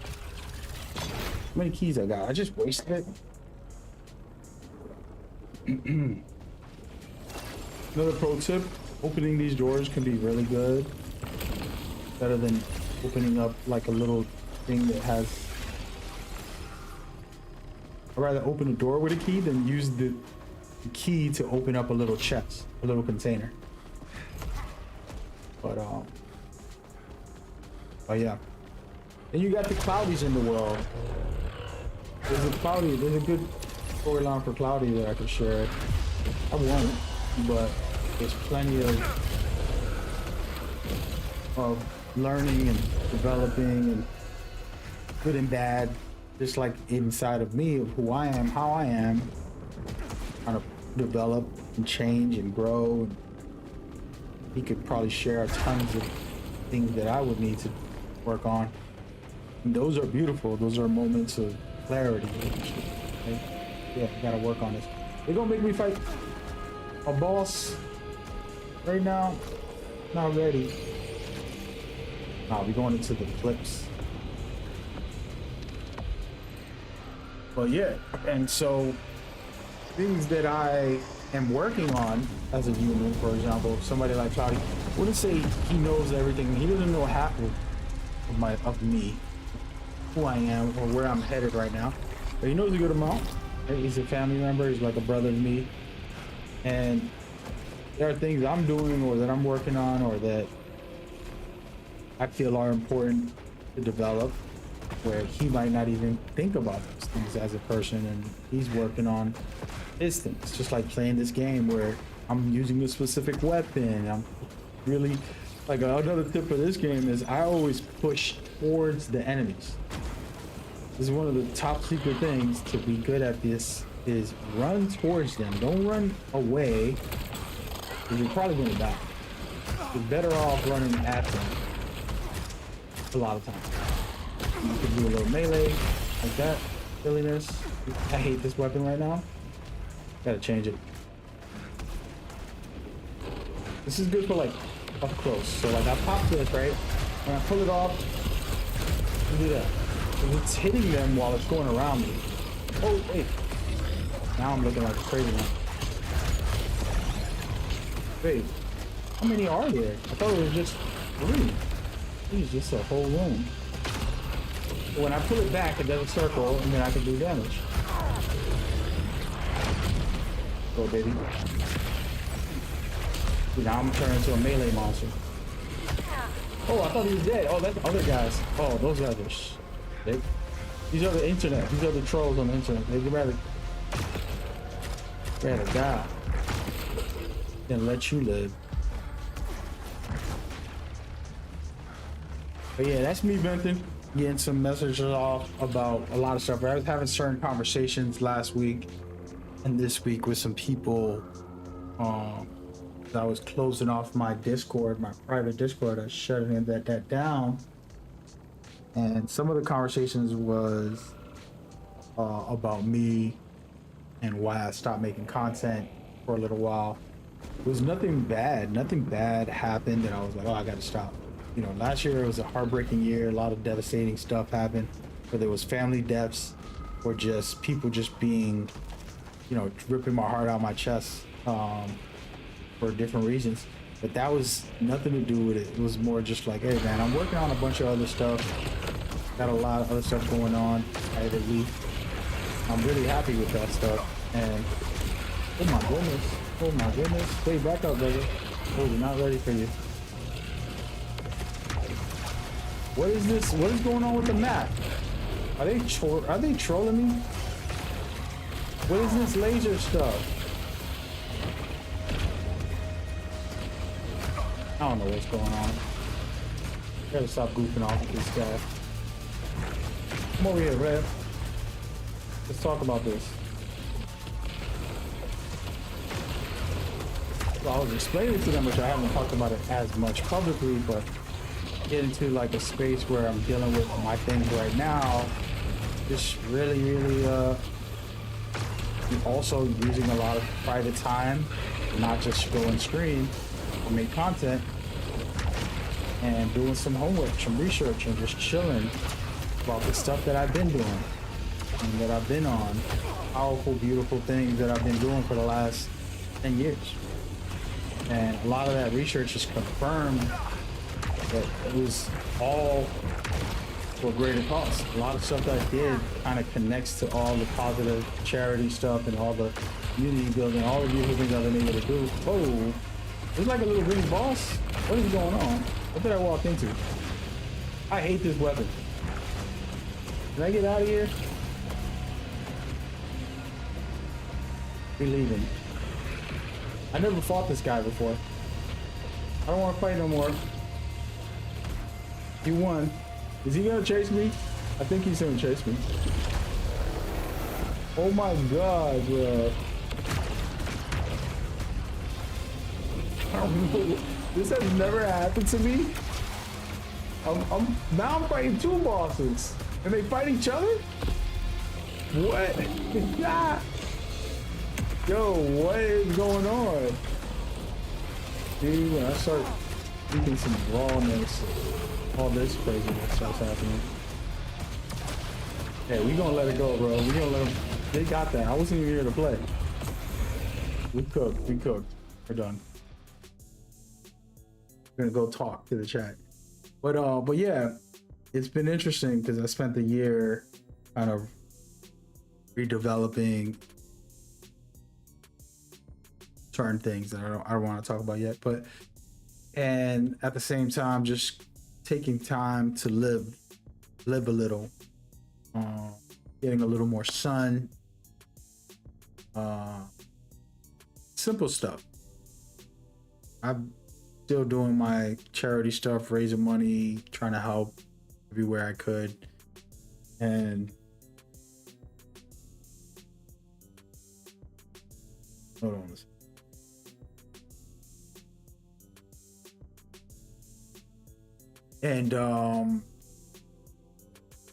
many keys I got? I just wasted it. Another pro tip: opening these doors can be really good. Better than opening up like a little thing that has. I'd rather open a door with a key than use the key to open up a little chest, a little container. But yeah. Then you got the Cloudies in the world. There's a good storyline for Cloudy that I could share. I won't, but there's plenty of learning and developing and good and bad. Just like inside of me, of who I am, how I am, trying to develop and change and grow. And he could probably share tons of things that I would need to work on. And those are beautiful. Those are moments of clarity. Okay? Yeah, I gotta work on this. They're gonna make me fight a boss right now. Not ready. Nah, we're going into the flips. But yeah, and so things that I am working on as a human, for example, somebody like Cloudy, I wouldn't say he knows everything. He doesn't know half of me, who I am, or where I'm headed right now. But he knows a good amount. He's a family member. He's like a brother to me. And there are things I'm doing or that I'm working on or that I feel are important to develop, where he might not even think about those things as a person, and he's working on his things. Just like playing this game where I'm using a specific weapon. I'm really, like, another tip for this game is I always push towards the enemies. This is one of the top secret things to be good at this, is run towards them. Don't run away, because you're probably gonna die. You're better off running at them a lot of times. You can do a little melee like that. Silliness. I hate this weapon right now. Gotta change it. This is good for like up close. So like I pop this, right? When I pull it off, I do that. And it's hitting them while it's going around me. Oh wait. Now I'm looking like a crazy one. Wait. How many are there? I thought it was just 3. It's just a whole room. When I pull it back, it does a circle, and then I can do damage. Go, baby. See, now I'm turning into a melee monster. Oh, I thought he was dead. Oh, that's other guys. Oh, those guys are these are the internet. These are the trolls on the internet. They'd rather die than let you live. But yeah, that's me venting, getting some messages off about a lot of stuff. I was having certain conversations last week and this week with some people. I was closing off my Discord, my private Discord. I was shutting that down, and some of the conversations was about me and why I stopped making content for a little while. It was nothing bad. Nothing bad happened that I was like, oh, I gotta stop. You know, last year it was a heartbreaking year. A lot of devastating stuff happened, whether it was family deaths or just people just being, you know, ripping my heart out my chest for different reasons. But that was nothing to do with it. It was more just like, hey man, I'm working on a bunch of other stuff. Got a lot of other stuff going on privately. I'm really happy with that stuff. And oh my goodness, wait, back up, brother. Oh, you're not ready for you. What is this? What is going on with the map? Are they trolling me? What is this laser stuff? I don't know what's going on. Gotta stop goofing off with this guy. Come over here, Rev. Let's talk about this. So I was explaining to them, which I haven't talked about it as much publicly, but get into like a space where I'm dealing with my things right now. Just really, also using a lot of private time, not just go and stream and make content, and doing some homework, some research, and just chilling about the stuff that I've been doing and that I've been on. Powerful, beautiful things that I've been doing for the last 10 years. And a lot of that research has confirmed that it was all for a greater cause. A lot of stuff that I did kind of connects to all the positive charity stuff and all the community building, all the beautiful things I've been able to do. Oh, it's like a little green boss. What is going on? What did I walk into? I hate this weapon. Can I get out of here? We're leaving. I never fought this guy before. I don't want to fight no more. He won. Is he gonna chase me? I think he's gonna chase me. Oh my god, bro. This has never happened to me. Now I'm fighting two bosses. And they fight each other? What? Yo, what is going on? Dude, when I start speaking some rawness, all this craziness starts happening. Hey, we gonna let it go, bro. We gonna let them. They got that. I wasn't even here to play. We cooked. We're done. We're gonna go talk to the chat. But yeah, it's been interesting because I spent the year kind of redeveloping certain things that I don't want to talk about yet, and at the same time just taking time to live a little, getting a little more sun, simple stuff. I'm still doing my charity stuff, raising money, trying to help everywhere I could, and hold on a second. And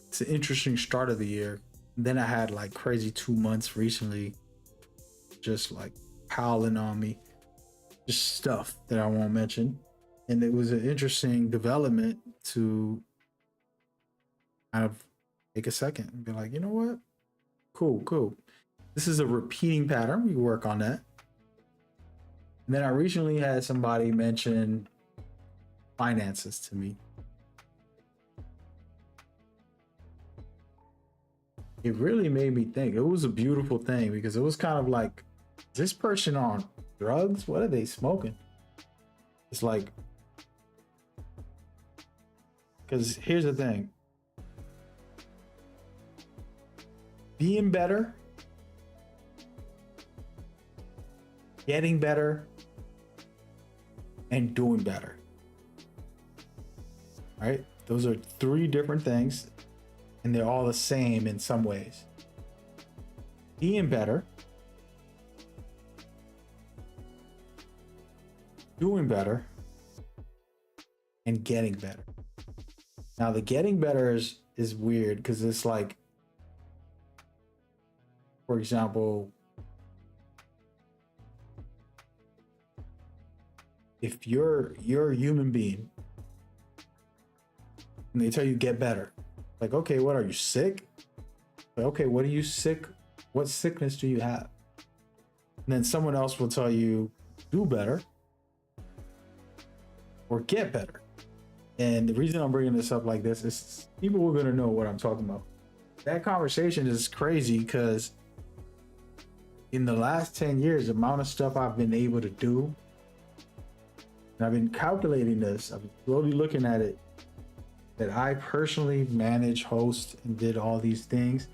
it's an interesting start of the year. Then I had like crazy 2 months recently, just like piling on me, just stuff that I won't mention. And it was an interesting development to kind of take a second and be like, you know what? Cool. This is a repeating pattern. We work on that. And then I recently had somebody mention finances to me. It really made me think. It was a beautiful thing because it was kind of like, is this person on drugs? What are they smoking? It's like, because here's the thing. Being better, getting better, and doing better. Right? Those are three different things, and they're all the same in some ways. Being better, doing better, and getting better. Now, the getting better is weird because it's like, for example, if you're a human being and they tell you get better, like, okay, what are you, sick? Like, okay, what are you sick? What sickness do you have? And then someone else will tell you do better or get better. And the reason I'm bringing this up like this is people are going to know what I'm talking about. That conversation is crazy because in the last 10 years, the amount of stuff I've been able to do, and I've been calculating this, I've been slowly looking at it, that I personally manage, host, and did all these things.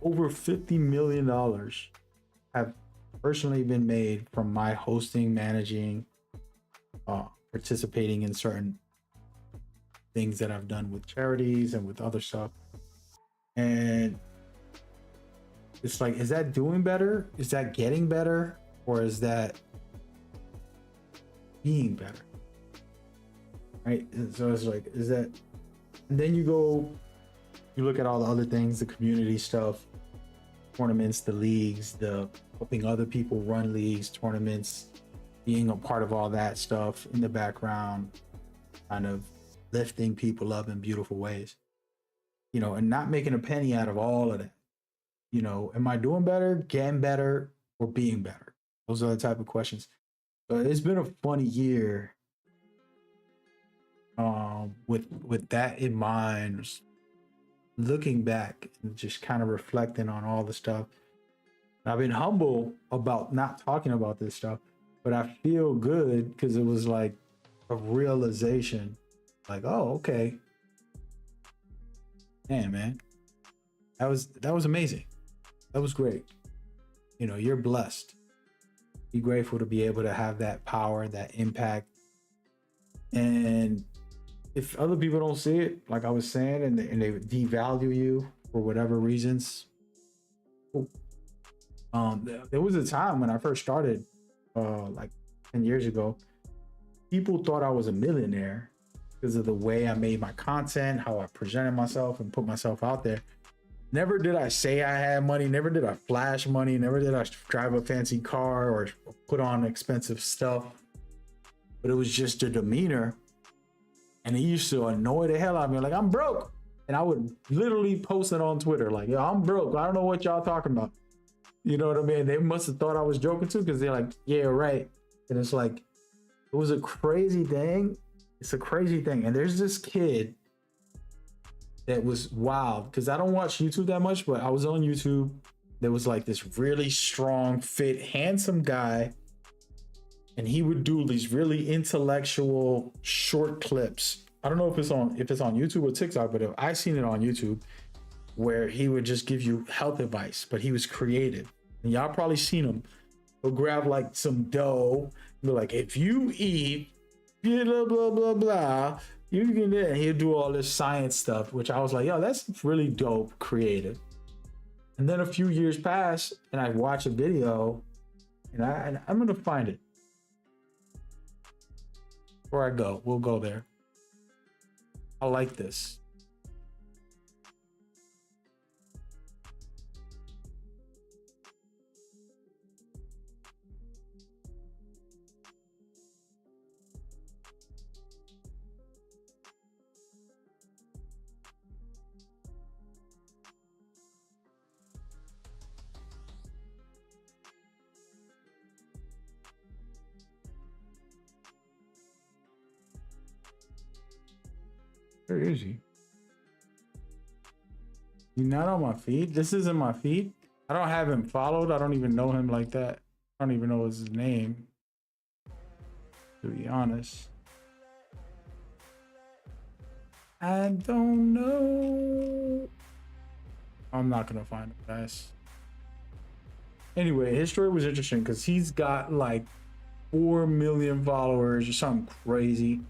Over $50 million have personally been made from my hosting, managing, participating in certain things that I've done with charities and with other stuff. And it's like, is that doing better? Is that getting better? Or is that being better? Right? And so it's like, is that, and then you look at all the other things, the community stuff, tournaments, the leagues, the helping other people run leagues, tournaments, being a part of all that stuff in the background, kind of lifting people up in beautiful ways, you know, and not making a penny out of all of that. You know, am I doing better, getting better, or being better? Those are the type of questions. But it's been a funny year with that in mind, looking back and just kind of reflecting on all the stuff. I've been humble about not talking about this stuff, but I feel good because it was like a realization, like, oh, okay. Man, that was amazing. That was great. You know, you're blessed. Be grateful to be able to have that power, that impact. And if other people don't see it, like I was saying, and they devalue you for whatever reasons. There was a time when I first started, like 10 years ago, people thought I was a millionaire because of the way I made my content, how I presented myself and put myself out there. Never did I say I had money, never did I flash money, never did I drive a fancy car or put on expensive stuff. But it was just a demeanor. And it used to annoy the hell out of me. Like, I'm broke. And I would literally post it on Twitter. Like, yo, I'm broke. I don't know what y'all talking about. You know what I mean? They must have thought I was joking too, because they're like, yeah, right. And it's like, it was a crazy thing. It's a crazy thing. And there's this kid that was wild, because I don't watch YouTube that much, but I was on YouTube. There was like this really strong, fit, handsome guy. And he would do these really intellectual short clips. I don't know if it's on YouTube or TikTok, but I seen it on YouTube, where he would just give you health advice, but he was creative. And y'all probably seen him. He'll grab like some dough, and be like, if you eat blah blah blah blah, you can do it. And he'll do all this science stuff, which I was like, yo, that's really dope, creative. And then a few years pass, and I watch a video, and I'm gonna find it. Before I go, we'll go there. I like this. Where is he? He's not on my feed. This isn't my feed. I don't have him followed. I don't even know him like that. I don't even know his name, to be honest. I don't know. I'm not gonna find him, guys. Anyway, his story was interesting because he's got like 4 million followers or something crazy.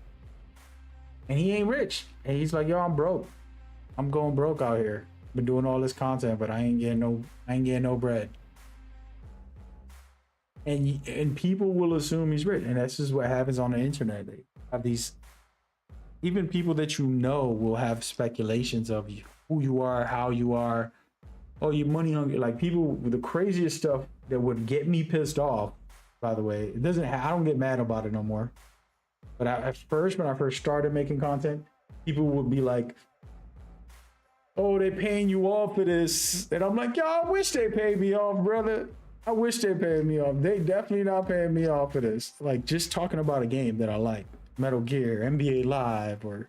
and he ain't rich. And he's like, yo, I'm broke. I'm going broke out here. Been doing all this content, but I ain't getting no bread. And people will assume he's rich, and that's just what happens on the internet. They have these, even people that you know will have speculations of you, who you are, how you are. Oh, you money hungry. Like people with the craziest stuff that would get me pissed off. By the way, it doesn't. I don't get mad about it no more. But at first, when I first started making content, people would be like, "Oh, they paying you off for this," and I'm like, "Yo, I wish they paid me off, brother. I wish they paid me off. They definitely not paying me off for this." Like just talking about a game that I like, Metal Gear, NBA Live, or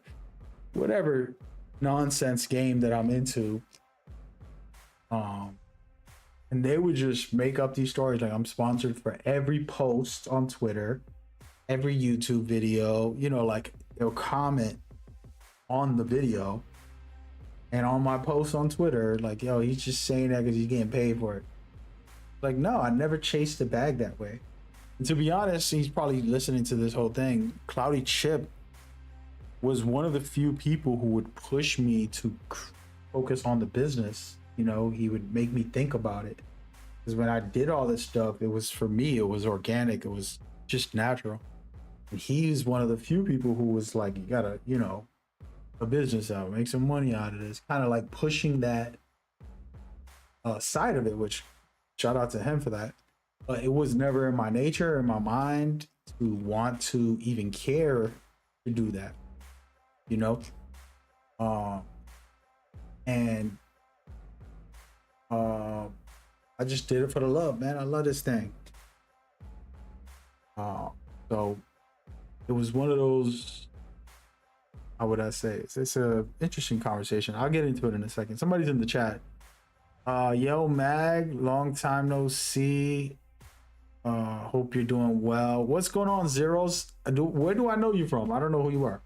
whatever nonsense game that I'm into. And they would just make up these stories like I'm sponsored for every post on Twitter, every YouTube video, you know, like they'll comment on the video and on my post on Twitter, like, yo, he's just saying that because he's getting paid for it. Like, no, I never chased the bag that way. And to be honest, he's probably listening to this whole thing. Cloudy Chip was one of the few people who would push me to focus on the business. You know, he would make me think about it. Because when I did all this stuff, it was for me, it was organic, it was just natural. And he's one of the few people who was like, you gotta, you know, a business out, make some money out of this. Kind of like pushing that side of it, which shout out to him for that. But it was never in my nature, in my mind, to want to even care to do that, you know? I just did it for the love, man. I love this thing. So it was one of those, how would I say? It's a interesting conversation. I'll get into it in a second. Somebody's in the chat. Yo, Mag, long time no see. Hope you're doing well. What's going on, Zeros? Where do I know you from? I don't know who you are.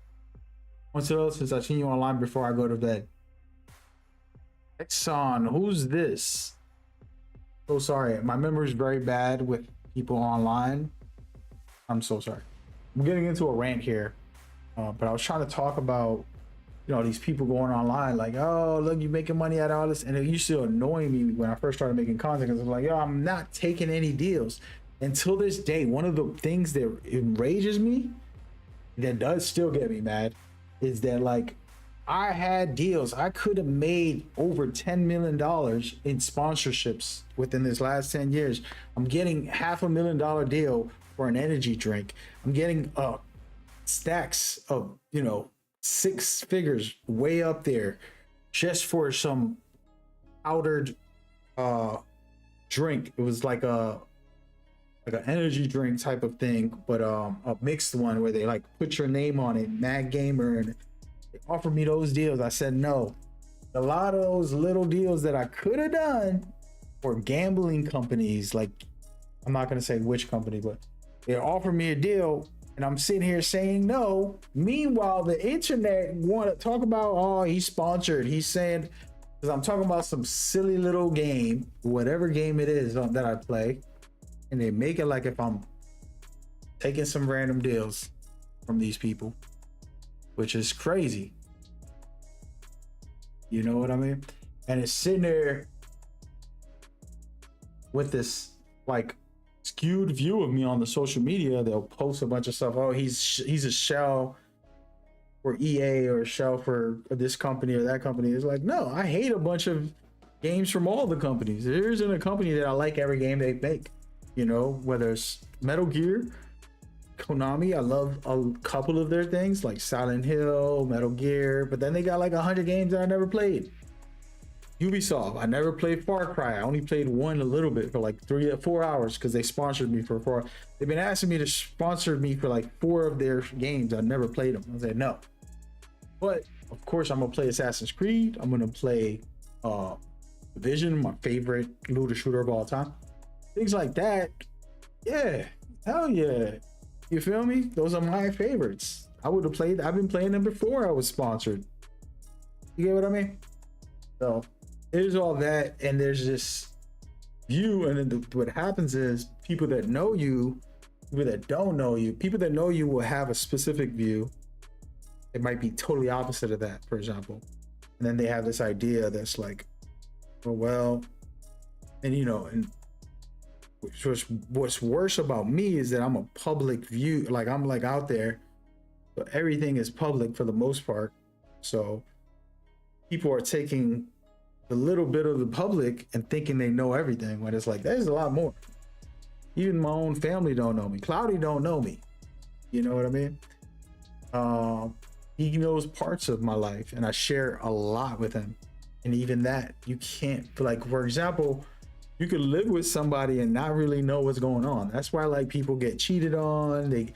Once else, since I've seen you online before I go to bed. Exxon, who's this? So sorry, my memory is very bad with people online. I'm so sorry. I'm getting into a rant here, but I was trying to talk about, you know, these people going online like, oh, look, you're making money out of all this. And it used to annoy me when I first started making content because I was like, yo, I'm not taking any deals. Until this day, one of the things that enrages me, that does still get me mad, is that like, I had deals. I could have made over $10 million in sponsorships within this last 10 years. I'm getting $500,000 deal for an energy drink. I'm getting stacks of, you know, 6 figures way up there just for some powdered drink. It was like an energy drink type of thing, but a mixed one where they like put your name on it, Mad Gamer, and they offered me those deals. I said no. A lot of those little deals that I could have done for gambling companies, like I'm not gonna say which company, but they offered me a deal and I'm sitting here saying no. Meanwhile, the internet want to talk about, oh, he's sponsored. He's saying, because I'm talking about some silly little game, whatever game it is that I play, and they make it like if I'm taking some random deals from these people, which is crazy. You know what I mean? And it's sitting there with this like skewed view of me on the social media. They'll post a bunch of stuff. Oh, he's a shell for EA or a shell for this company or that company. It's like, no, I hate a bunch of games from all the companies. There isn't a company that I like every game they make. You know, whether it's Metal Gear, Konami, I love a couple of their things like Silent Hill, Metal Gear, but then they got like 100 games that I never played. Ubisoft, I never played Far Cry. I only played one a little bit for like 3 or 4 hours because they sponsored me for 4. They've been asking me to sponsor me for like 4 of their games. I never played them. I said no. But of course, I'm gonna play Assassin's Creed. I'm gonna play Division, my favorite looter shooter of all time. Things like that. Yeah, hell yeah. You feel me? Those are my favorites. I would have played. I've been playing them before I was sponsored. You get what I mean? So there's all that, and there's this view, and then what happens is people that know you, people that don't know you, people that know you will have a specific view, it might be totally opposite of that, for example. And then they have this idea that's like, well, and you know, and what's worse about me is that I'm a public view, like I'm like out there, but everything is public for the most part. So people are taking a little bit of the public and thinking they know everything, when it's like there's a lot more. Even my own family don't know me. Cloudy don't know me. You know what I mean? He knows parts of my life, and I share a lot with him. And even that, you can't, like, for example, you could live with somebody and not really know what's going on. That's why, like, people get cheated on. They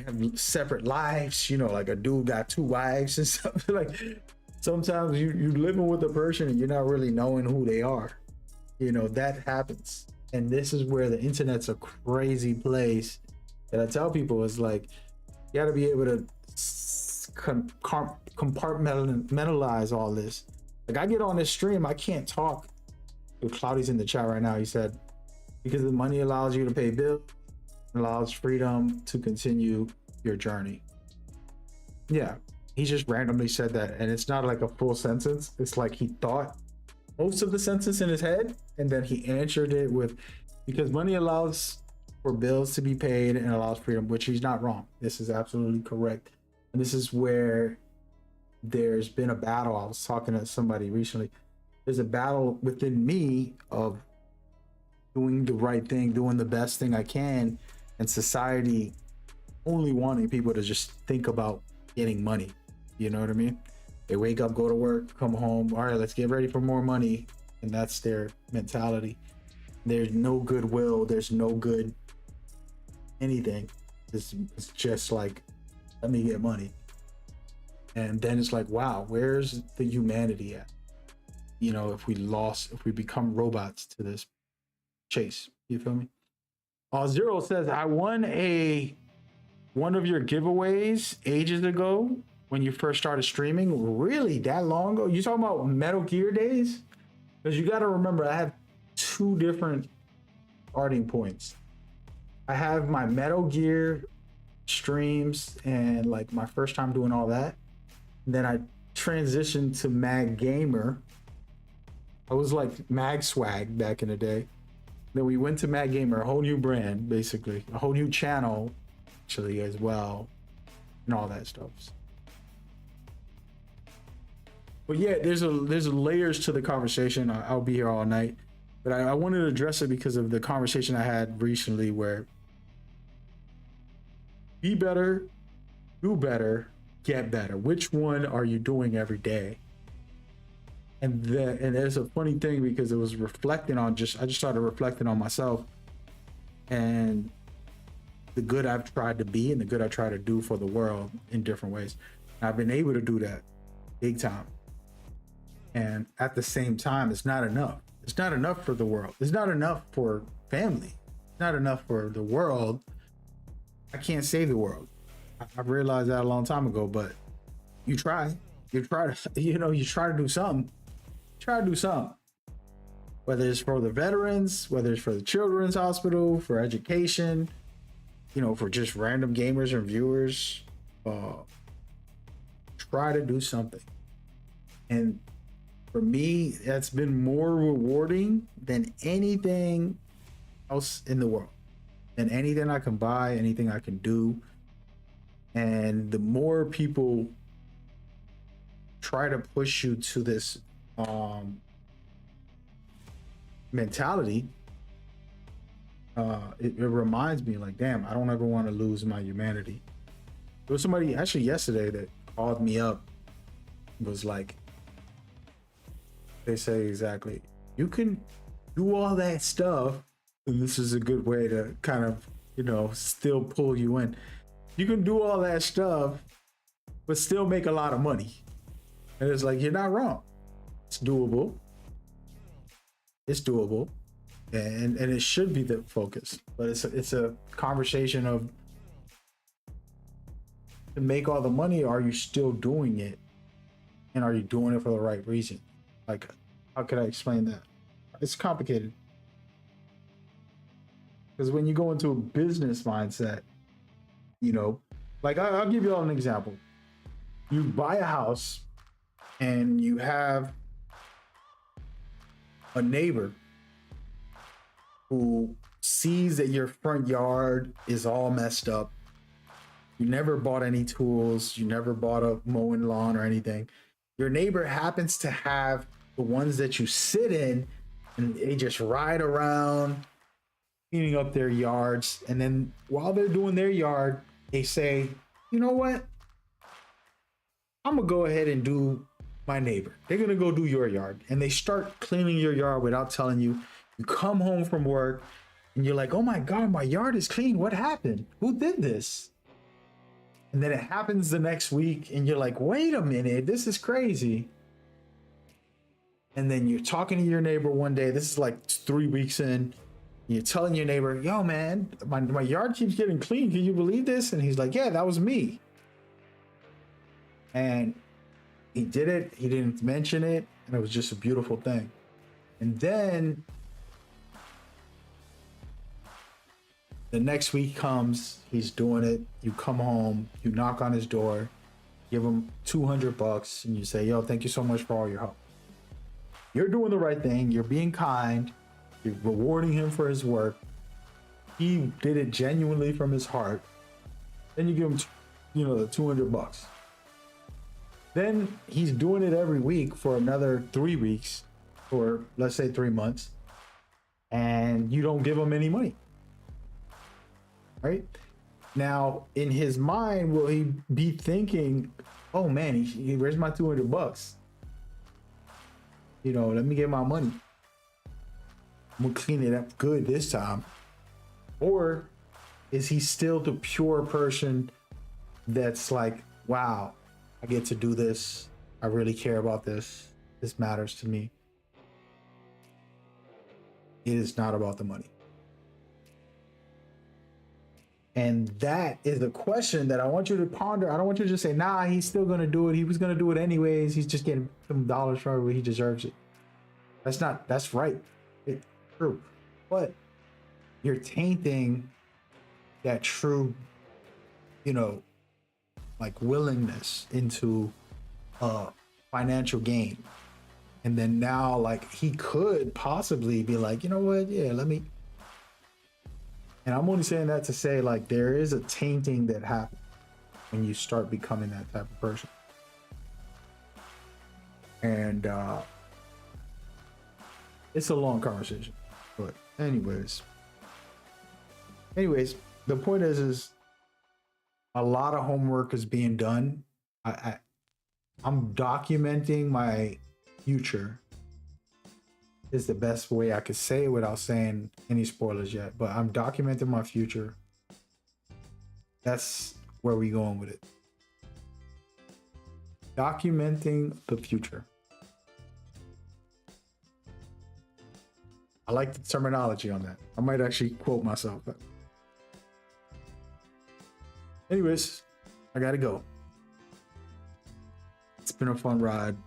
have separate lives. You know, like a dude got 2 wives and stuff. Like, sometimes you're living with a person and you're not really knowing who they are. You know, that happens. And this is where the internet's a crazy place. That I tell people is like, you got to be able to compartmentalize all this. Like, I get on this stream, I can't talk. Cloudy's in the chat right now. He said, because the money allows you to pay bills, allows freedom to continue your journey. Yeah, he just randomly said that, and it's not like a full sentence. It's like he thought most of the sentence in his head, and then he answered it with, because money allows for bills to be paid and allows freedom, which he's not wrong. This is absolutely correct. And this is where there's been a battle. I was talking to somebody recently. There's a battle within me of doing the right thing, doing the best thing I can, and society only wanting people to just think about getting money. You know what I mean? They wake up, go to work, come home. All right, let's get ready for more money. And that's their mentality. There's no goodwill. There's no good anything. It's just like, let me get money. And then it's like, wow, where's the humanity at? You know, if we become robots to this chase, you feel me? Zero says, I won one of your giveaways ages ago when you first started streaming. Really, that long ago? You talking about Metal Gear days? Because you got to remember, I have 2 different starting points. I have my Metal Gear streams and like my first time doing all that. Then I transitioned to Mag Gamer. I was like Mag Swag back in the day. Then we went to Mag Gamer, a whole new brand, basically, a whole new channel, actually, as well, and all that stuff. But yeah, there's layers to the conversation. I'll be here all night, but I wanted to address it because of the conversation I had recently, where be better, do better, get better. Which one are you doing every day? And there's a funny thing, because it was reflecting on I just started reflecting on myself and the good I've tried to be and the good I try to do for the world in different ways. And I've been able to do that big time. And at the same time, it's not enough. It's not enough for the world. It's not enough for family. It's not enough for the world. I can't save the world. I realized that a long time ago, but you try to do something. Try to do something. Whether it's for the veterans, whether it's for the children's hospital, for education, for just random gamers and viewers, try to do something. And for me, that's been more rewarding than anything else in the world, than anything I can buy, anything I can do. And the more people try to push you to this mentality, it reminds me, like, damn, I don't ever want to lose my humanity. There was somebody actually yesterday that called me up, was like, they say exactly, you can do all that stuff, and this is a good way to kind of, still pull you in. You can do all that stuff, but still make a lot of money. And it's like, you're not wrong. It's doable. It's doable. And it should be the focus. But it's a conversation of, to make all the money, are you still doing it? And are you doing it for the right reason? Like, how could I explain that? It's complicated. Because when you go into a business mindset, like I'll give you all an example. you buy a house and you have a neighbor who sees that your front yard is all messed up. You never bought any tools, you never bought a mowing lawn or anything. Your neighbor happens to have the ones that you sit in, and they just ride around cleaning up their yards. And then while they're doing their yard, they say, you know what? I'm gonna go ahead and do my neighbor. They're gonna go do your yard. And they start cleaning your yard without telling you. You come home from work and you're like, oh my God, my yard is clean. What happened? Who did this? And then it happens the next week and you're like, wait a minute, this is crazy. And then you're talking to your neighbor one day, this is like 3 weeks in, you're telling your neighbor, yo man, my yard keeps getting clean. Can you believe this? And he's like, yeah, that was me. And he did it, he didn't mention it, and it was just a beautiful thing. And then the next week comes, he's doing it, you come home, you knock on his door, give him $200, and you say, yo, thank you so much for all your help. You're doing the right thing, you're being kind, you're rewarding him for his work. He did it genuinely from his heart. Then you give him, the $200. Then he's doing it every week for another 3 weeks, or let's say 3 months, and you don't give him any money. Right? Now, in his mind, will he be thinking, oh man, where's my $200? Let me get my money. I'm gonna clean it up good this time. Or is he still the pure person that's like, wow, I get to do this. I really care about this. This matters to me. It is not about the money. And that is the question that I want you to ponder. I don't want you to just say, nah, he's still going to do it. He was going to do it anyways. He's just getting some dollars for it. He deserves it. That's right. It's true. But you're tainting that true, like willingness into financial gain. And then now, like, he could possibly be like, you know what? Yeah, let me. And I'm only saying that to say, like, there is a tainting that happens when you start becoming that type of person. And it's a long conversation. But anyways, the point is a lot of homework is being done. I'm documenting my future is the best way I could say it without saying any spoilers yet, but I'm documenting my future. That's where we going with it. Documenting the future. I like the terminology on that. I might actually quote myself, but anyways, I gotta go. It's been a fun ride.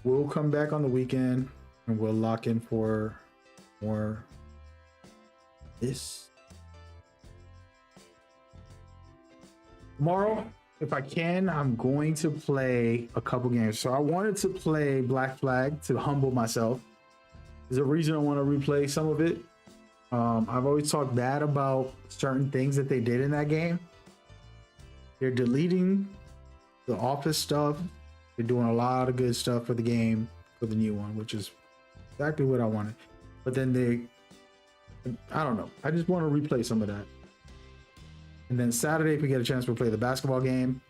We'll come back on the weekend and we'll lock in for more this. Tomorrow, if I can, I'm going to play a couple games. So I wanted to play Black Flag to humble myself. There's a reason I want to replay some of it. I've always talked bad about certain things that they did in that game. They're deleting the office stuff. They're doing a lot of good stuff for the game, for the new one, which is exactly what I wanted. But then I don't know. I just want to replay some of that. And then Saturday, if we get a chance, we'll play the basketball game.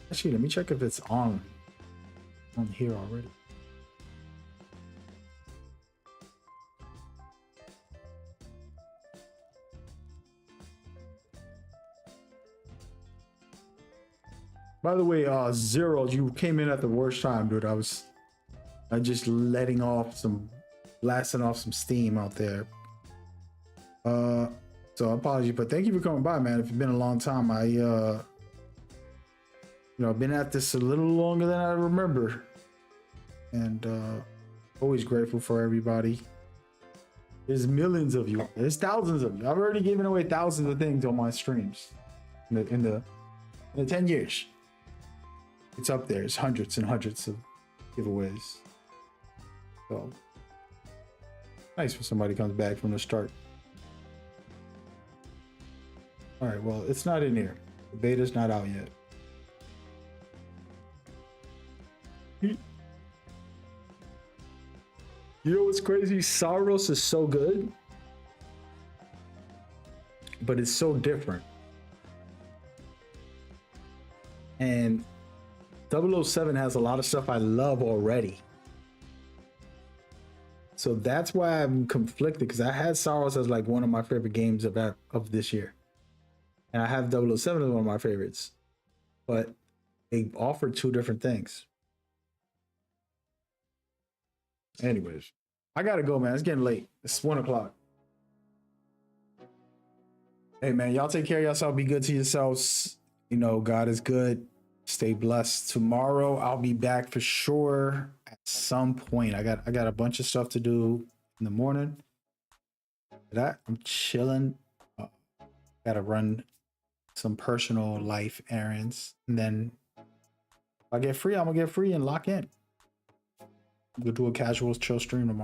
Actually, let me check if it's on here already. By the way, Zero, you came in at the worst time, dude. I just blasting off some steam out there. So apologies, but thank you for coming by, man. It's been a long time. I've been at this a little longer than I remember, and always grateful for everybody. There's millions of you. There's thousands of you. I've already given away thousands of things on my streams. in the 10 years. It's up there. It's hundreds and hundreds of giveaways. So nice when somebody comes back from the start. All right, well, it's not in here. The beta's not out yet. You know what's crazy? Saros is so good, but it's so different. And 007 has a lot of stuff I love already. So that's why I'm conflicted, because I had Saros as like one of my favorite games of this year. And I have 007 as one of my favorites. But they offer two different things. Anyways, I gotta go, man. It's getting late. It's 1 o'clock. Hey, man, y'all take care of yourself. Be good to yourselves. You know, God is good. Stay blessed. Tomorrow, I'll be back for sure at some point. I got a bunch of stuff to do in the morning. That I'm chilling. Gotta run some personal life errands, and then if I get free, I'm gonna get free and lock in. We'll do a casual chill stream tomorrow.